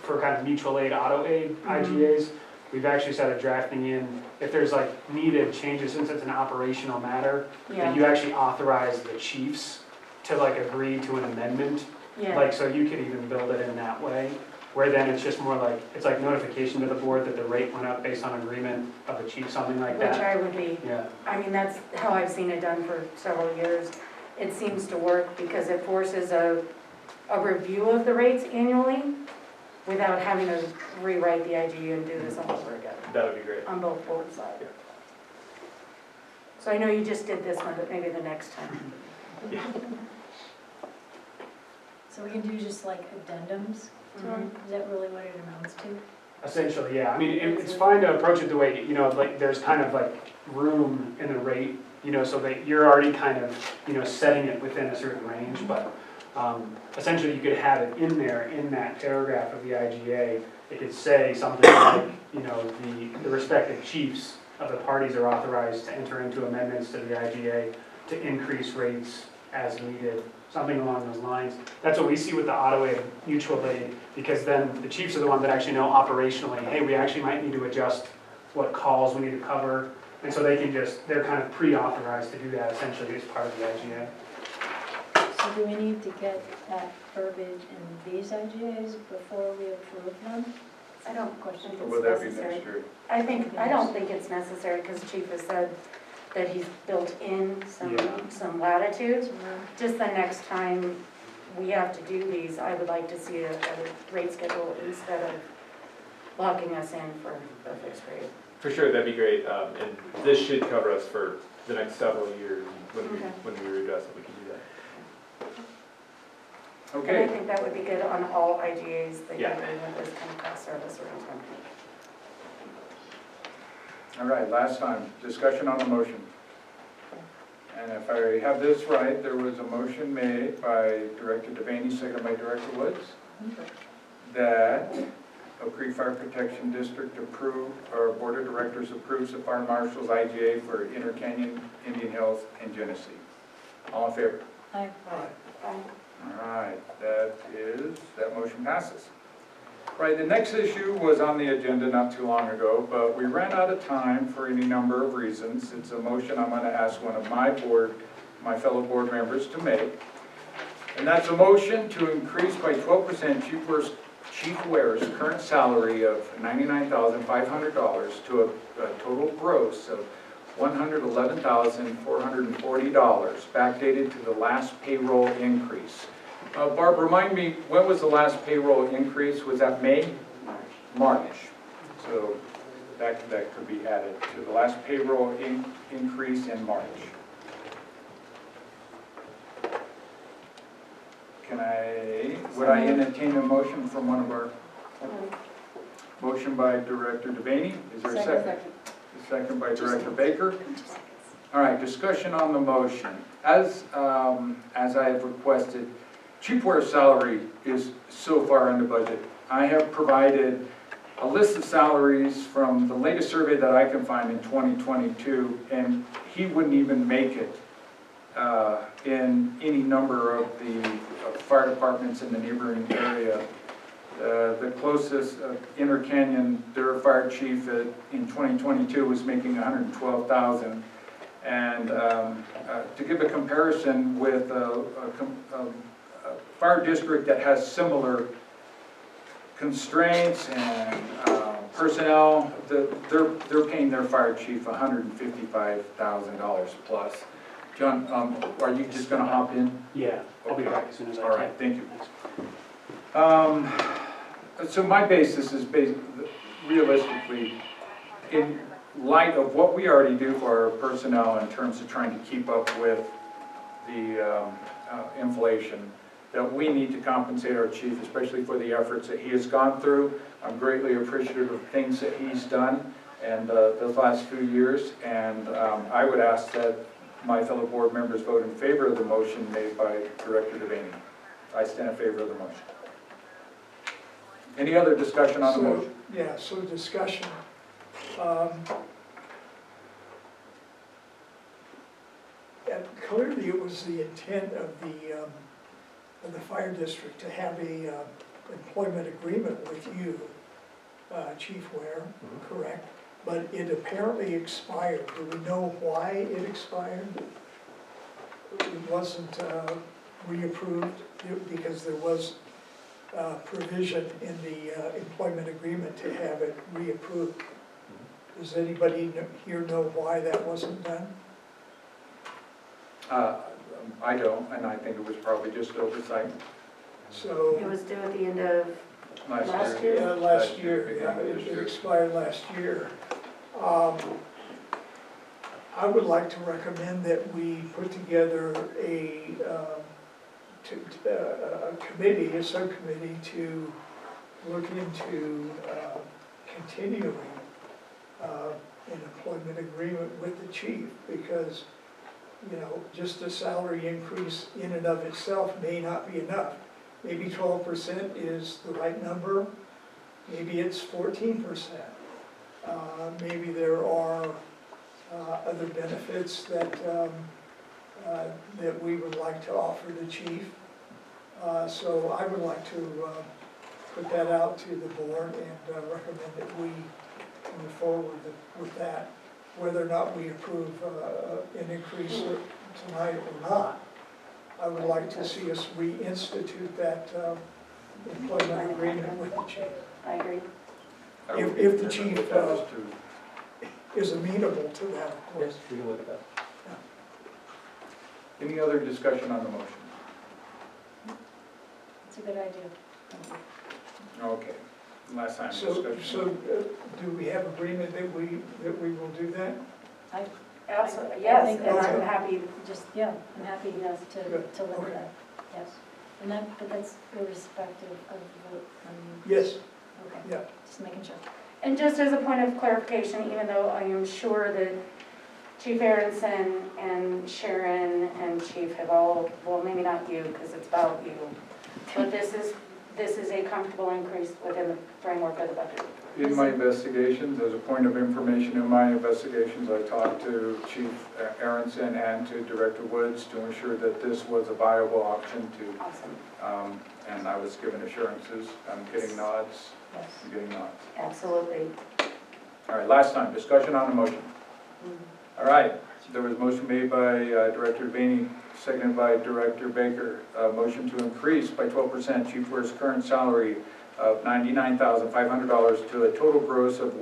for kind of mutual aid, auto aid, IGAs, we've actually started drafting in, if there's like needed changes, since it's an operational matter, Yeah. that you actually authorize the chiefs to like agree to an amendment. Yeah. Like, so you could even build it in that way, where then it's just more like, it's like notification to the board that the rate went up based on agreement of the chief, something like Which that. I would be, Yeah, I mean, that's how I've seen it done for several years. It seems to work because it forces a review of the rates annually without having to rewrite the IGU and do this all over again That would be great. on both board sides. So I know you just did this one, but maybe the next time. So we can do just like addendums to them? Is that really what it amounts to? essentially, yeah. I mean, it's fine to approach it the way, you know, like, there's kind of like room in the rate, you know, so that you're already kind of, you know, setting it within a certain range, but essentially you could have it in there, in that paragraph of the IGA, it could say something like, you know, the respective chiefs of the parties are authorized to enter into amendments to the IGA to increase rates as needed, something along those lines. That's what we see with the auto aid, mutual aid, because then the chiefs are the ones that actually know operationally, hey, we actually might need to adjust what calls we need to cover, and so they can just, they're kind of pre-authorized to do that essentially as part of the IGA. So do we need to get that verbiage in these IGAs before we approve them? I don't think Would that it's be necessary. next year? I don't think it's necessary because Chief has said that he's built in some latitude. Just the next time we have to do these, I would like to see a rate schedule instead of locking us in for a fixed rate. For sure, that'd be great, and this should cover us for the next several years, when we readdress it, we can do that. And Okay. I think that would be good on all IGAs that you're Yeah. doing with this kind of cost service arrangement. All right, last time, discussion on the motion. And if I have this right, there was a motion made by Director Devaney, seconded by Director Woods, that Oak Creek Fire Protection District approved, or Board of Directors approves the Fire Marshal's IGA for Inter Canyon, Indian Hills, and Genesee. All in favor? Aye. All right, that motion passes. Right, the next issue was on the agenda not too long ago, but we ran out of time for any number of reasons. It's a motion I'm going to ask one of my fellow board members to make. And that's a motion to increase by 12% Chief Ware's current salary of $99,500 to a total gross of $111,440, backdated to the last payroll increase. Barb, remind me, when was the last payroll increase? Was that May? March. So that could be added to the last payroll increase in March. Would I entertain a motion from one of our, motion by Director Devaney, is there a second? A second by Director Baker. All right, discussion on the motion. As I have requested, Chief Ware's salary is so far under budget. I have provided a list of salaries from the latest survey that I can find in 2022, and he wouldn't even make it in any number of the fire departments in the neighboring area. The closest, Inter Canyon, their fire chief in 2022 was making $112,000. And to give a comparison with a fire district that has similar constraints and personnel, they're paying their fire chief $155,000 plus. John, are you just gonna hop in? Yeah, I'll be back as soon as I can. All right, thank you. So my basis is realistically, in light of what we already do for our personnel in terms of trying to keep up with the inflation, that we need to compensate our chief, especially for the efforts that he has gone through. I'm greatly appreciative of things that he's done and those last few years, and I would ask that my fellow board members vote in favor of the motion made by Director Devaney. I stand in favor of the motion. Any other discussion on the motion? Yeah, so discussion. And clearly it was the intent of the fire district to have a employment agreement with you, Chief Ware, correct? But it apparently expired. Do we know why it expired? It wasn't reapproved because there was provision in the employment agreement to have it reapproved. Does anybody here know why that wasn't done? I don't, and I think it was probably just oversight. So. It was due at the end of Last year, yeah, it expired last year. I would like to recommend that we put together a committee, a subcommittee to look into continuing an employment agreement with the chief, because, you know, just a salary increase in and of itself may not be enough. Maybe 12% is the right number, maybe it's 14%. Maybe there are other benefits that that we would like to offer the chief. So I would like to put that out to the board and recommend that we move forward with that. Whether or not we approve an increase tonight or not, I would like to see us reinstitute that employment agreement with the chief. I agree. If the chief is amenable to that, of course. Yes, we can look at that. Any other discussion on the motion? It's a good idea. Okay, last time So, discussion. do we have agreement that we will do that? Absolutely, yes, think and that's I'm a- happy. I'm happy to look at that, yes. And but that's irrespective of the vote. Yes, Okay, yeah. just making sure. And just as a point of clarification, even though I am sure that Chief Aronson and Sharon and Chief have all, well, maybe not you, because it's about you, but this is a comfortable increase within the framework of the budget. In my investigations, as a point of information, in my investigations, I talked to Chief Aronson and to Director Woods to ensure that this was a viable option to, Awesome. and I was given assurances. I'm getting nods. Yes, I'm getting nods. absolutely. All right, last time, discussion on the motion. All right, so there was a motion made by Director Devaney, seconded by Director Baker. A motion to increase by 12% Chief Ware's current salary of $99,500 to a total gross of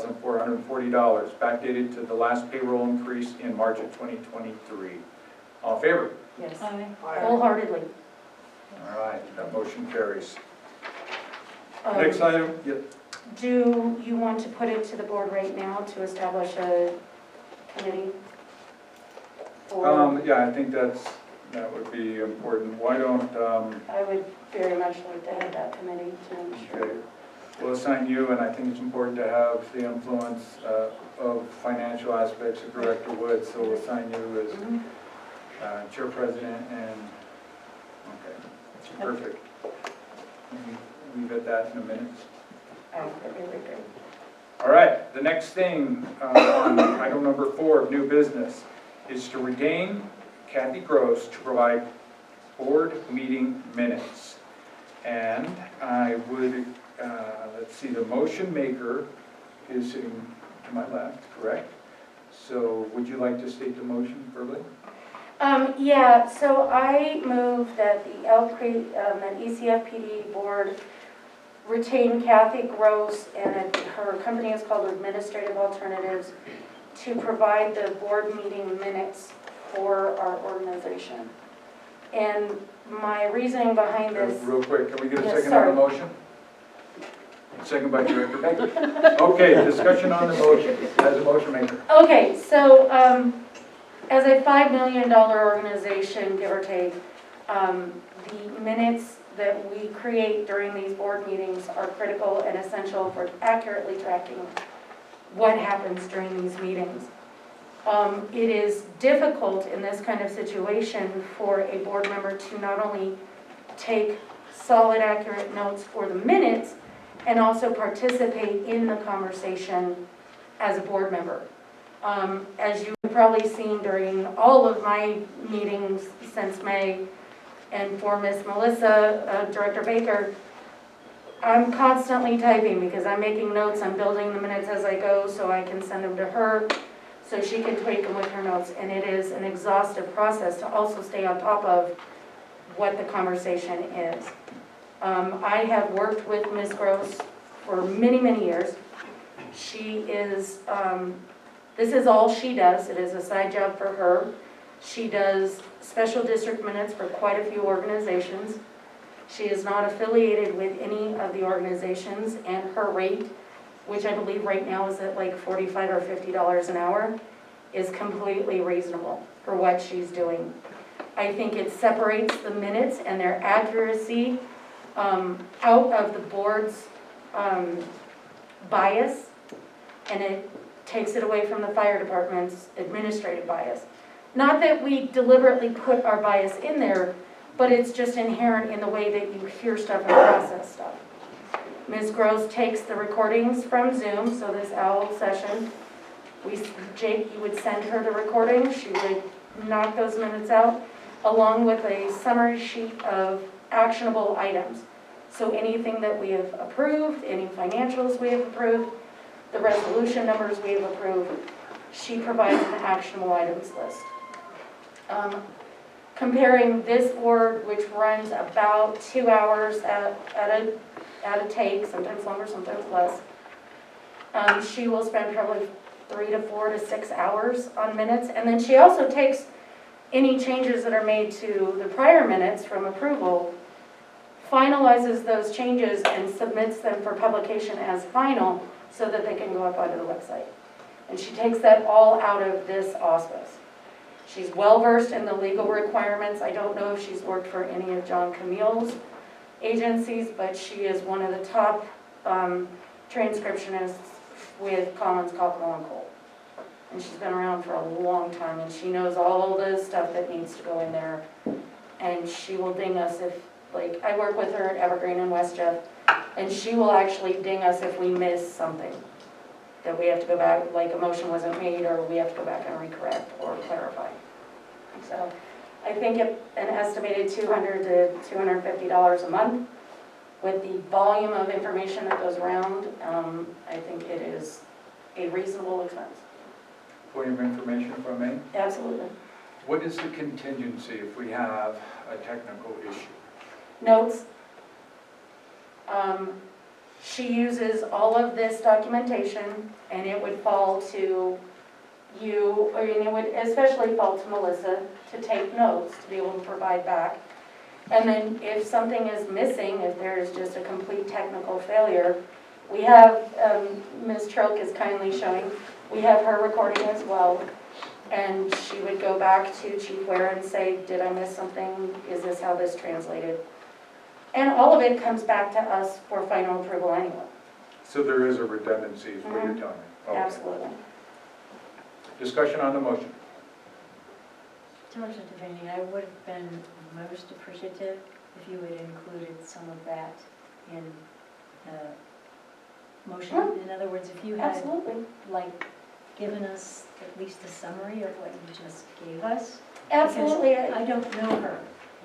$111,440, backdated to the last payroll increase in March of 2023. All in favor? Yes, Aye. wholeheartedly. All right, that motion carries. Um, Next item, yeah. Do you want to put it to the board right now to establish a committee? Or Yeah, I think that would be important. Why don't, I would very much like to have that committee to ensure. okay, we'll assign you, and I think it's important to have the influence of financial aspects of Director Woods, so we'll assign you as chairperson and, okay, perfect. Leave at that in a minute. Oh, really great. All right, the next thing on item number 4 of new business is to retain Kathy Gross to provide board meeting minutes. And I would, let's see, the motion maker is sitting to my left, correct? So would you like to state the motion verbally? Yeah, so I move that the Elk Creek, that ECFPD board retain Kathy Gross, and her company is called Administrative Alternatives, to provide the board meeting minutes for our organization. And my reasoning behind this, Real quick, can we get a Yes, second sorry. on the motion? Second by Director Baker. Okay, discussion on the motion, as a motion maker. okay, so, as a $5 million organization, give or take, the minutes that we create during these board meetings are critical and essential for accurately tracking what happens during these meetings. It is difficult in this kind of situation for a board member to not only take solid, accurate notes for the minutes, and also participate in the conversation as a board member. As you've probably seen during all of my meetings since May, and for Miss Melissa, Director Baker, I'm constantly typing because I'm making notes, I'm building the minutes as I go so I can send them to her so she can tweak them with her notes. And it is an exhaustive process to also stay on top of what the conversation is. I have worked with Ms. Gross for many, many years. She is, this is all she does. It is a side job for her. She does special district minutes for quite a few organizations. She is not affiliated with any of the organizations, and her rate, which I believe right now is at like $45 or $50 an hour, is completely reasonable for what she's doing. I think it separates the minutes and their accuracy out of the board's bias, and it takes it away from the fire department's administrative bias. Not that we deliberately put our bias in there, but it's just inherent in the way that you hear stuff and process stuff. Ms. Gross takes the recordings from Zoom, so this OWL session, Jake, you would send her the recording, she would knock those minutes out, along with a summary sheet of actionable items. So anything that we have approved, any financials we have approved, the resolution numbers we have approved, she provides an actionable items list. Comparing this board, which runs about 2 hours at a take, sometimes longer, sometimes less, she will spend probably 3 to 4 to 6 hours on minutes. And then she also takes any changes that are made to the prior minutes from approval, finalizes those changes and submits them for publication as final so that they can go up onto the website. And she takes that all out of this auspice. She's well-versed in the legal requirements. I don't know if she's worked for any of John Camille's agencies, but she is one of the top transcriptionists with Collins, Cockrell & Cole. And she's been around for a long time, and she knows all the stuff that needs to go in there. And she will ding us if, like, I work with her at Evergreen and West Jeff, and she will actually ding us if we miss something that we have to go back, like a motion wasn't made, or we have to go back and recorrect or clarify. So I think an estimated $200 to $250 a month with the volume of information that goes around, I think it is a reasonable expense. Point of information from me. Absolutely. What is the contingency if we have a technical issue? Notes. She uses all of this documentation, and it would fall to you, or it would especially fall to Melissa to take notes, to be able to provide back. And then if something is missing, if there's just a complete technical failure, we have, Ms. Trilk is kindly showing, we have her recording as well. And she would go back to Chief Ware and say, did I miss something? Is this how this translated? And all of it comes back to us for final approval anyway. So there is a redundancy, is what you're telling me? Okay. Absolutely. Discussion on the motion. Township Attorney, I would have been most appreciative if you had included some of that in the motion. In other words, if you had, like, given us at least a summary of what you just gave us. Absolutely. Because I don't know her,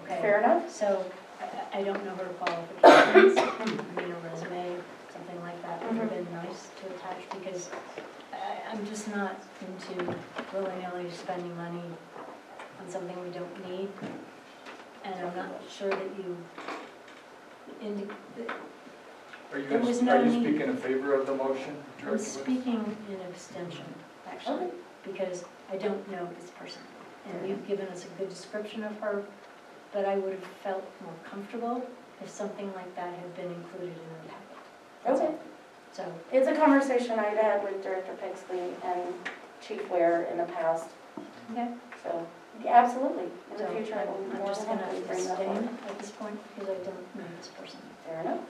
okay? Fair enough. So I don't know her qualifications, I mean, a resume, something like that would have been nice to attach, because I'm just not into willy-nilly spending money on something we don't need. And I'm not sure that you, Are you There was gonna, no are you need. speaking in favor of the motion? I'm Director West? speaking in abstention, actually, because I don't know this person. And you've given us a good description of her, but I would have felt more comfortable if something like that had been included in the packet. That's Okay. all. So, It's a conversation I've had with Director Pixley and Chief Ware in the past, okay. so, yeah, absolutely. In the So future, I will be I'm more just than gonna happy to bring that abstain forward. at this point because I don't know this person. Fair enough.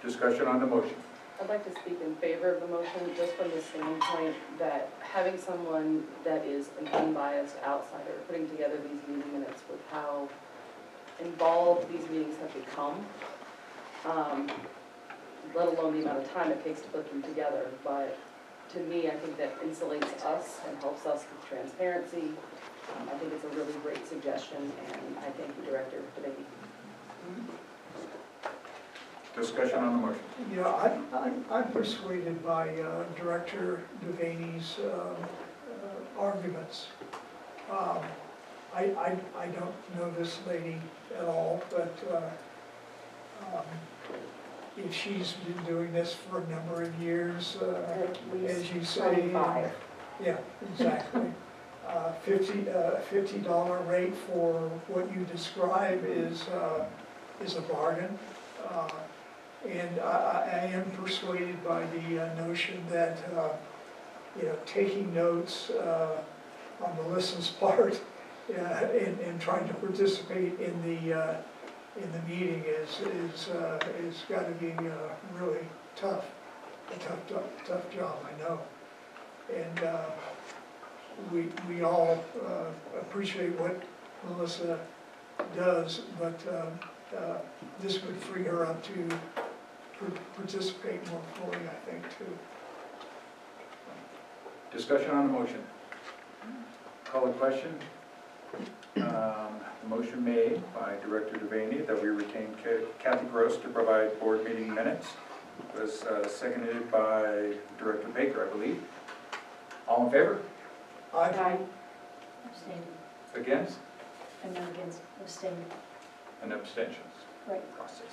Discussion on the motion. I'd like to speak in favor of the motion, just from the standpoint that having someone that is an unbiased outsider putting together these meeting minutes with how involved these meetings have become, let alone the amount of time it takes to put them together. But to me, I think that insulates us and helps us with transparency. I think it's a really great suggestion, and I thank you, Director DeBakey. Discussion on the motion. Yeah, I'm persuaded by Director Devaney's arguments. I don't know this lady at all, but if she's been doing this for a number of years, At as least you say. 25. Yeah, exactly. $50 rate for what you describe is a bargain. And I am persuaded by the notion that, taking notes on Melissa's part and trying to participate in the meeting is got to be really tough, a tough job, I know. And we all appreciate what Melissa does, but this would free her up to participate more fully, I think, too. Discussion on the motion. Call the question. The motion made by Director Devaney that we retain Kathy Gross to provide board meeting minutes was seconded by Director Baker, I believe. All in favor? Aye. Abstain. Against? I'm not against, abstain. And abstentions. Right. Process.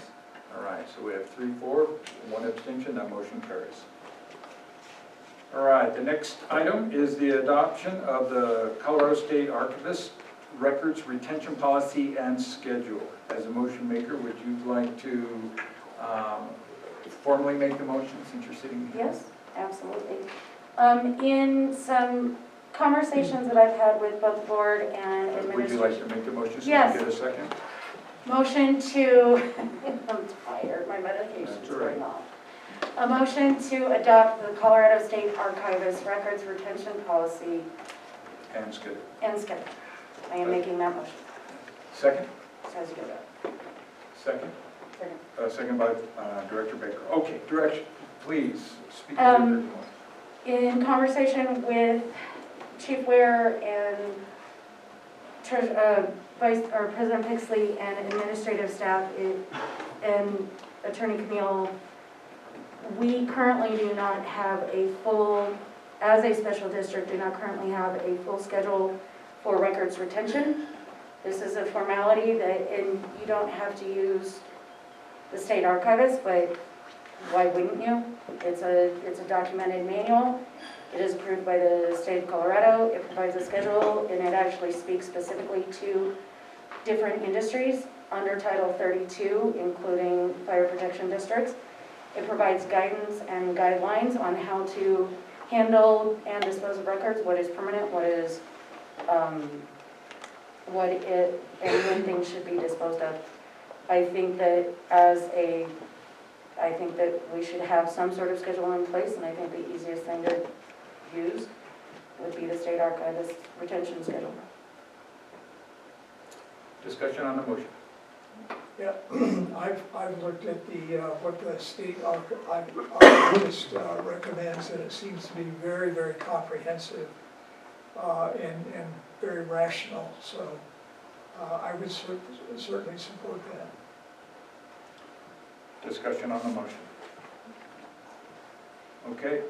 All right, so we have 3-4, 1 abstention, that motion carries. All right, the next item is the adoption of the Colorado State Archivist Records Retention Policy and Schedule. As a motion maker, would you like to formally make the motion since you're sitting here? Yes, absolutely. In some conversations that I've had with both board and Would you administration. like to make the motion so Yes. we get a second? Motion to, I'm tired, my medication's That's all right. going off. A motion to adopt the Colorado State Archivist Records Retention Policy And schedule. and schedule. I am making that motion. Second? Says you do that. Second? Second. Second by Director Baker. Okay, direction, please speak to Um, the In conversation with Chief Ware and President Pixley and administrative staff and Attorney Camille, we currently do not have a full, as a special district, do not currently have a full schedule for records retention. This is a formality that, and you don't have to use the state archivist, but why wouldn't you? It's a documented manual. It is approved by the state of Colorado. It provides a schedule, and it actually speaks specifically to different industries under Title 32, including fire protection districts. It provides guidance and guidelines on how to handle and dispose of records, what is permanent, and when things should be disposed of. I think that we should have some sort of schedule in place, and I think the easiest thing to use would be the state archivist retention schedule. discussion on the motion. Yeah, I've looked at what the state archivist recommends, and it seems to be very, very comprehensive and very rational, so I would certainly support that. Discussion on the motion. Okay,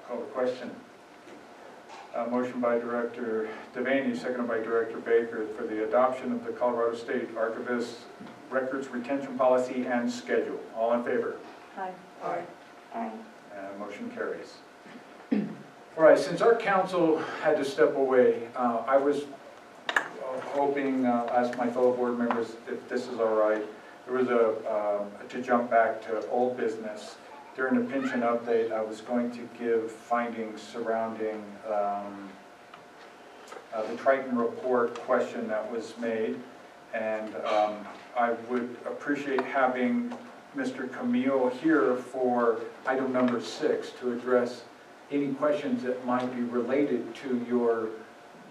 call the question. Motion by Director Devaney, seconded by Director Baker for the adoption of the Colorado State Archivist records retention policy and schedule. All in favor? Aye. Aye. Aye. And motion carries. All right, since our council had to step away, I was hoping, ask my fellow board members if this is all right. There was to jump back to old business. During the pension update, I was going to give findings surrounding the Triton report question that was made. And I would appreciate having Mr. Camille here for item number 6 to address any questions that might be related to your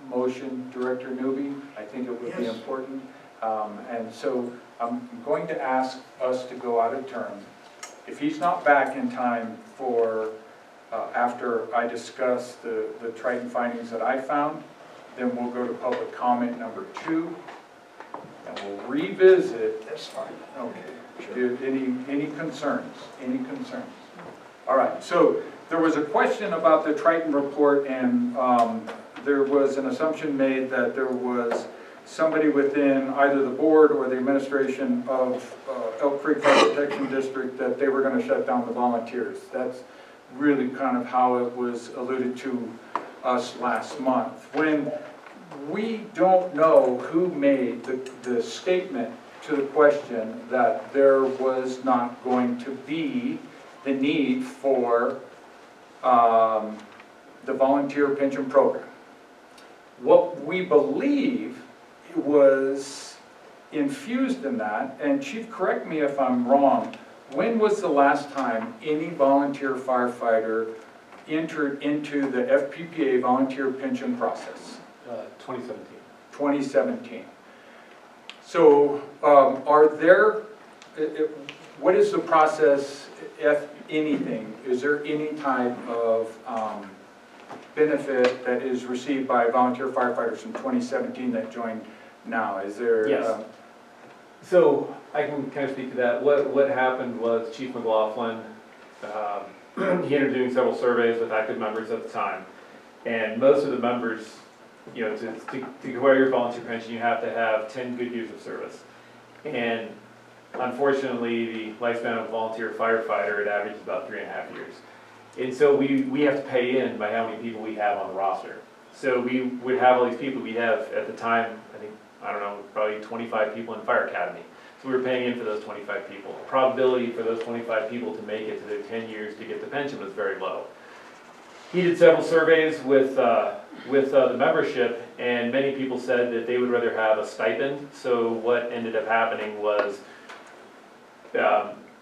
motion, Director Newby. I think it would be Yes. important. And so I'm going to ask us to go out of turn. If he's not back in time for after I discuss the Triton findings that I found, then we'll go to public comment number 2, and we'll revisit. That's fine. Okay. Any concerns? Any concerns? All right. So there was a question about the Triton report, and there was an assumption made that there was somebody within either the board or the administration of Elk Creek Fire Protection District that they were going to shut down the volunteers. That's really kind of how it was alluded to us last month. When we don't know who made the statement to the question that there was not going to be the need for the volunteer pension program. What we believe was infused in that, and Chief, correct me if I'm wrong, when was the last time any volunteer firefighter entered into the FPPA volunteer pension process? 2017. 2017. So are there, what is the process, if anything? Is there any type of benefit that is received by volunteer firefighters in 2017 that joined now? Is there? Yes. So I can kind of speak to that. What happened was Chief McLaughlin, he ended up doing several surveys with active members at the time. And most of the members, you know, to acquire your volunteer pension, you have to have 10 good years of service. And unfortunately, the lifespan of a volunteer firefighter, it averages about 3.5 years. And so we have to pay in by how many people we have on the roster. So we would have all these people. We have, at the time, I don't know, probably 25 people in Fire Academy. So we were paying in for those 25 people. The probability for those 25 people to make it to their 10 years to get the pension was very low. He did several surveys with the membership, and many people said that they would rather have a stipend. So what ended up happening was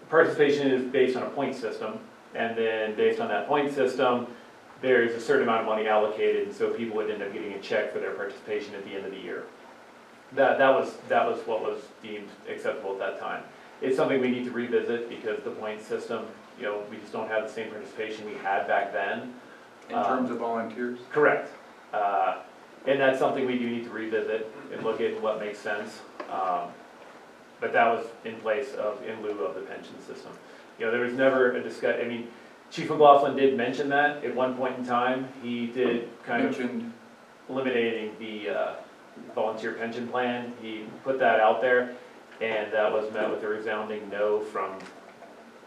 participation is based on a point system, and then based on that point system, there's a certain amount of money allocated, and so people would end up getting a check for their participation at the end of the year. That was what was deemed acceptable at that time. It's something we need to revisit because the point system, you know, we just don't have the same participation we had back then. In terms of volunteers? Correct. And that's something we do need to revisit and look at what makes sense. But that was in place of, in lieu of the pension system. You know, there was never a discussion. I mean, Chief McLaughlin did mention that at one point in time. He did kind of eliminating the volunteer pension plan. He put that out there, and that was met with a resounding no from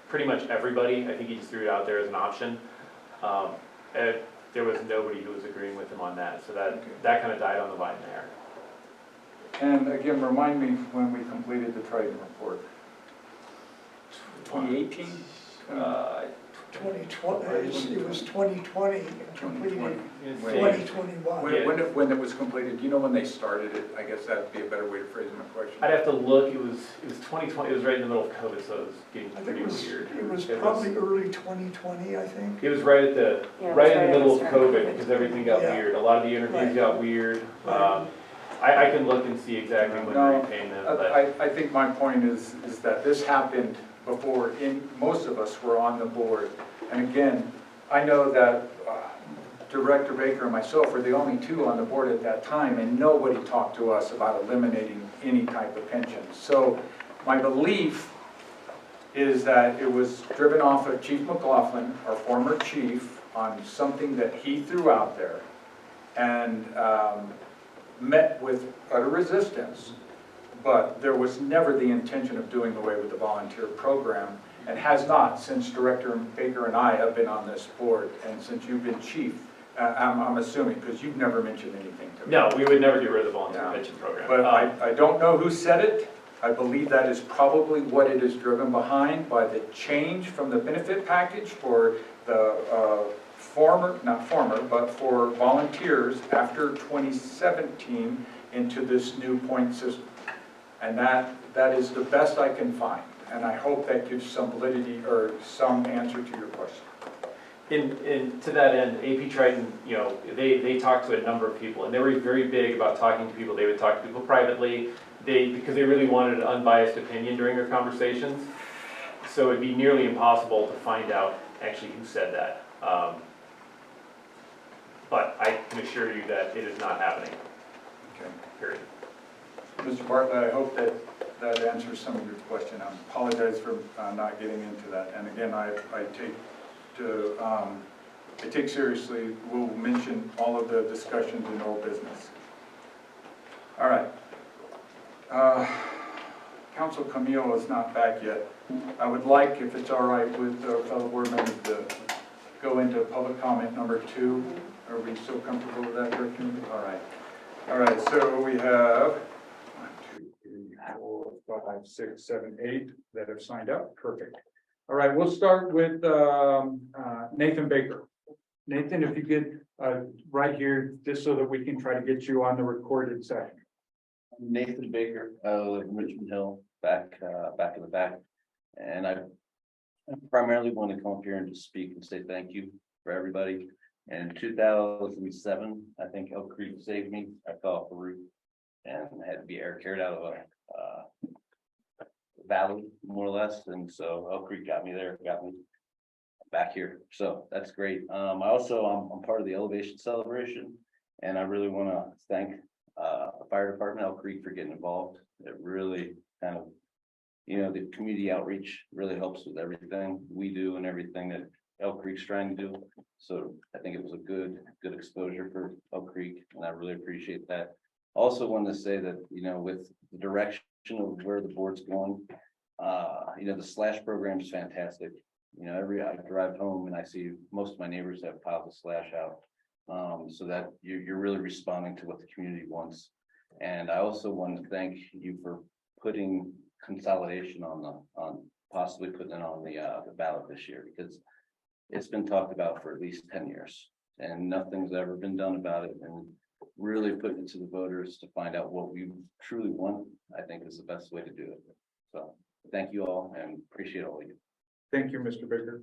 pretty much everybody. I think he just threw it out there as an option. There was nobody who was agreeing with him on that, so that kind of died on the vine there. And again, remind me when we completed the Triton report. 2018? 2020, it was 2020 and completed 2021. When it was completed, do you know when they started it? I guess that'd be a better way to phrase my question. I'd have to look. It was 2020. It was right in the middle of COVID, so it was getting pretty weird. It was probably early 2020, I think. It was right at the right in the middle of COVID because everything got weird. A lot of the interviews got weird. I can look and see exactly when they're paying them. But I think my point is that this happened before most of us were on the board. And again, I know that Director Baker and myself were the only two on the board at that time, and nobody talked to us about eliminating any type of pension. So my belief is that it was driven off of Chief McLaughlin, our former chief, on something that he threw out there and met with utter resistance but there was never the intention of doing away with the volunteer program, and has not since Director Baker and I have been on this board, and since you've been chief. I'm assuming, because you've never mentioned anything to me. No, we would never get rid of the volunteer pension program. But I don't know who said it. I believe that is probably what it is driven behind by the change from the benefit package for the but for volunteers after 2017 into this new point system. And that is the best I can find. And I hope that gives some validity or some answer to your question. To that end, AP Triton, you know, they talked to a number of people, and they were very big about talking to people. They would talk to people privately, because they really wanted an unbiased opinion during their conversations. So it'd be nearly impossible to find out actually who said that. But I can assure you that it is not happening. Okay. Period. Mr. Bartlett, I hope that answers some of your question. I apologize for not getting into that. And again, I take seriously, we'll mention all of the discussions in old business. All right. Council Camille is not back yet. I would like, if it's all right with the fellow board members, to go into public comment number 2. Are we still comfortable with that, Director? All right. All right, so we have 1, 2, 3, 4, 5, 6, 7, 8 that have signed up. Perfect. All right, we'll start with Nathan Baker. Nathan, if you get right here, just so that we can try to get you on the recorded session. Nathan Baker, I live in Richmond Hill, back in the back. And I primarily want to come up here and just speak and say thank you for everybody. In 2007, I think Elk Creek saved me. I fell off a roof and had to be air carried out of a valley, more or less. And so Elk Creek got me there, got me back here. So that's great. I'm part of the Elevation Celebration, and I really want to thank the fire department, Elk Creek, for getting involved. It really kind of, the community outreach really helps with everything we do and everything that Elk Creek's trying to do. So I think it was a good exposure for Elk Creek, and I really appreciate that. Also wanted to say that, with the direction of where the board's going, the slash program is fantastic. I drive home and I see most of my neighbors have piles of slash out. So that you're really responding to what the community wants. And I also want to thank you for putting consolidation on possibly putting it on the ballot this year, because it's been talked about for at least 10 years and nothing's ever been done about it. And really putting it to the voters to find out what we truly want, I think is the best way to do it. So thank you all and appreciate all of you. Thank you, Mr. Baker.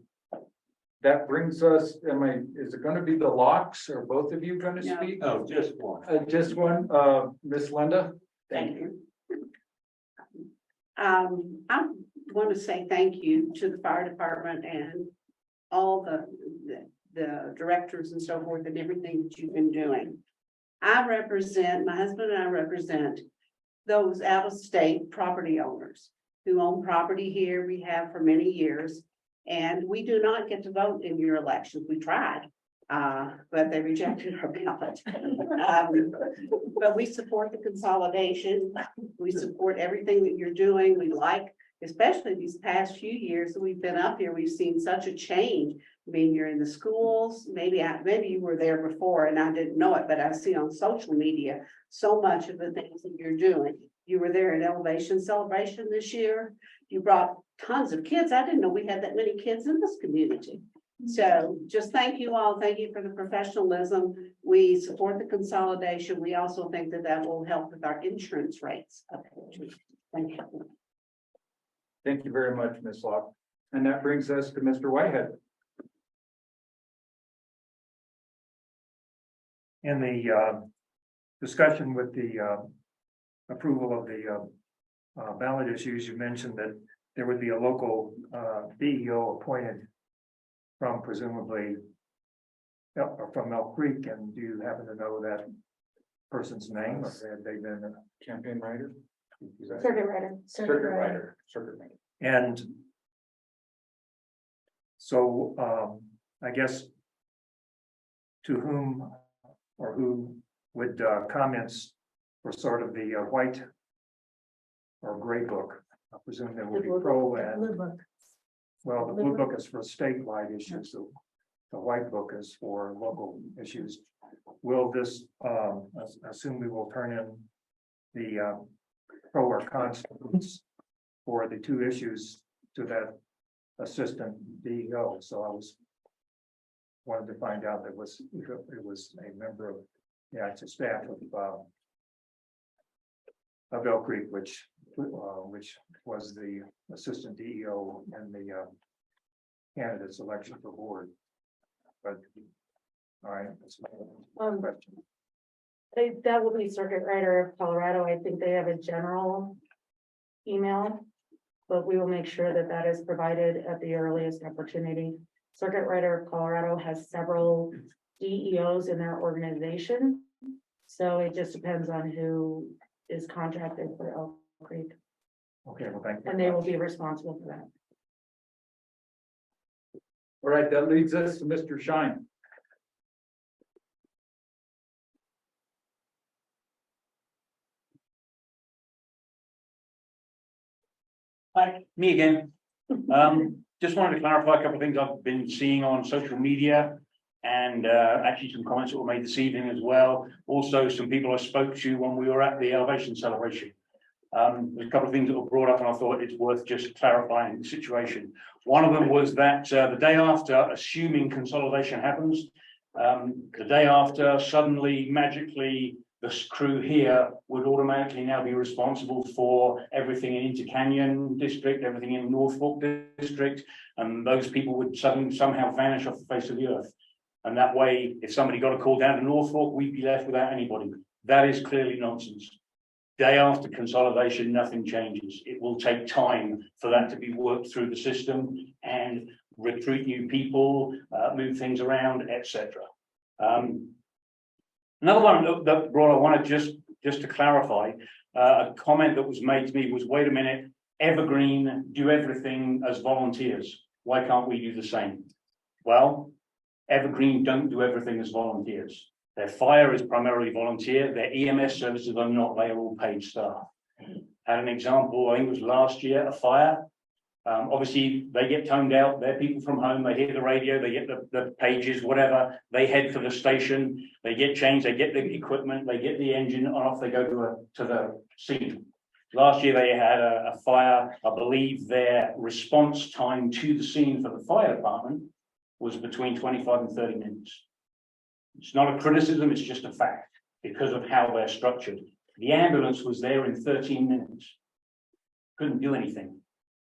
That brings us, is it going to be the Locks, or both of you going to speak? No, just one. Just one, Miss Linda? Thank you. I want to say thank you to the fire department and all the directors and so forth and everything that you've been doing. My husband and I represent those out-of-state property owners who own property here. We have for many years. And we do not get to vote in your elections. We tried, but they rejected our ballot. But we support the consolidation. We support everything that you're doing. We like, especially these past few years that we've been up here, we've seen such a change. I mean, you're in the schools, maybe you were there before and I didn't know it, but I see on social media so much of the things that you're doing. You were there at Elevation Celebration this year. You brought tons of kids. I didn't know we had that many kids in this community. So just thank you all. Thank you for the professionalism. We support the consolidation. We also think that will help with our insurance rates. Okay. Thank you. Thank you very much, Ms. Locke. And that brings us to Mr. Whitehead. In the discussion with the approval of the ballot issues, you mentioned that there would be a local BEO appointed from presumably from Elk Creek. And do you happen to know that person's name, or have they been a campaign writer? Circuit rider. And so I guess to whom or who would comments for sort of the white or gray book. I presume there will The be blue pro book, and, blue book. well, the blue blue book. book is for statewide issues. The white book is for local issues. Will this, assume we will turn in the pro or con statements for the two issues to that assistant DEO? So I wanted to find out that it was a member of, yeah, it's a staff of Elk Creek, which was the assistant DEO in the candidate selection for board. But, all right, that's my question. That will be Circuit Rider of Colorado. I think they have a general email, but we will make sure that that is provided at the earliest opportunity. Circuit Rider of Colorado has several DEOs in their organization, so it just depends on who is contracted for Elk Creek, Okay, well, thank you. and they will be responsible for that. All right, that leads us to Mr. Shine. Hi, me again. Just wanted to clarify a couple of things I've been seeing on social media and actually some comments that were made this evening as well. Also, some people I spoke to when we were at the elevation celebration. There's a couple of things that were brought up and I thought it's worth just clarifying the situation. One of them was that the day after, assuming consolidation happens, the day after, suddenly, magically, the crew here would automatically now be responsible for everything in Inter Canyon district, everything in Norfolk district, and those people would suddenly somehow vanish off the face of the earth. And that way, if somebody got a call down to Norfolk, we'd be left without anybody. That is clearly nonsense. Day after consolidation, nothing changes. It will take time for that to be worked through the system and recruit new people, move things around, etc. Another one that brought, I wanted just to clarify, a comment that was made to me was, wait a minute, Evergreen do everything as volunteers. Why can't we do the same? Well, Evergreen don't do everything as volunteers. Their fire is primarily volunteer. Their EMS services are not, they are all paid staff. Had an example, I think it was last year, a fire. Obviously, they get toned out. They're people from home. They hear the radio. They get the pages, whatever. They head for the station. They get changed. They get the equipment. They get the engine, and off they go to the scene. Last year, they had a fire. I believe their response time to the scene for the fire department was between 25 and 30 minutes. It's not a criticism. It's just a fact because of how they're structured. The ambulance was there in 13 minutes. Couldn't do anything,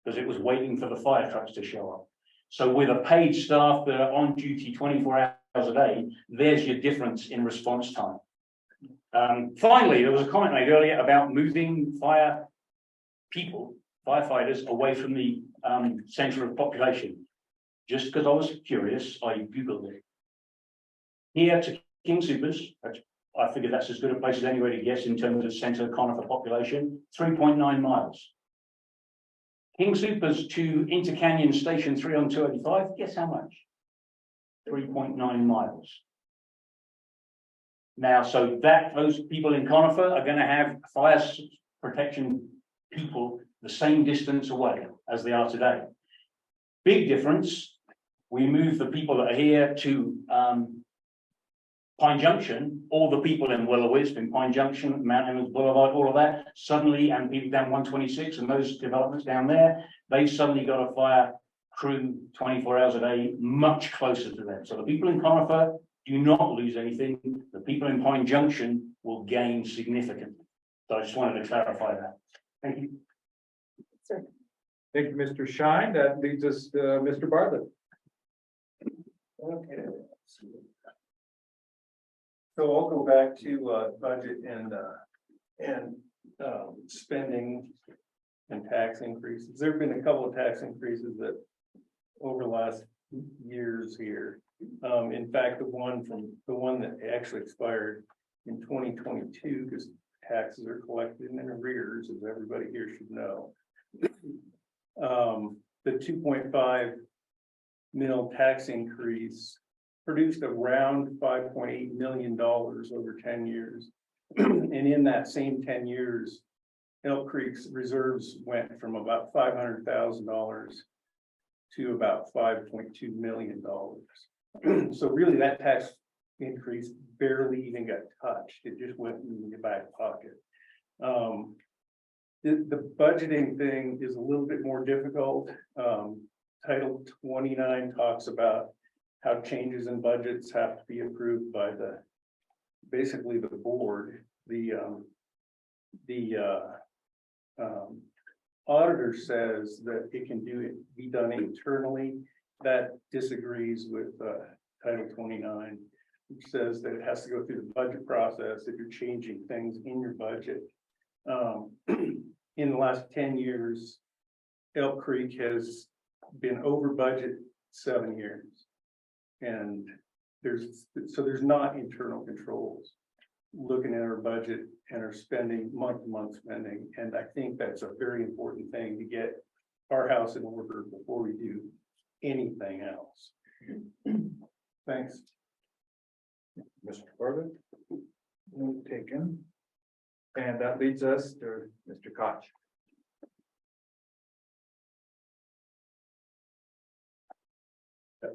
because it was waiting for the fire trucks to show up. So with a paid staff that are on duty 24 hours a day, there's your difference in response time. Finally, there was a comment made earlier about moving firefighters away from the center of population. Just because I was curious, I Googled it. Here to King Supers, I figure that's as good a place as anywhere to guess in terms of center conifer population, 3.9 miles. King Supers to Inter Canyon Station 3 on 285, guess how much? 3.9 miles. Now, so that those people in Conifer are going to have fire protection people the same distance away as they are today. Big difference, we move the people that are here to Pine Junction, all the people in Willow-Wisp, in Pine Junction, Mount Emmons Boulevard, all of that, suddenly, and people down 126 and those developments down there, they've suddenly got a fire crew 24 hours a day, much closer to them. So the people in Conifer do not lose anything. The people in Pine Junction will gain significantly. So I just wanted to clarify that. Thank you. Sir. Thank you, Mr. Shine. That leads us to Mr. Bartlett. Okay. So I'll go back to budget and spending and tax increases. There have been a couple of tax increases that over the last years here. In fact, the one that actually expired in 2022, because taxes are collected in arrears, as everybody here should know. The 2.5 mil tax increase produced around $5.8 million over 10 years. And in that same 10 years, Elk Creek's reserves went from about $500,000 to about $5.2 million. So really that tax increase barely even got touched. It just went in your back pocket. The budgeting thing is a little bit more difficult. Title 29 talks about how changes in budgets have to be approved by basically the board. The auditor says that it can be done internally. That disagrees with Title 29, which says that it has to go through the budget process if you're changing things in your budget. In the last 10 years, Elk Creek has been over budget 7 years. And there's not internal controls looking at our budget and our spending, month-to-month spending. And I think that's a very important thing to get our house in order before we do anything else. Thanks. Mr. Corbett? Note taken. And that leads us to Mr. Koch.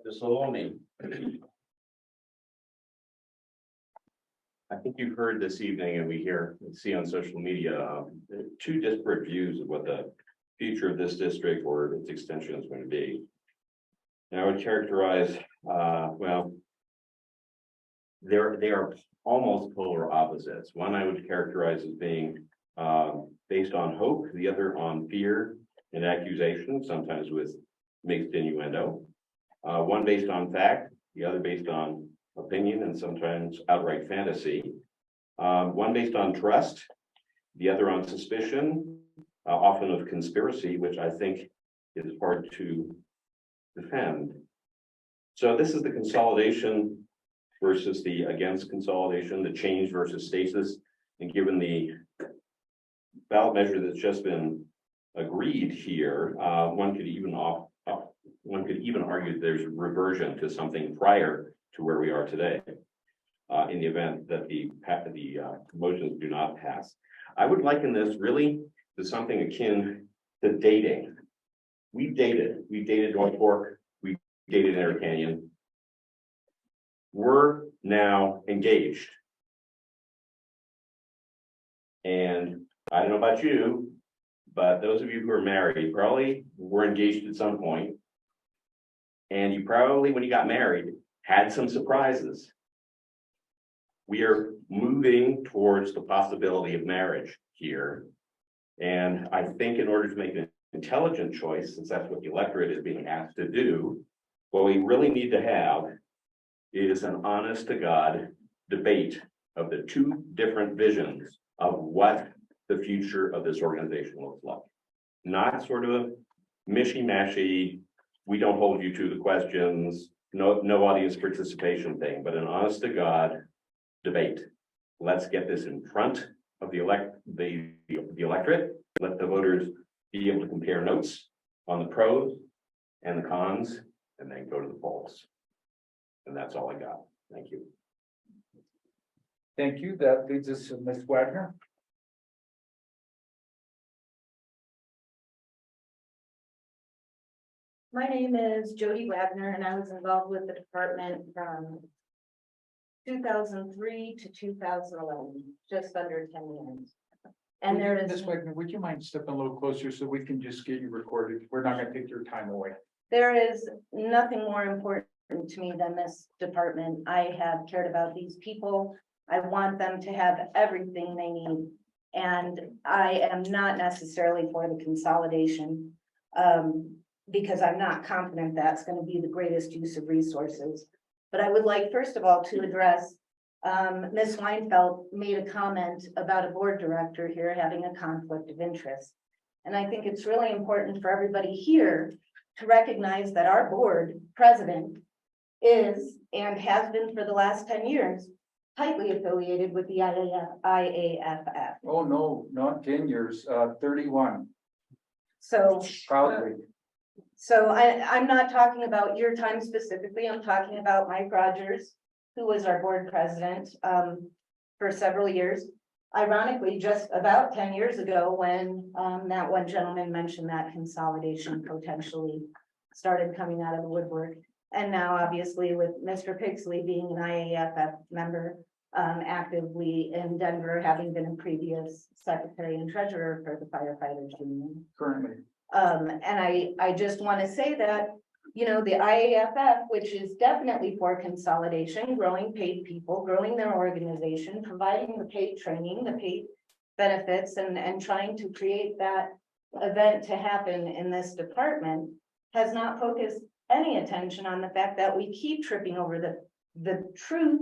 This will all me. I think you've heard this evening and we see on social media, two disparate views of what the future of this district or its extension is going to be. And I would characterize, well, they are almost polar opposites. One I would characterize as being based on hope, the other on fear and accusation, sometimes with mixed innuendo. One based on fact, the other based on opinion and sometimes outright fantasy. One based on trust, the other on suspicion, often of conspiracy, which I think is hard to defend. So this is the consolidation versus the against consolidation, the change versus stasis. And given the ballot measure that's just been agreed here, one could even argue that there's reversion to something prior to where we are today, in the event that the motions do not pass. I would liken this really to something akin to dating. We dated North Fork, we dated Inter Canyon. We're now engaged. And I don't know about you, but those of you who are married probably were engaged at some point. And you probably, when you got married, had some surprises. We are moving towards the possibility of marriage here. And I think in order to make an intelligent choice, since that's what the electorate is being asked to do, what we really need to have is an honest to God debate of the two different visions of what the future of this organization looks like. Not sort of a mishy-mashy, we don't hold you to the questions, no audience participation thing, but an honest to God debate. Let's get this in front of the electorate. Let the voters be able to compare notes on the pros and the cons, and then go to the polls. And that's all I got. Thank you. Thank you. That leads us to Ms. Wagner. My name is Jody Wagner, and I was involved with the department from 2003 to 2011, just under 10 years. And there is Ms. Wagner, would you mind stepping a little closer so we can just get you recorded? We're not going to take your time away. There is nothing more important to me than this department. I have cared about these people. I want them to have everything they need. And I am not necessarily for the consolidation because I'm not confident that's going to be the greatest use of resources. But I would like, first of all, to address Ms. Weinfeld made a comment about a board director here having a conflict of interest. And I think it's really important for everybody here to recognize that our board president is and has been for the last 10 years tightly affiliated with the IAFF. Oh, no, not 10 years, 31. So proudly. So I'm not talking about your time specifically. I'm talking about Mike Rogers, who was our board president for several years. ironically, just about 10 years ago, when that one gentleman mentioned that consolidation potentially started coming out of the woodwork. And now, obviously, with Mr. Pixley being an IAFF member, actively in Denver, having been a previous secretary and treasurer for the firefighters union. Currently. And I just want to say that, you know, the IAFF, which is definitely for consolidation, growing paid people, growing their organization, providing the paid training, the paid benefits, and trying to create that event to happen in this department, has not focused any attention on the fact that we keep tripping over the truth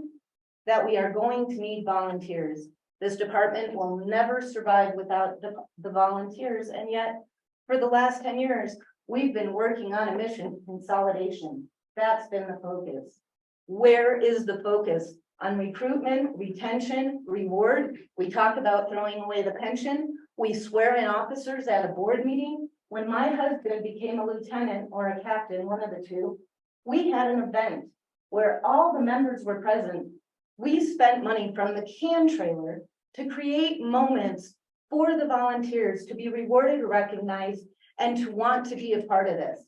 that we are going to need volunteers. This department will never survive without the volunteers, and yet for the last 10 years, we've been working on a mission consolidation. That's been the focus. Where is the focus? On recruitment, retention, reward. We talk about throwing away the pension. We swear in officers at a board meeting. When my husband became a lieutenant or a captain, one of the two, we had an event where all the members were present. We spent money from the can trailer to create moments for the volunteers to be rewarded, recognized, and to want to be a part of this.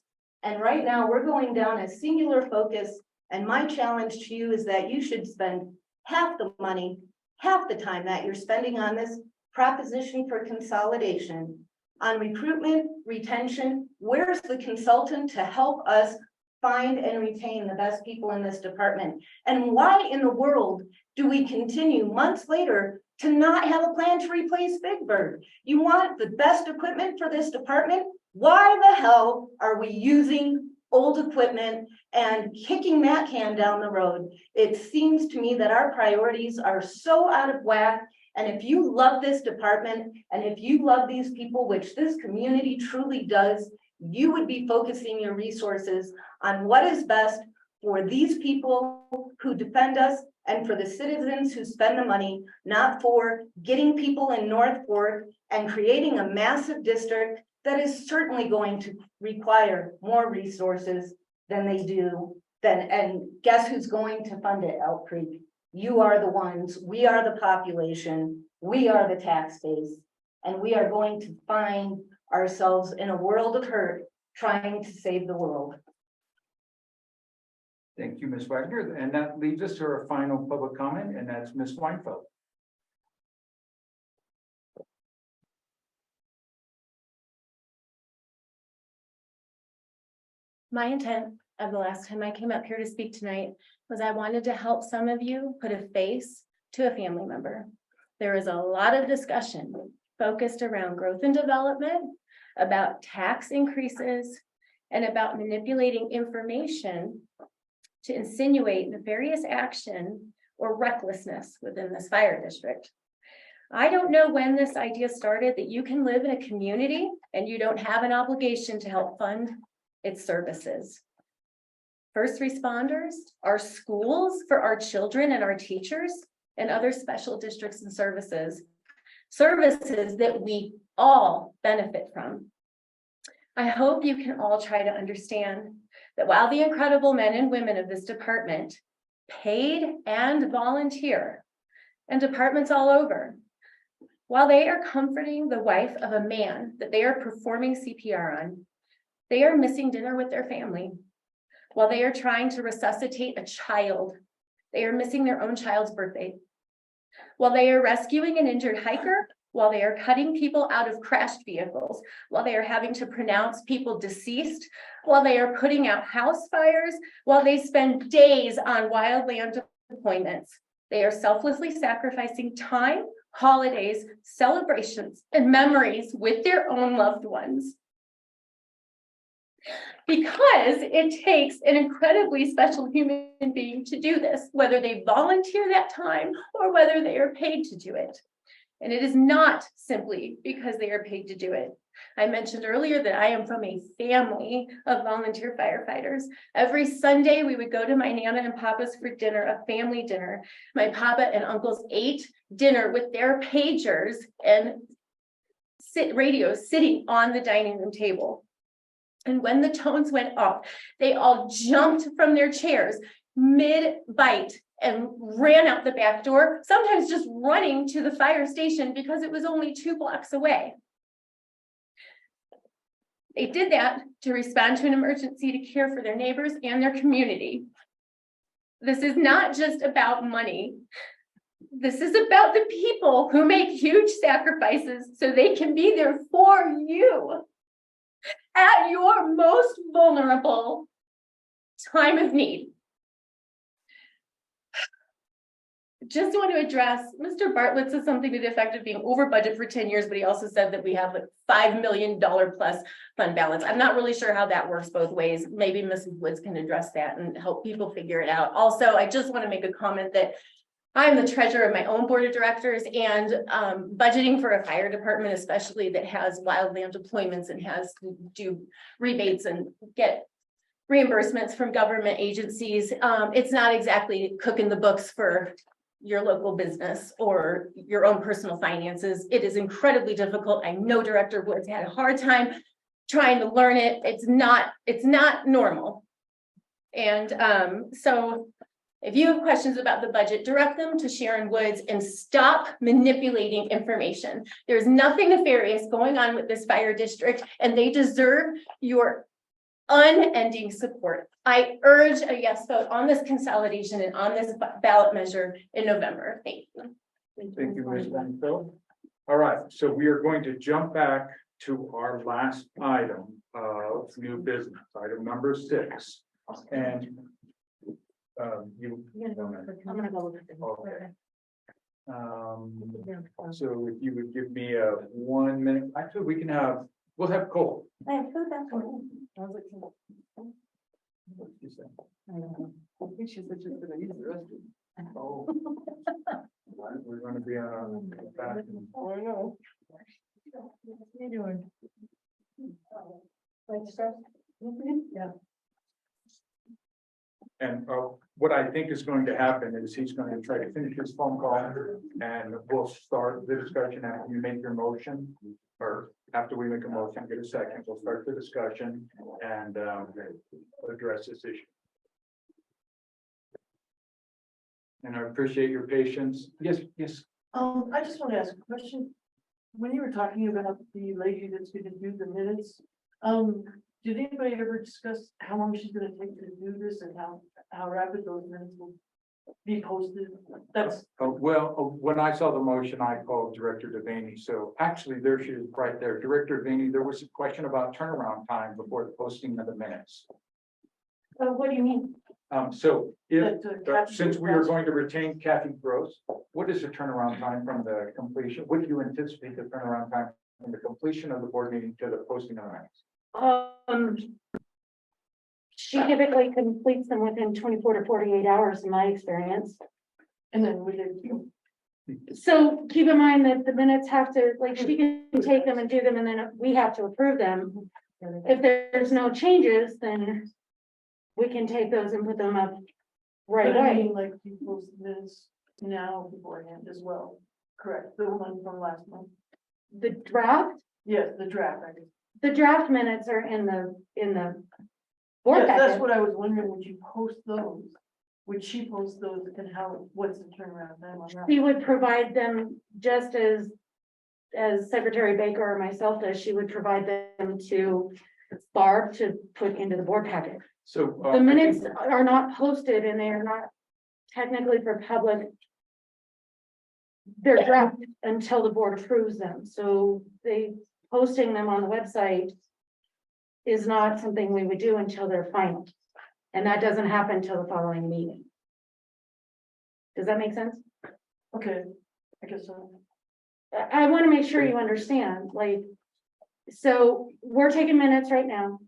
And right now we're going down a singular focus. And my challenge to you is that you should spend half the money, half the time that you're spending on this proposition for consolidation, on recruitment, retention. Where's the consultant to help us find and retain the best people in this department? And why in the world do we continue months later to not have a plan to replace Big Bird? You want the best equipment for this department? Why the hell are we using old equipment and kicking that can down the road? It seems to me that our priorities are so out of whack. And if you love this department, and if you love these people, which this community truly does, you would be focusing your resources on what is best for these people who defend us and for the citizens who spend the money, not for getting people in North Fork and creating a massive district that is certainly going to require more resources than they do. And guess who's going to fund it, Elk Creek? You are the ones. We are the population. We are the tax base. And we are going to find ourselves in a world of hurt trying to save the world. Thank you, Ms. Wagner. And that leads us to our final public comment, and that's Ms. Weinfeld. My intent of the last time I came up here to speak tonight was I wanted to help some of you put a face to a family member. There is a lot of discussion focused around growth and development, about tax increases, and about manipulating information to insinuate nefarious action or recklessness within this fire district. I don't know when this idea started that you can live in a community and you don't have an obligation to help fund its services. First responders, our schools for our children and our teachers, and other special districts and services that we all benefit from. I hope you can all try to understand that while the incredible men and women of this department, paid and volunteer, and departments all over, while they are comforting the wife of a man that they are performing CPR on, they are missing dinner with their family. While they are trying to resuscitate a child, they are missing their own child's birthday. While they are rescuing an injured hiker, while they are cutting people out of crashed vehicles, while they are having to pronounce people deceased, while they are putting out house fires, while they spend days on wildland deployments, they are selflessly sacrificing time, holidays, celebrations, and memories with their own loved ones. Because it takes an incredibly special human being to do this, whether they volunteer that time or whether they are paid to do it. And it is not simply because they are paid to do it. I mentioned earlier that I am from a family of volunteer firefighters. Every Sunday, we would go to my Nana and Papa's for dinner, a family dinner. My Papa and uncles ate dinner with their pagers and radios sitting on the dining room table. And when the tones went up, they all jumped from their chairs mid-bite and ran out the back door, sometimes just running to the fire station because it was only 2 blocks away. They did that to respond to an emergency, to care for their neighbors and their community. This is not just about money. This is about the people who make huge sacrifices so they can be there for you at your most vulnerable time of need. Just want to address, Mr. Bartlett said something to the effect of being over budget for 10 years, but he also said that we have like $5 million plus fund balance. I'm not really sure how that works both ways. Maybe Mrs. Woods can address that and help people figure it out. Also, I just want to make a comment that I'm the treasurer of my own board of directors, and budgeting for a fire department, especially that has wildland deployments and has to do rebates and get reimbursements from government agencies. It's not exactly cooking the books for your local business or your own personal finances. It is incredibly difficult. I know Director Woods had a hard time trying to learn it. It's not normal. And so if you have questions about the budget, direct them to Sharon Woods and stop manipulating information. There's nothing nefarious going on with this fire district, and they deserve your unending support. I urge a yes vote on this consolidation and on this ballot measure in November. Thank you. Thank you, Ms. Lanfeld. All right, so we are going to jump back to our last item of new business, item number 6. And I'm gonna go look at the. okay. So if you would give me a 1 minute, actually, we'll have Cole. I have food, that's one. What did you say? I don't know. I think she said she's gonna use the restroom. Oh. Right, we're gonna be on a bathroom. Oh, I know. What are you doing? Like stuff? Yeah. And what I think is going to happen is he's going to try to finish his phone call, and we'll start the discussion after you make your motion, or after we make a motion, get a second, we'll start the discussion and address this issue. And I appreciate your patience. Yes, yes. I just want to ask a question. When you were talking about the lady that's gonna do the minutes, did anybody ever discuss how long she's gonna take to do this and how rapid those minutes will be posted? That's, When I saw the motion, I called Director Devaney. So actually, there she is right there. Director Devaney, there was a question about turnaround time before the posting of the minutes. What do you mean? So if, Kathy since we are Gross. going to retain Kathy Gross, what is the turnaround time from the completion? What do you anticipate the turnaround time from the completion of the board meeting to the posting of the minutes? She typically completes them within 24 to 48 hours, in my experience. and then we did, So keep in mind that the minutes have to, like, she can take them and do them, and then we have to approve them. If there's no changes, then we can take those and put them up right but I away. mean, like, you post the minutes now beforehand as well, correct? The one from last month? The draft, Yes, the draft, I guess. the draft minutes are in the board Yes, that's packet. what I was wondering, would you post those? Would she post those, and what's the turnaround time on that? She would provide them just as Secretary Baker or myself does. She would provide them to Barb to put into the board packet. So The minutes are not posted and they are not technically for public. They're draft until the board approves them, so posting them on the website is not something we would do until they're final. And that doesn't happen until the following meeting. Does that make sense? Okay, I guess so. I want to make sure you understand, like, so we're taking minutes right now.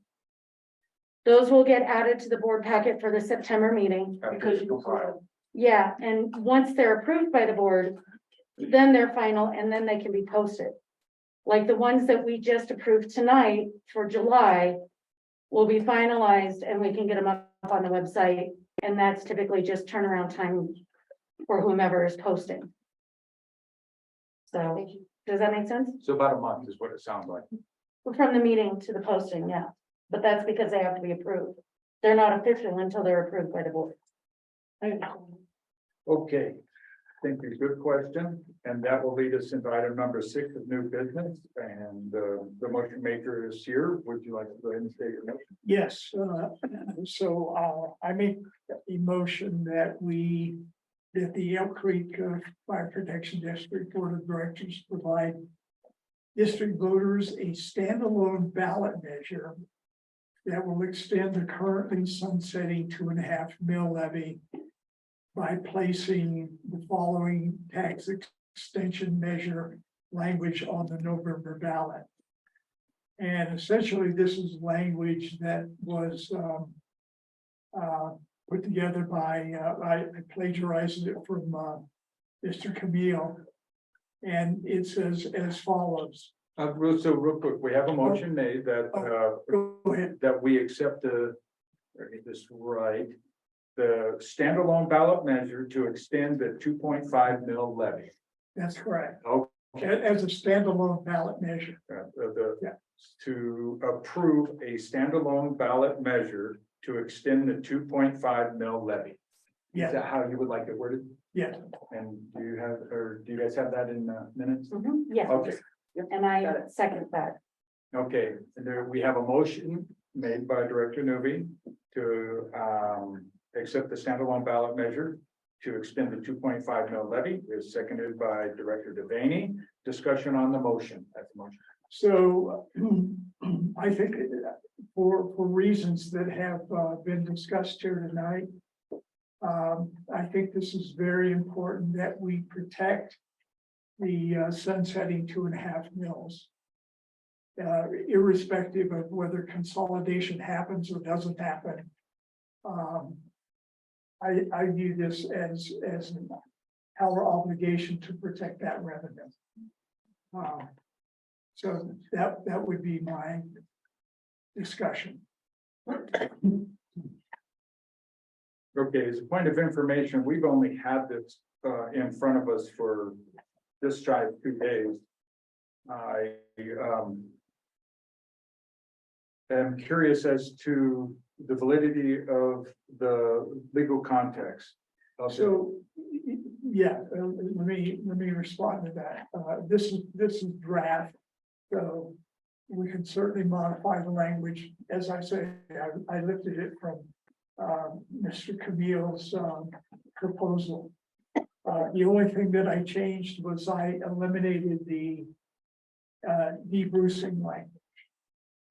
Those will get added to the board packet for the September meeting. Because you can. Yeah, and once they're approved by the board, then they're final and then they can be posted. Like the ones that we just approved tonight for July will be finalized and we can get them up on the website. And that's typically just turnaround time for whomever is posting. So, does that make sense? So about a month is what it sounds like. From the meeting to the posting, yeah. But that's because they have to be approved. They're not official until they're approved by the board. Okay, thank you, good question, and that will lead us into item number 6 of new business, and the motion maker is here. Would you like to go ahead and state your motion? Yes, I make a motion that the Elk Creek Fire Protection District Board of Directors provide district voters a standalone ballot measure that will extend the currently sunsetting 2.5 mil levy by placing the following tax extension measure language on the November ballot. And essentially, this is language that was put together by, I plagiarized it from Mr. Camille. And it says as follows. So real quick, we have a motion made that, Go ahead. that we accept let me get this right, the standalone ballot measure to extend the 2.5 mil levy. That's correct. Okay. As a standalone ballot measure. To approve a standalone ballot measure to extend the 2.5 mil levy. Yeah. Is that how you would like it worded? Yes. And do you guys have that in minutes? Yes. Okay, And I second that. okay, and there, we have a motion made by Director Newby to accept the standalone ballot measure to extend the 2.5 mil levy, is seconded by Director Devaney. Discussion on the motion, that's the motion. So I think for reasons that have been discussed here tonight, I think this is very important that we protect the sunsetting 2.5 mils. Irrespective of whether consolidation happens or doesn't happen. I view this as our obligation to protect that revenue. So that would be my discussion. Okay, as a point of information, we've only had this in front of us for this shy of 2 days. I am curious as to the validity of the legal context. So, yeah, let me respond to that. This is draft, so we can certainly modify the language. As I say, I lifted it from Mr. Camille's proposal. The only thing that I changed was I eliminated the debrucing language.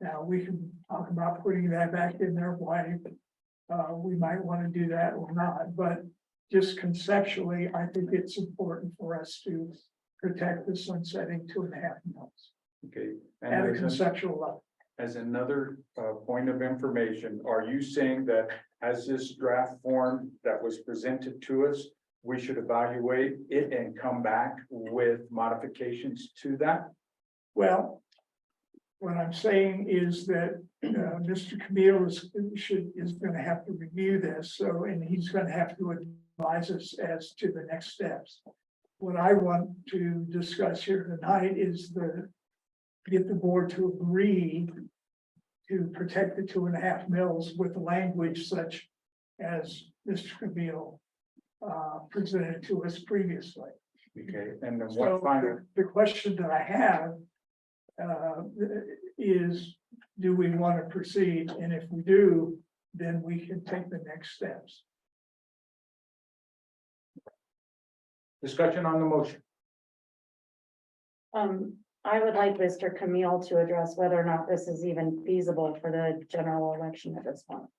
Now, we can talk about putting that back in there, why we might want to do that or not, but just conceptually, I think it's important for us to protect the sunsetting 2.5 mils. Okay. At a conceptual level. As another point of information, are you saying that as this draft form that was presented to us, we should evaluate it and come back with modifications to that? Well, what I'm saying is that Mr. Camille is going to have to review this, so, and he's going to have to advise us as to the next steps. What I want to discuss here tonight is get the board to agree to protect the 2.5 mils with language such as Mr. Camille presented to us previously. Okay, and then So what final? the question that I have is, do we want to proceed? And if we do, then we can take the next steps. Discussion on the motion. I would like Mr. Camille to address whether or not this is even feasible for the general election at this point.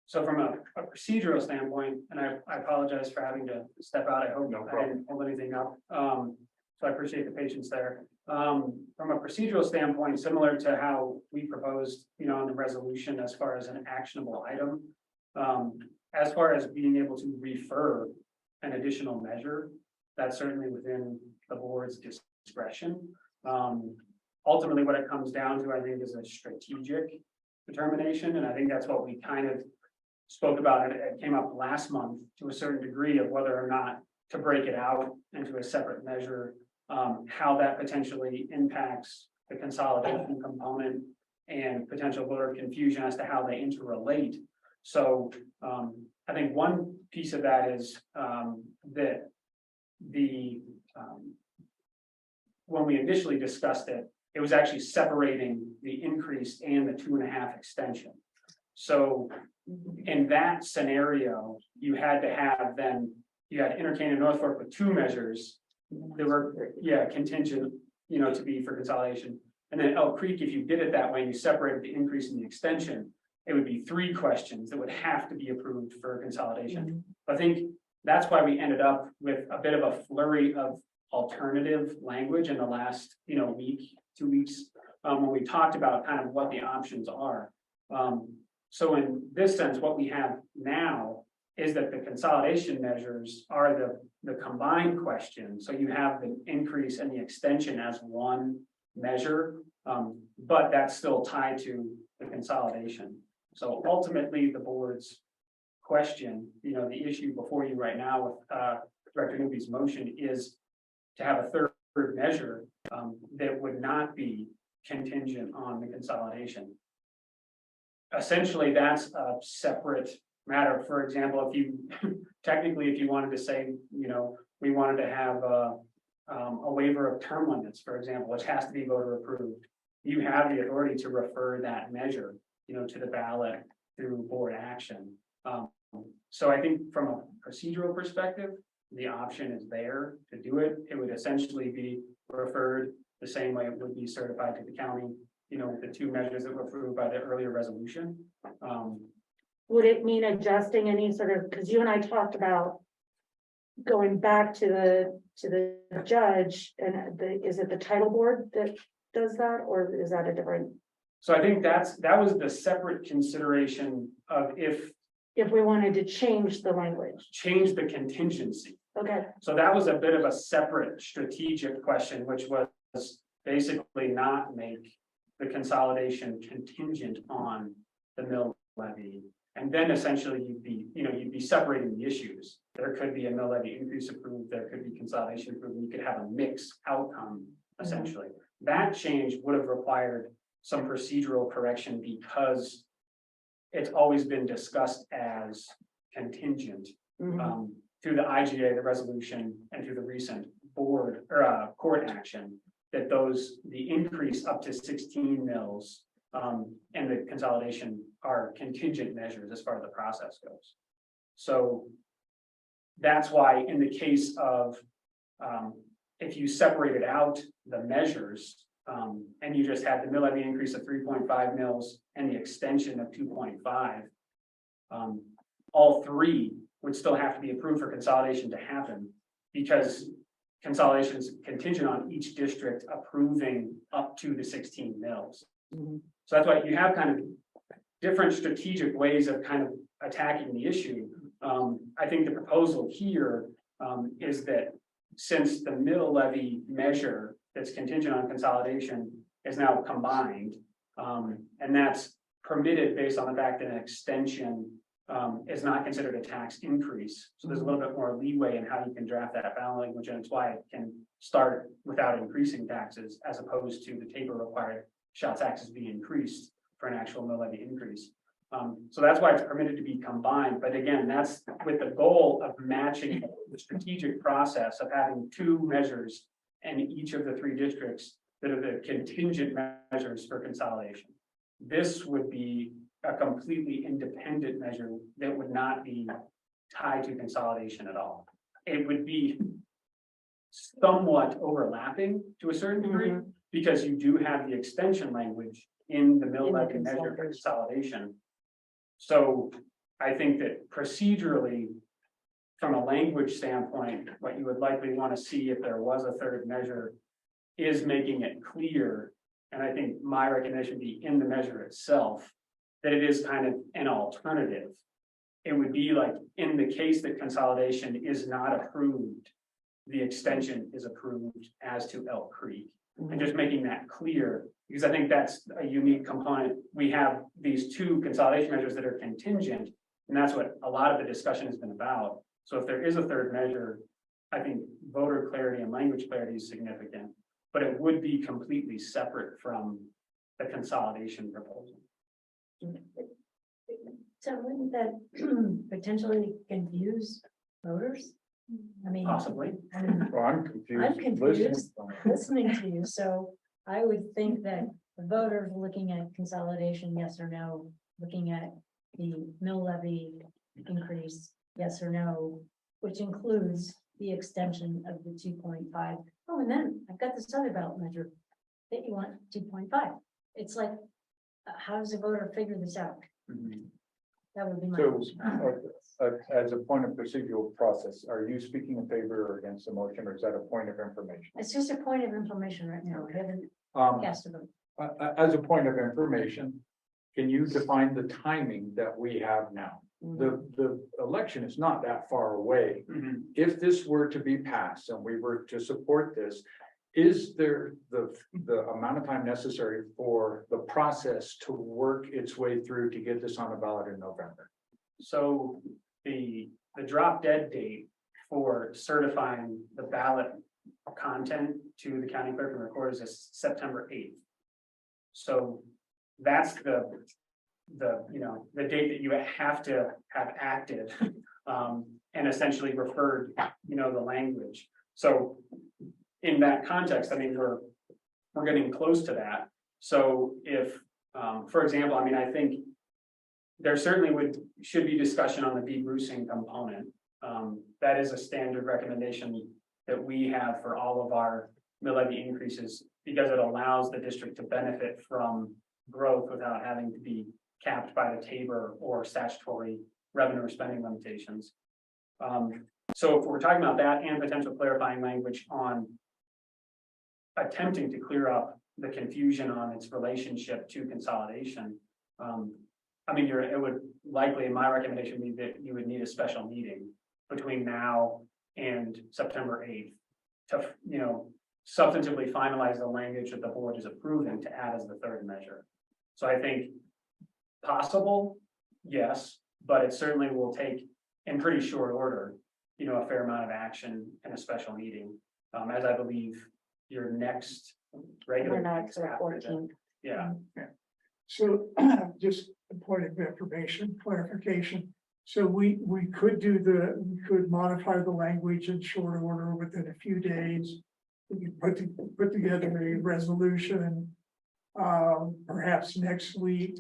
So from a procedural standpoint, and I apologize for having to step out, I hope No I didn't hold anything up. So I appreciate the patience there. From a procedural standpoint, similar to how we proposed, in the resolution as far as an actionable item. As far as being able to refer an additional measure, that's certainly within the board's discretion. Ultimately, what it comes down to, I think, is a strategic determination, and I think that's what we kind of spoke about. It came up last month to a certain degree of whether or not to break it out into a separate measure, how that potentially impacts the consolidation component and potential voter confusion as to how they interrelate. So I think one piece of that is that when we initially discussed it, it was actually separating the increase and the 2.5 extension. So in that scenario, you had to have then, you had Entertainment and North Fork with 2 measures. There were, contingent, to be for consolidation. And then Elk Creek, if you did it that way, you separated the increase and the extension, it would be 3 questions that would have to be approved for consolidation. I think that's why we ended up with a bit of a flurry of alternative language in the last, week, 2 weeks, when we talked about kind of what the options are. So in this sense, what we have now is that the consolidation measures are the combined question. So you have the increase and the extension as one measure, but that's still tied to the consolidation. So ultimately, the board's question, the issue before you right now with Director Newby's motion is to have a third measure that would not be contingent on the consolidation. Essentially, that's a separate matter. For example, if you technically, if you wanted to say, we wanted to have a waiver of term limits, for example, which has to be voter approved, you have the authority to refer that measure, to the ballot through board action. So I think from a procedural perspective, the option is there to do it. It would essentially be referred the same way it would be certified to the county, with the 2 measures that were approved by the earlier resolution. Would it mean adjusting any sort of, because you and I talked about going back to the judge, and is it the title board that does that, or is that a different? So I think that was the separate consideration of if we wanted to change the language. Change the contingency. Okay. So that was a bit of a separate strategic question, which was basically not make the consolidation contingent on the mill levy. And then essentially you'd be separating the issues. There could be a mill levy increase approved, there could be consolidation approved, and you could have a mixed outcome, essentially. That change would have required some procedural correction because it's always been discussed as contingent through the IGA, the resolution, and through the recent board or court action, that the increase up to 16 mills and the consolidation are contingent measures as far as the process goes. So that's why in the case of if you separated out the measures and you just had the mill levy increase of 3.5 mills and the extension of 2.5, all 3 would still have to be approved for consolidation to happen because consolidation is contingent on each district approving up to the 16 mills. So that's why you have kind of different strategic ways of kind of attacking the issue. I think the proposal here is that since the mill levy measure that's contingent on consolidation is now combined, and that's permitted based on the fact that an extension is not considered a tax increase. So there's a little bit more leeway in how you can draft that ballot language, and it's why it can start without increasing taxes as opposed to the taper required shall taxes be increased for an actual mill levy increase. So that's why it's permitted to be combined. But again, that's with the goal of matching the strategic process of having 2 measures in each of the 3 districts that are the contingent measures for consolidation. This would be a completely independent measure that would not be tied to consolidation at all. It would be somewhat overlapping to a certain degree because you do have the extension language in the mill levy measure for consolidation. So I think that procedurally, from a language standpoint, what you would likely want to see if there was a third measure is making it clear, and I think my recommendation would be in the measure itself, that it is kind of an alternative. It would be like in the case that consolidation is not approved, the extension is approved as to Elk Creek. And just making that clear, because I think that's a unique component. We have these 2 consolidation measures that are contingent, and that's what a lot of the discussion has been about. So if there is a third measure, I think voter clarity and language clarity is significant, but it would be completely separate from the consolidation proposal. So wouldn't that potentially confuse voters? I mean. Possibly. I mean, Well, I'm confused. I'm confused listening. listening to you, so I would think that the voters looking at consolidation, yes or no, looking at the mill levy increase, yes or no, which includes the extension of the 2.5. Oh, and then I've got this other ballot measure that you want 2.5. It's like, how does a voter figure this out? That would be my So, question. as a point of procedural process, are you speaking in favor or against the motion, or is that a point of information? It's just a point of information right now. I haven't cast a vote. As a point of information, can you define the timing that we have now? The election is not that far away. If this were to be passed and we were to support this, is there the amount of time necessary for the process to work its way through to get this on the ballot in November? So the drop dead date for certifying the ballot content to the county clerk and recorders is September 8th. So that's the the date that you have to have acted and essentially referred, the language. So in that context, I mean, we're getting close to that. So if, for example, I mean, I think there certainly should be discussion on the debrucing component. That is a standard recommendation that we have for all of our mill levy increases, because it allows the district to benefit from growth without having to be capped by the TABOR or statutory revenue or spending limitations. So if we're talking about that and potential clarifying language on attempting to clear up the confusion on its relationship to consolidation, I mean, it would likely, in my recommendation, be that you would need a special meeting between now and September 8th to, substantively finalize the language that the board is approving to add as the third measure. So I think possible, yes, but it certainly will take in pretty short order, a fair amount of action in a special meeting, as I believe your next regular. We're not meeting is till after that. 14th. Yeah. So just a point of information, clarification. So we could modify the language in short order within a few days. We could put together a resolution, perhaps next week,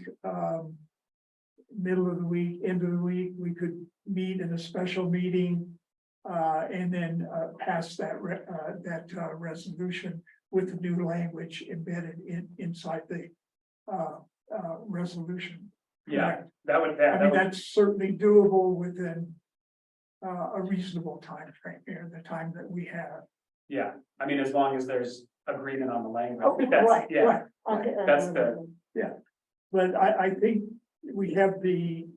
middle of the week, end of the week, we could meet in a special meeting, and then pass that resolution with the new language embedded inside the resolution. Yeah, Correct? I mean, that's certainly doable within a reasonable time frame here, the time that we have. Yeah, I mean, as long as there's agreement on the language. Oh, That's- right, yeah, right. Okay, That's the, Yeah, but I think we have the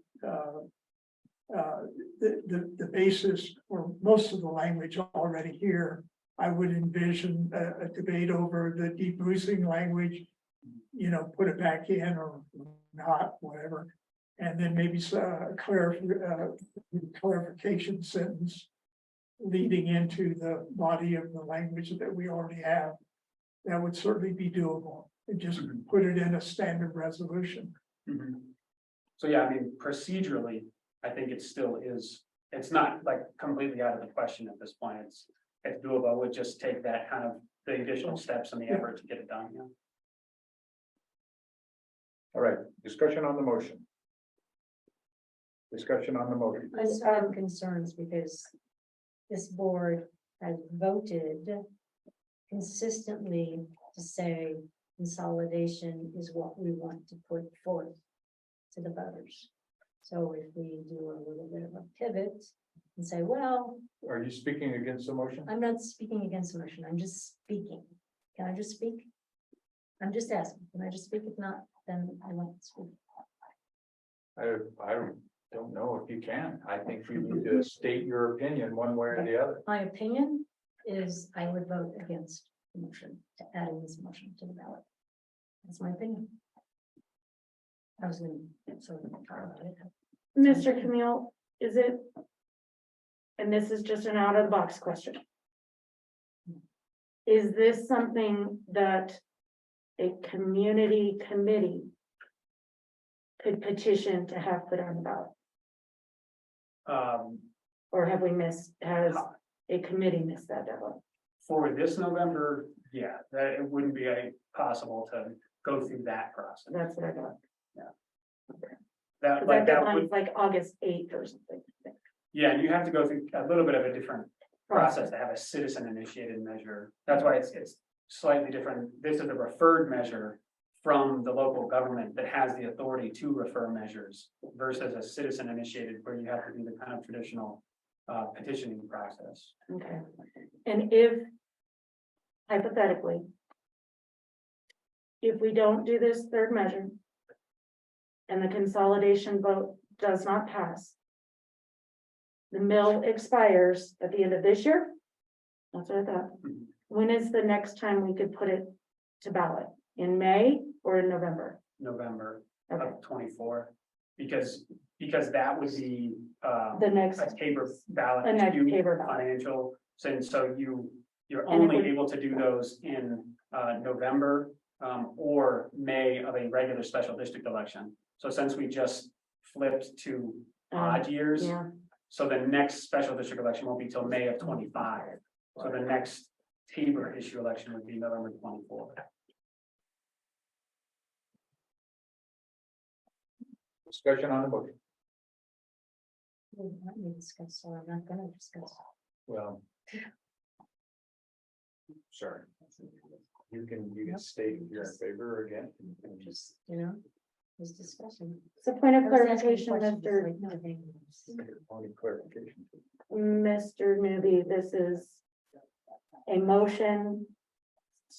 basis for most of the language already here. I would envision a debate over the debrucing language, put it back in or not, whatever. And then maybe clarification sentence leading into the body of the language that we already have. That would certainly be doable, and just put it in a standard resolution. So yeah, I mean, procedurally, I think it still is, it's not like completely out of the question at this point. It's doable. It would just take that kind of the additional steps and the effort to get it done, All right, discussion on the motion. Discussion on the motion. I just have concerns because this board has voted consistently to say consolidation is what we want to put forth to the voters. So if we do a little bit of a pivot and say, well, Are you speaking against the motion? I'm not speaking against the motion, I'm just speaking. Can I just speak? I'm just asking, can I just speak? If not, then I won't speak. I don't know if you can. I think you need to state your opinion one way or the other. My opinion is I would vote against the motion, to adding this motion to the ballot. That's my opinion. I was gonna sort of talk about it. Mr. Camille, is it, and this is just an out of the box question. Is this something that a community committee could petition to have put on the ballot? Um, Or have we missed, has a committee missed that deadline? For this November, yeah, that it wouldn't be possible to go through that process. That's what I thought. That, But like, that that would, deadline's like August 8th or something. yeah, and you have to go through a little bit of a different process to have a citizen initiated measure. That's why it's slightly different. This is a referred measure from the local government that has the authority to refer measures versus a citizen initiated where you have to do the kind of traditional petitioning process. Okay, and if, hypothetically, if we don't do this third measure and the consolidation vote does not pass, the mill expires at the end of this year? That's what I thought. When is the next time we could put it to ballot? In May or in November? November Okay. of 24, because that would be The next, a Tabor ballot. the next issue, Tabor ballot. Financial, so you're And it only would- able to do those in November or May of a regular special district election. So since we just flipped to odd years, Yeah, so the next special district election won't be till May of 25. So the next Tabor issue election would be November 24. Discussion on the motion. we might need to discuss, so I'm not gonna discuss. Well. Sorry. You can state if you're in favor or against. Just, was discussing. So point of clarification, Only clarification. Mr. Newby, this is a motion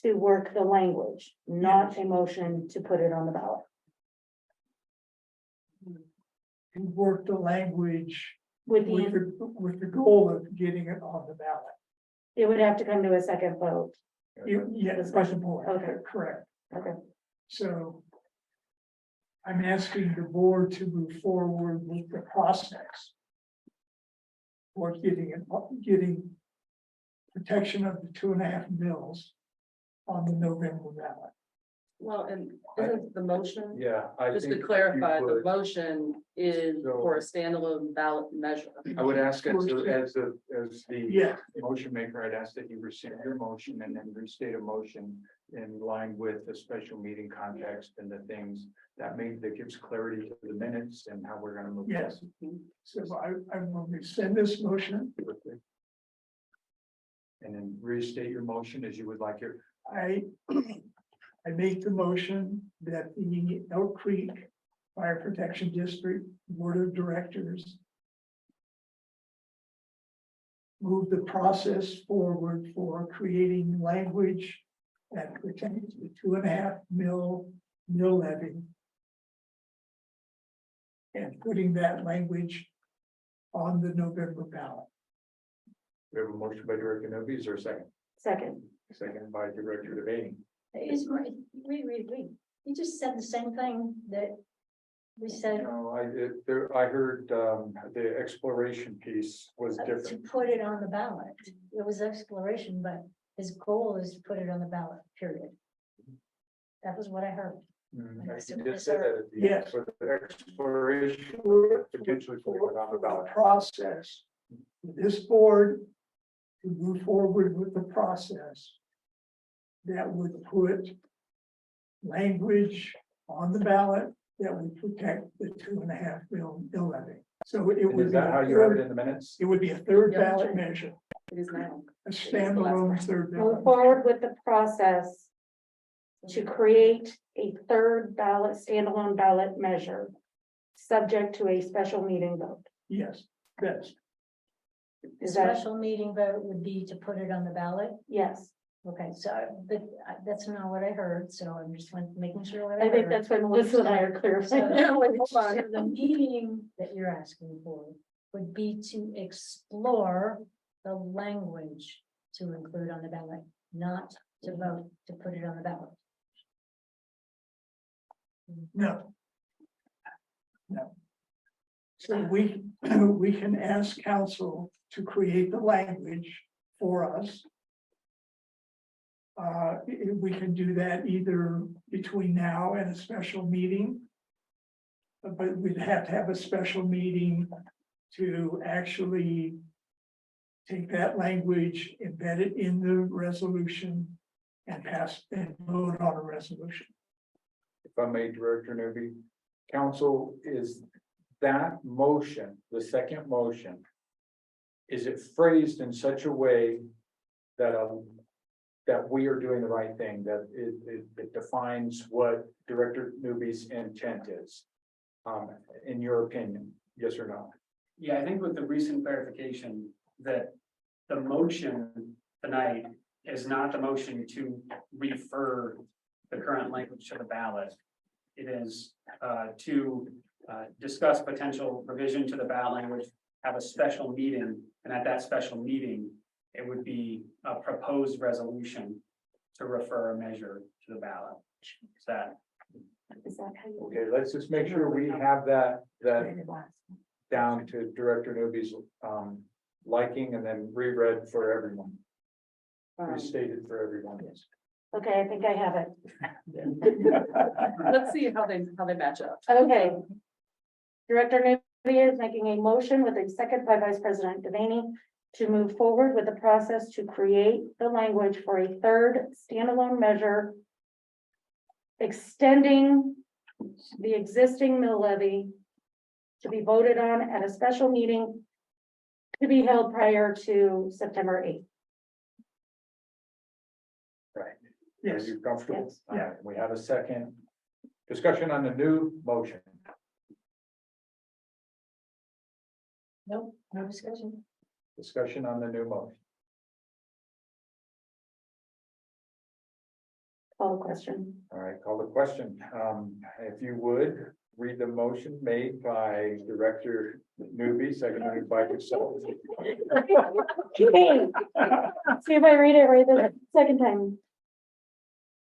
to work the language, not a motion to put it on the ballot. To work the language With with the goal of getting it on the ballot. it would have to come to a second vote. Yeah, that's the point. Okay. Correct. Okay. So I'm asking the board to move forward with the process for getting protection of the 2.5 mils on the November ballot. Well, and isn't the motion, Yeah. just to clarify, the motion is for a standalone ballot measure. I would ask as Yeah. the motion maker, I'd ask that you rescind your motion and then restate a motion in line with the special meeting context and the things that gives clarity to the minutes and how we're gonna move. Yes. So I will rescind this motion. forward. And then restate your motion as you would like it. I make the motion that the Elk Creek Fire Protection District Board of Directors move the process forward for creating language that pertains to the 2.5 mill levy. And putting that language on the November ballot. We have a motion by Director Novy, is there a second? Second. Second by Director Devaney. You just said the same thing that we said No, I heard, the exploration piece was to different. put it on the ballot. It was exploration, but his goal is to put it on the ballot, period. That was what I heard. You did say that at the end, Yes. for the exploration, potentially put it on the ballot. Process, this board to move forward with the process that would put language on the ballot that would protect the 2.5 mil levy. So it would Is be that how you have it in the minutes? it would be a third Yeah. ballot measure, It is now. a standalone third Move ballot. forward with the process to create a third ballot, standalone ballot measure, subject to a special meeting vote. Yes, best. The Is that, special meeting vote would be to put it on the ballot. yes, Okay, so, but that's not what I heard, so I'm just making sure what I I heard. think that's when Melissa and I are clear. So Hold on. so the meeting that you're asking for would be to explore the language to include on the ballot, not to vote to put it on the ballot. No. No. So we can ask council to create the language for us. We can do that either between now and a special meeting. but we'd have to have a special meeting to actually take that language, embed it in the resolution and pass and vote on a resolution. If I may, Director Newby, council, is that motion, the second motion, is it phrased in such a way that, that we are doing the right thing, that it defines what Director Newby's intent is? In your opinion, yes or no? Yeah, I think with the recent clarification that the motion tonight is not the motion to refer the current language to the ballot. It is to discuss potential revision to the ballot language, have a special meeting, and at that special meeting, it would be a proposed resolution to refer a measure to the ballot. Is that? Okay, let's just make sure we have that down to Director Newby's liking and then reread for everyone, restated for everyone. Okay, I think I have it. Let's see how they match up. Okay. Director Newby is making a motion with a second by Vice President Devaney to move forward with the process to create the language for a third standalone measure extending the existing mill levy to be voted on at a special meeting to be held prior to September 8th. Right. Yes. Are you comfortable? Yes. All right, we have a second discussion on the new motion. Nope, no discussion. Discussion on the new motion. Call the question. All right, call the question. If you would, read the motion made by Director Newby, seconded by yourself. Okay. See if I read it right the second time.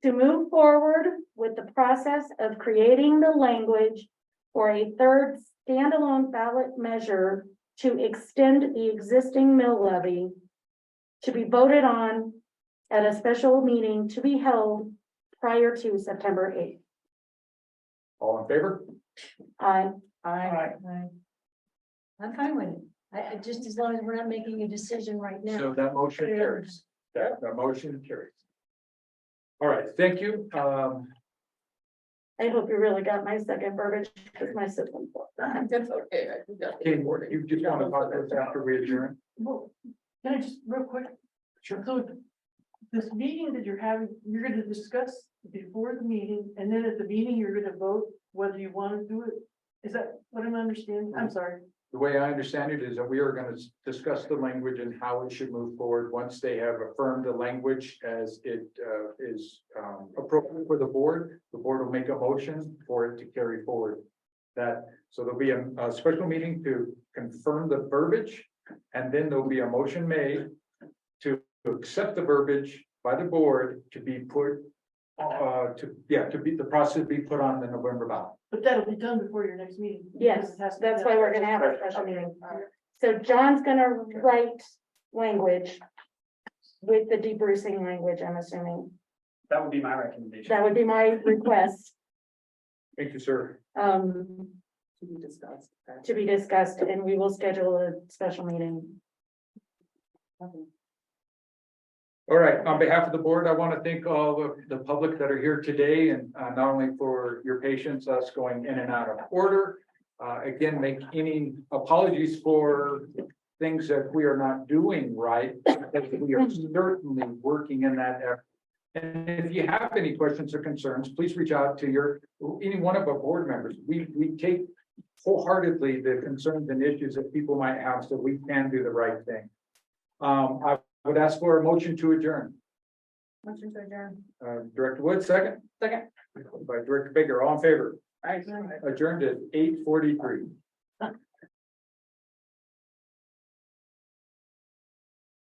To move forward with the process of creating the language for a third standalone ballot measure to extend the existing mill levy to be voted on at a special meeting to be held prior to September 8th. All in favor? Aye. Aye. I'm fine with it. I just as long as we're not making a decision right now. So that motion carries. That motion carries. All right, thank you. I hope you really got my second verbiage because my system. That's okay. I think that's Can you just want to talk to us after we adjourn? Well, can I just real quick? Sure. So this meeting that you're having, you're gonna discuss before the meeting, and then at the meeting, you're gonna vote whether you want to do it. Is that what I'm understanding? I'm sorry. The way I understand it is that we are going to discuss the language and how it should move forward. Once they have affirmed the language as it is appropriate for the board will make a motion for it to carry forward. So there'll be a special meeting to confirm the verbiage, and then there'll be a motion made to accept the verbiage by the board to be put the process be put on the November ballot. But that'll be done before your next meeting. Yes, because it has to be that's done. why we're gonna have a special meeting. So John's gonna write language with the debrucing language, I'm assuming. That would be my recommendation. That would be my request, Thank you, sir. to be discussed. to be discussed, and we will schedule a special meeting. All right, on behalf of the board, I want to thank all of the public that are here today, and not only for your patience, us going in and out of order. Again, make any apologies for things that we are not doing right, because we are certainly working in that effort. And if you have any questions or concerns, please reach out to any one of our board members. We take wholeheartedly the concerns and issues that people might have, so we can do the right thing. I would ask for a motion to adjourn. Motion to adjourn. Director Wood, second. Second. By Director Baker, all in favor? Aye. Adjourned at 8:43.